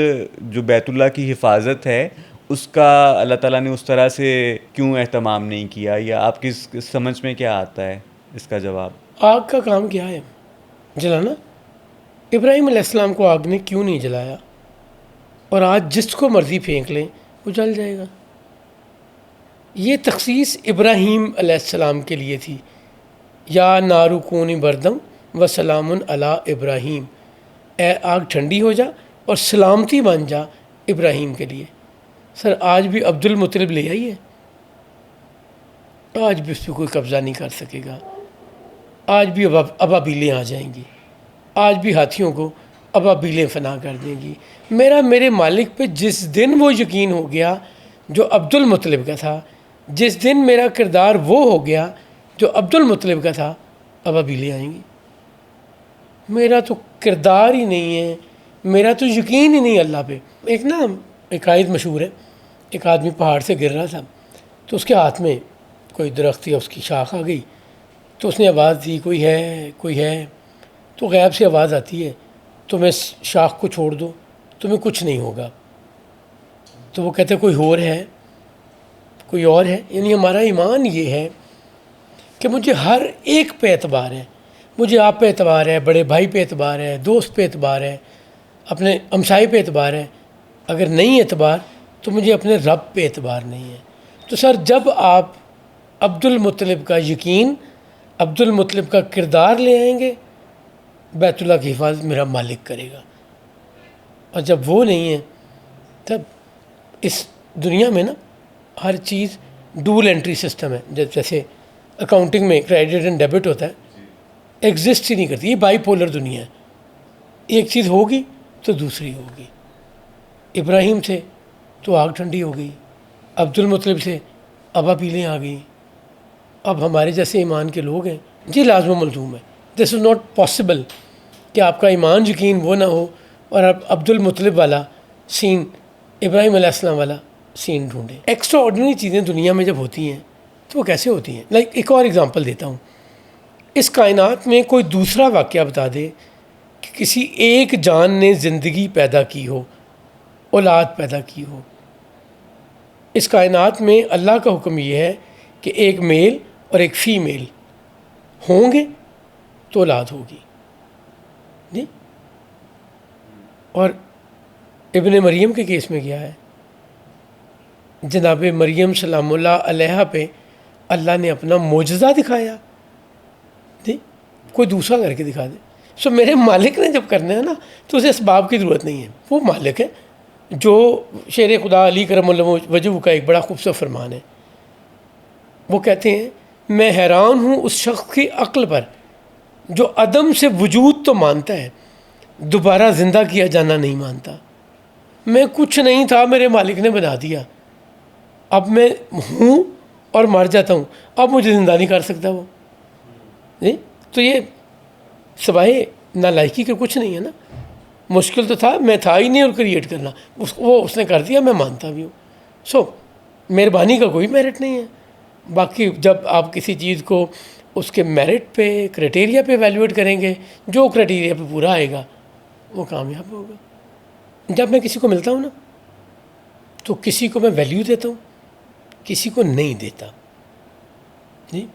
جو بیت اللہ کی حفاظت ہے اس کا اللہ تعالیٰ نے اس طرح سے کیوں اہتمام نہیں کیا, یا آپ کی سمجھ میں کیا آتا ہے اس کا جواب؟ آگ کا کام کیا ہے؟ جلانا. ابراہیم علیہ السلام کو آگ نے کیوں نہیں جلایا؟ اور آج جس کو مرضی پھینک لیں وہ جل جائے گا. یہ تخصیص ابراہیم علیہ السلام کے لیے تھی. یا نارو کونی بردم و سلام علی ابراہیم, اے آگ ٹھنڈی ہو جا اور سلامتی بن جا ابراہیم کے لیے. سر آج بھی عبد المطلب لے آئیے, آج بھی اس پہ کوئی قبضہ نہیں کر سکے گا. آج بھی ابابیلیں آ جائیں گی, آج بھی ہاتھیوں کو ابابیلیں فنا کر دیں گی. میرے مالک پہ جس دن وہ یقین ہو گیا جو عبد المطلب کا تھا, جس دن میرا کردار وہ ہو گیا جو عبد المطلب کا تھا, ابابیلیں آئیں گی. میرا تو کردار ہی نہیں ہے, میرا تو یقین ہی نہیں اللہ پہ. ایک آیت مشہور ہے, ایک آدمی پہاڑ سے گر رہا تھا تو اس کے ہاتھ میں کوئی درخت تھی, اس کی شاخ آ گئی تو اس نے آواز دی کوئی ہے کوئی ہے. تو غیب سے آواز آتی ہے تم اس شاخ کو چھوڑ دو تمہیں کچھ نہیں ہوگا. تو وہ کہتے کوئی اور ہے, کوئی اور ہے. یعنی ہمارا ایمان یہ ہے کہ مجھے ہر ایک پہ اعتبار ہے. مجھے آپ پہ اعتبار ہے, بڑے بھائی پہ اعتبار ہے, دوست پہ اعتبار ہے, اپنے ہمسائے پہ اعتبار ہے. اگر نہیں اعتبار تو مجھے اپنے رب پہ اعتبار نہیں ہے. تو سر جب آپ عبد المطلب کا یقین, عبد المطلب کا کردار لے آئیں گے, بیت اللہ کی حفاظت میرا مالک کرے گا. اور جب وہ نہیں ہے تب اس دنیا میں نا ہر چیز ڈول انٹری سسٹم ہے. جیسے اکاؤنٹنگ میں کریڈٹ اینڈ ڈیبٹ ہوتا ہے, ایگزسٹ ہی نہیں کرتی. یہ بائی پولر دنیا ہے, ایک چیز ہوگی تو دوسری ہوگی. ابراہیم سے تو آگ ٹھنڈی ہو گئی, عبد المطلب سے ابابیلیں آ گئیں. اب ہمارے جیسے ایمان کے لوگ ہیں, یہ لازم و ملزوم ہے. دس از ناٹ پاسبل کہ آپ کا ایمان یقین وہ نہ ہو اور آپ عبد المطلب والا سین, ابراہیم علیہ السلام والا سین ڈھونڈیں. ایکسٹرا آرڈنری چیزیں دنیا میں جب ہوتی ہیں تو وہ کیسے ہوتی ہیں؟ لائک ایک اور اگزامپل دیتا ہوں. اس کائنات میں کوئی دوسرا واقعہ بتا دے کہ کسی ایک جان نے زندگی پیدا کی ہو, اولاد پیدا کی ہو. اس کائنات میں اللہ کا حکم یہ ہے کہ ایک میل اور ایک فیمیل ہوں گے تو اولاد ہوگی. جی, اور ابن مریم کے کیس میں کیا ہے؟ جناب مریم سلام اللہ علیہ پہ اللہ نے اپنا معجزہ دکھایا؟ نہیں، کوئی دوسرا کر کے دکھا دے. سو میرے مالک نے جب کرنا ہے نا تو اسے اسباب کی ضرورت نہیں ہے. وہ مالک ہے جو شیر خدا علی کرم اللہ وجہ کا ایک بڑا خوبصورت فرمان ہے. وہ کہتے ہیں میں حیران ہوں اس شخص کی عقل پر جو عدم سے وجود تو مانتا ہے دوبارہ زندہ کیا جانا نہیں مانتا. میں کچھ نہیں تھا، میرے مالک نے بنا دیا، اب میں ہوں اور مر جاتا ہوں، اب مجھے زندہ نہیں کر سکتا وہ. نہیں تو یہ سوائے نالائکی کے کچھ نہیں ہے نا. مشکل تو تھا، میں تھا ہی نہیں اور کریٹ کرنا، وہ اس نے کر دیا، میں مانتا بھی ہوں. سو مہربانی کا کوئی میرٹ نہیں ہے. باقی جب آپ کسی چیز کو اس کے میرٹ پہ کرائٹیریا پہ ایویلیویٹ کریں گے، جو کرائٹیریا پہ پورا آئے گا وہ کامیاب ہوگا. جب میں کسی کو ملتا ہوں نا تو کسی کو میں ویلیو دیتا ہوں، کسی کو نہیں دیتا. جی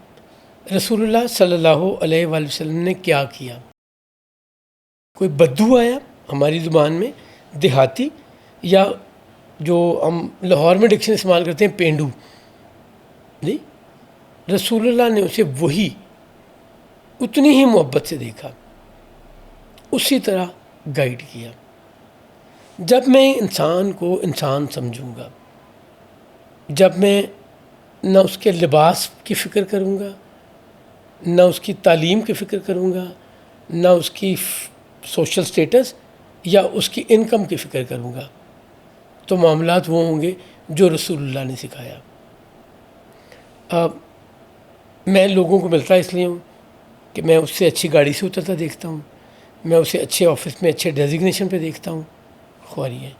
رسول اللہ صلی اللہ علیہ وآلہ وسلم نے کیا کیا؟ کوئی بدو آیا ہماری زبان میں دیہاتی، یا جو ہم لاہور میں ڈکشن استعمال کرتے ہیں پینڈو، جی رسول اللہ نے اسے وہی اتنی ہی محبت سے دیکھا، اسی طرح گائیڈ کیا. جب میں انسان کو انسان سمجھوں گا، جب میں نہ اس کے لباس کی فکر کروں گا، نہ اس کی تعلیم کی فکر کروں گا، نہ اس کی سوشل سٹیٹس یا اس کی انکم کی فکر کروں گا، تو معاملات وہ ہوں گے جو رسول اللہ نے سکھایا. میں لوگوں کو ملتا اس لیے ہوں کہ میں اس سے اچھی گاڑی سے اترتا دیکھتا ہوں، میں اسے اچھے آفس میں اچھے ڈیزگنیشن پہ دیکھتا ہوں. خواری ہے.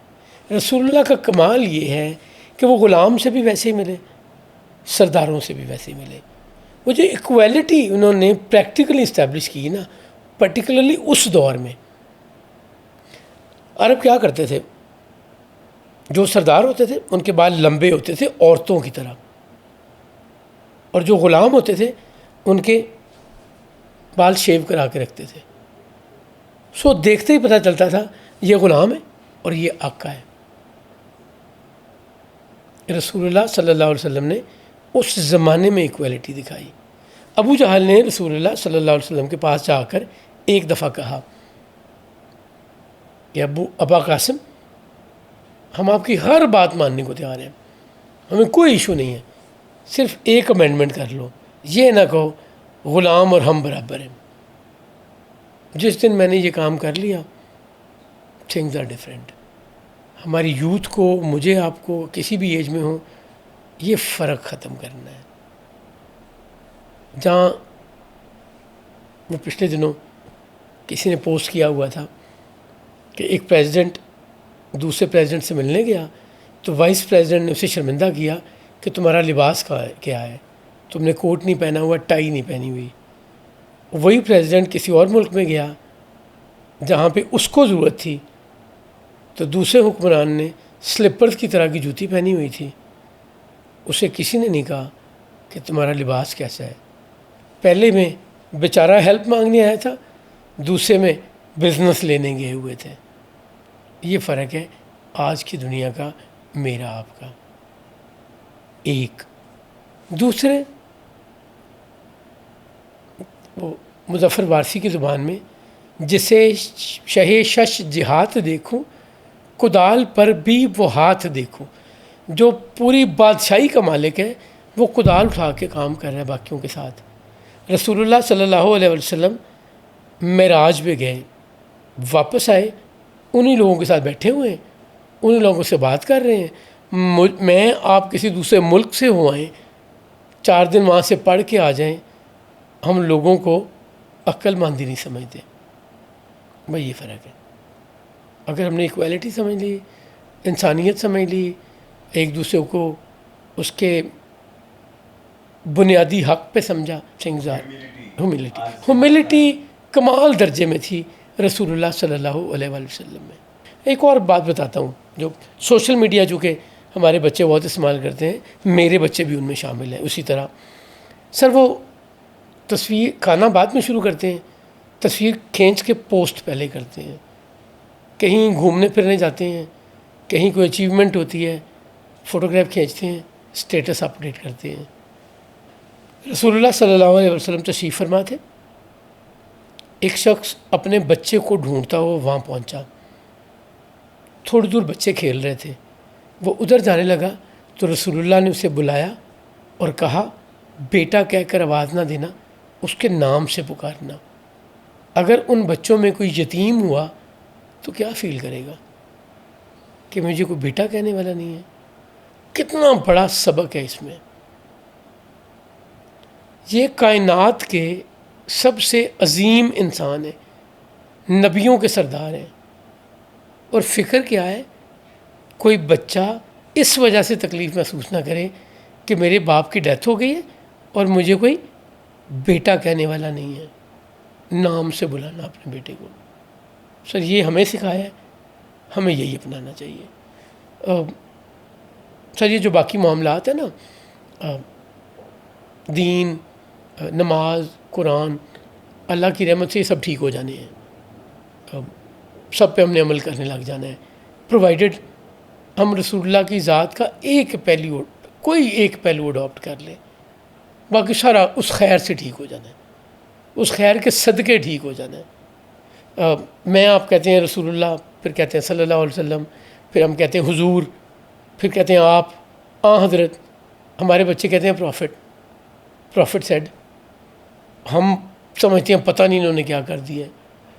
رسول اللہ کا کمال یہ ہے کہ وہ غلام سے بھی ویسے ہی ملے، سرداروں سے بھی ویسے ہی ملے. وہ جو ایکویلٹی انہوں نے پریکٹیکلی اسٹیبلش کی نا، پرٹیکولرلی اس دور میں. عرب کیا کرتے تھے؟ جو سردار ہوتے تھے ان کے بال لمبے ہوتے تھے عورتوں کی طرح، اور جو غلام ہوتے تھے ان کے بال شیو کرا کے رکھتے تھے. سو دیکھتے ہی پتہ چلتا تھا یہ غلام ہے اور یہ آقا ہے. رسول اللہ صلی اللہ علیہ وسلم نے اس زمانے میں ایکویلٹی دکھائی. ابو جہل نے رسول اللہ صلی اللہ علیہ وسلم کے پاس جا کر ایک دفعہ کہا کہ ابا قاسم، ہم آپ کی ہر بات ماننے کو تیار ہیں، ہمیں کوئی ایشو نہیں ہے، صرف ایک امینڈمنٹ کر لو، یہ نہ کہو غلام اور ہم برابر ہیں. جس دن میں نے یہ کام کر لیا، تھنگز آر ڈفرینٹ. ہماری یوتھ کو، مجھے، آپ کو، کسی بھی ایج میں ہو، یہ فرق ختم کرنا ہے. جہاں وہ پچھلے دنوں کسی نے پوسٹ کیا ہوا تھا کہ ایک پریزیڈنٹ دوسرے پریزیڈنٹ سے ملنے گیا تو وائس پریزیڈنٹ نے اسے شرمندہ کیا کہ تمہارا لباس کیا ہے، تم نے کوٹ نہیں پہنا ہوا، ٹائی نہیں پہنی ہوئی. وہی پریزیڈنٹ کسی اور ملک میں گیا جہاں پہ اس کو ضرورت تھی تو دوسرے حکمران نے سلپرز کی طرح کی جوتی پہنی ہوئی تھی. اسے کسی نے نہیں کہا کہ تمہارا لباس کیسا ہے. پہلے میں بیچارہ ہیلپ مانگنے آیا تھا، دوسرے میں بزنس لینے گئے ہوئے تھے. یہ فرق ہے آج کی دنیا کا، میرا آپ کا. ایک دوسرے، وہ مظفر وارثی کی زبان میں، جسے شہ شش جہات دیکھوں کدال پر بھی وہ ہاتھ دیکھوں. جو پوری بادشاہی کا مالک ہے وہ کدال اٹھا کے کام کر رہا ہے باقیوں کے ساتھ. رسول اللہ صلی اللہ علیہ وسلم معراج پہ گئے، واپس آئے، انہی لوگوں کے ساتھ بیٹھے ہوئے ہیں، انہی لوگوں سے بات کر رہے ہیں. میں آپ کسی دوسرے ملک سے ہو آئیں، 4 دن وہاں سے پڑھ کے آ جائیں، ہم لوگوں کو عقل مندی نہیں سمجھتے. بھائی یہ فرق ہے. اگر ہم نے ایکویلٹی سمجھ لی، انسانیت سمجھ لی، ایک دوسرے کو اس کے بنیادی حق پہ سمجھا، تھنگز آر ہیوملٹی کمال درجے میں تھی رسول اللہ صلی اللہ علیہ وآلہ وسلم میں. ایک اور بات بتاتا ہوں، جو سوشل میڈیا چونکہ ہمارے بچے بہت استعمال کرتے ہیں، میرے بچے بھی ان میں شامل ہیں اسی طرح. سر وہ تصویر کھانا بعد میں شروع کرتے ہیں، تصویر کھینچ کے پوسٹ پہلے کرتے ہیں. کہیں گھومنے پھرنے جاتے ہیں، کہیں کوئی اچیومنٹ ہوتی ہے فوٹوگراف کھینچتے ہیں, اسٹیٹس اپڈیٹ کرتے ہیں. رسول اللہ صلی اللہ علیہ وسلم تشریف فرما تھے. ایک شخص اپنے بچے کو ڈھونڈتا ہوا وہاں پہنچا. تھوڑی دور بچے کھیل رہے تھے, وہ ادھر جانے لگا تو رسول اللہ نے اسے بلایا اور کہا بیٹا کہہ کر آواز نہ دینا, اس کے نام سے پکارنا. اگر ان بچوں میں کوئی یتیم ہوا تو کیا فیل کرے گا کہ مجھے کوئی بیٹا کہنے والا نہیں ہے. کتنا بڑا سبق ہے اس میں. یہ کائنات کے سب سے عظیم انسان ہیں, نبیوں کے سردار ہیں, اور فکر کیا ہے کوئی بچہ اس وجہ سے تکلیف محسوس نہ کرے کہ میرے باپ کی ڈیتھ ہو گئی ہے اور مجھے کوئی بیٹا کہنے والا نہیں ہے. نام سے بلانا اپنے بیٹے کو. سر یہ ہمیں سکھایا ہے, ہمیں یہی اپنانا چاہیے. سر یہ جو باقی معاملات ہیں نا, دین, نماز, قرآن, اللہ کی رحمت سے یہ سب ٹھیک ہو جانے ہیں. سب پہ ہم نے عمل کرنے لگ جانا ہے, پرووائڈڈ ہم رسول اللہ کی ذات کا ایک پہلو, کوئی ایک پہلو اڈاپٹ کر لیں. باقی سارا اس خیر سے ٹھیک ہو جانا ہے, اس خیر کے صدقے ٹھیک ہو جانا ہے. میں آپ کہتے ہیں رسول اللہ, پھر کہتے ہیں صلی اللہ علیہ وسلم, پھر ہم کہتے ہیں حضور, پھر کہتے ہیں آپ, حضرت. ہمارے بچے کہتے ہیں پروفٹ سیڈ. ہم سمجھتے ہیں پتہ نہیں انہوں نے کیا کر دیا ہے.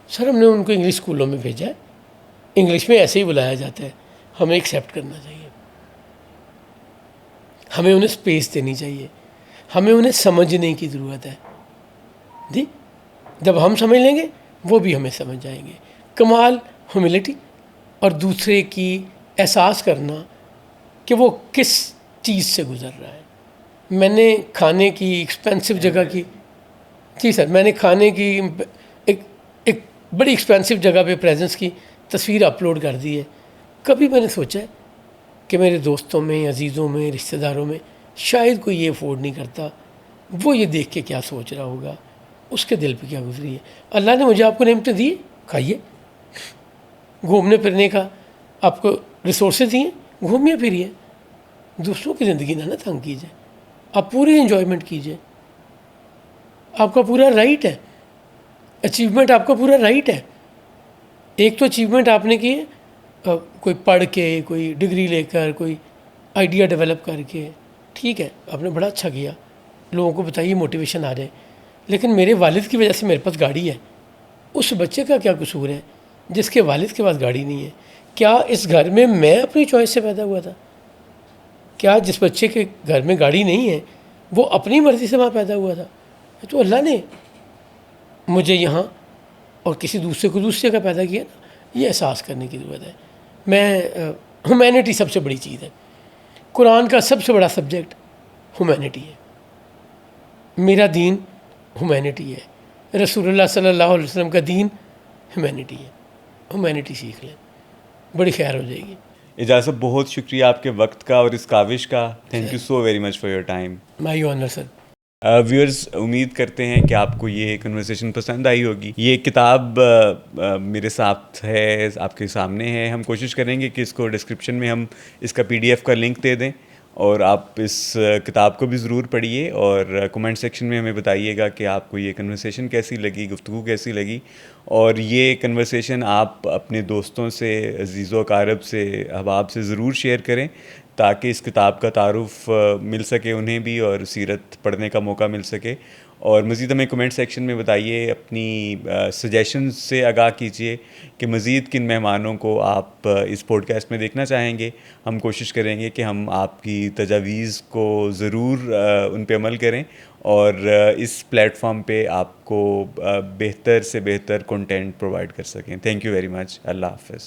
سر ہم نے ان کو انگلش اسکولوں میں بھیجا ہے, انگلش میں ایسے ہی بلایا جاتا ہے, ہمیں ایکسیپٹ کرنا چاہیے, ہمیں انہیں اسپیس دینی چاہیے, ہمیں انہیں سمجھنے کی ضرورت ہے. جی جب ہم سمجھ لیں گے وہ بھی ہمیں سمجھ جائیں گے. کمال ہیوملٹی, اور دوسرے کی احساس کرنا کہ وہ کس چیز سے گزر رہا ہے. میں نے کھانے کی ایکسپینسو جگہ کی, جی سر, میں نے کھانے کی ایک بڑی ایکسپینسو جگہ پہ پریزنس کی تصویر اپلوڈ کر دی ہے. کبھی میں نے سوچا ہے کہ میرے دوستوں میں, عزیزوں میں, رشتہ داروں میں شاید کوئی یہ افورڈ نہیں کرتا, وہ یہ دیکھ کے کیا سوچ رہا ہوگا, اس کے دل پہ کیا گزری ہے. اللہ نے مجھے آپ کو نعمتیں دی, کھائیے. گھومنے پھرنے کا آپ کو ریسورسز دیے, گھومیے پھریے. دوسروں کی زندگی نہ تنگ کیجیے, آپ پوری انجوائمنٹ کیجیے. آپ کا پورا رائٹ ہے, اچیومنٹ آپ کا پورا رائٹ ہے. ایک تو اچیومنٹ آپ نے کی ہے کوئی پڑھ کے, کوئی ڈگری لے کر, کوئی آئیڈیا ڈیولپ کر کے, ٹھیک ہے, آپ نے بڑا اچھا کیا, لوگوں کو بتائیے موٹیویشن آ جائے. لیکن میرے والد کی وجہ سے میرے پاس گاڑی ہے, اس بچے کا کیا قصور ہے جس کے والد کے پاس گاڑی نہیں ہے؟ کیا اس گھر میں اپنی چوائس سے پیدا ہوا تھا؟ کیا جس بچے کے گھر میں گاڑی نہیں ہے وہ اپنی مرضی سے وہاں پیدا ہوا تھا؟ تو اللہ نے مجھے یہاں اور کسی دوسرے کو دوسرے کا پیدا کیا نا, یہ احساس کرنے کی ضرورت ہے. ہیومینٹی سب سے بڑی چیز ہے. قرآن کا سب سے بڑا سبجیکٹ ہیومینٹی ہے. میرا دین ہیومینٹی ہے, رسول اللہ صلی اللہ علیہ وسلم کا دین ہیومینٹی ہے. ہیومینٹی سیکھ لیں, بڑی خیر ہو جائے گی. اجازت, بہت شکریہ آپ کے وقت کا اور اس کاوش کا. Thank you so very much for your time. My owner sir. Viewers, امید کرتے ہیں کہ آپ کو یہ کنورسیشن پسند آئی ہوگی. یہ کتاب میرے ساتھ ہے, آپ کے سامنے ہے. ہم کوشش کریں گے کہ اس کو ڈسکرپشن میں ہم اس کا PDF کا لنک دے دیں, اور آپ اس کتاب کو بھی ضرور پڑھیے, اور کمنٹ سیکشن میں ہمیں بتائیے گا کہ آپ کو یہ کنورسیشن کیسی لگی, گفتگو کیسی لگی. اور یہ کنورسیشن آپ اپنے دوستوں سے, عزیز و اقارب سے, احباب سے ضرور شیئر کریں, تاکہ اس کتاب کا تعارف مل سکے انہیں بھی, اور سیرت پڑھنے کا موقع مل سکے. اور مزید ہمیں کمنٹ سیکشن میں بتائیے, اپنی سجیشنز سے آگاہ کیجیے کہ مزید کن مہمانوں کو آپ اس پوڈ کاسٹ میں دیکھنا چاہیں گے. ہم کوشش کریں گے کہ ہم آپ کی تجاویز کو ضرور ان پہ عمل کریں, اور اس پلیٹ فارم پہ آپ کو بہتر سے بہتر کنٹینٹ پرووائڈ کر سکیں. Thank you very much. اللہ حافظ.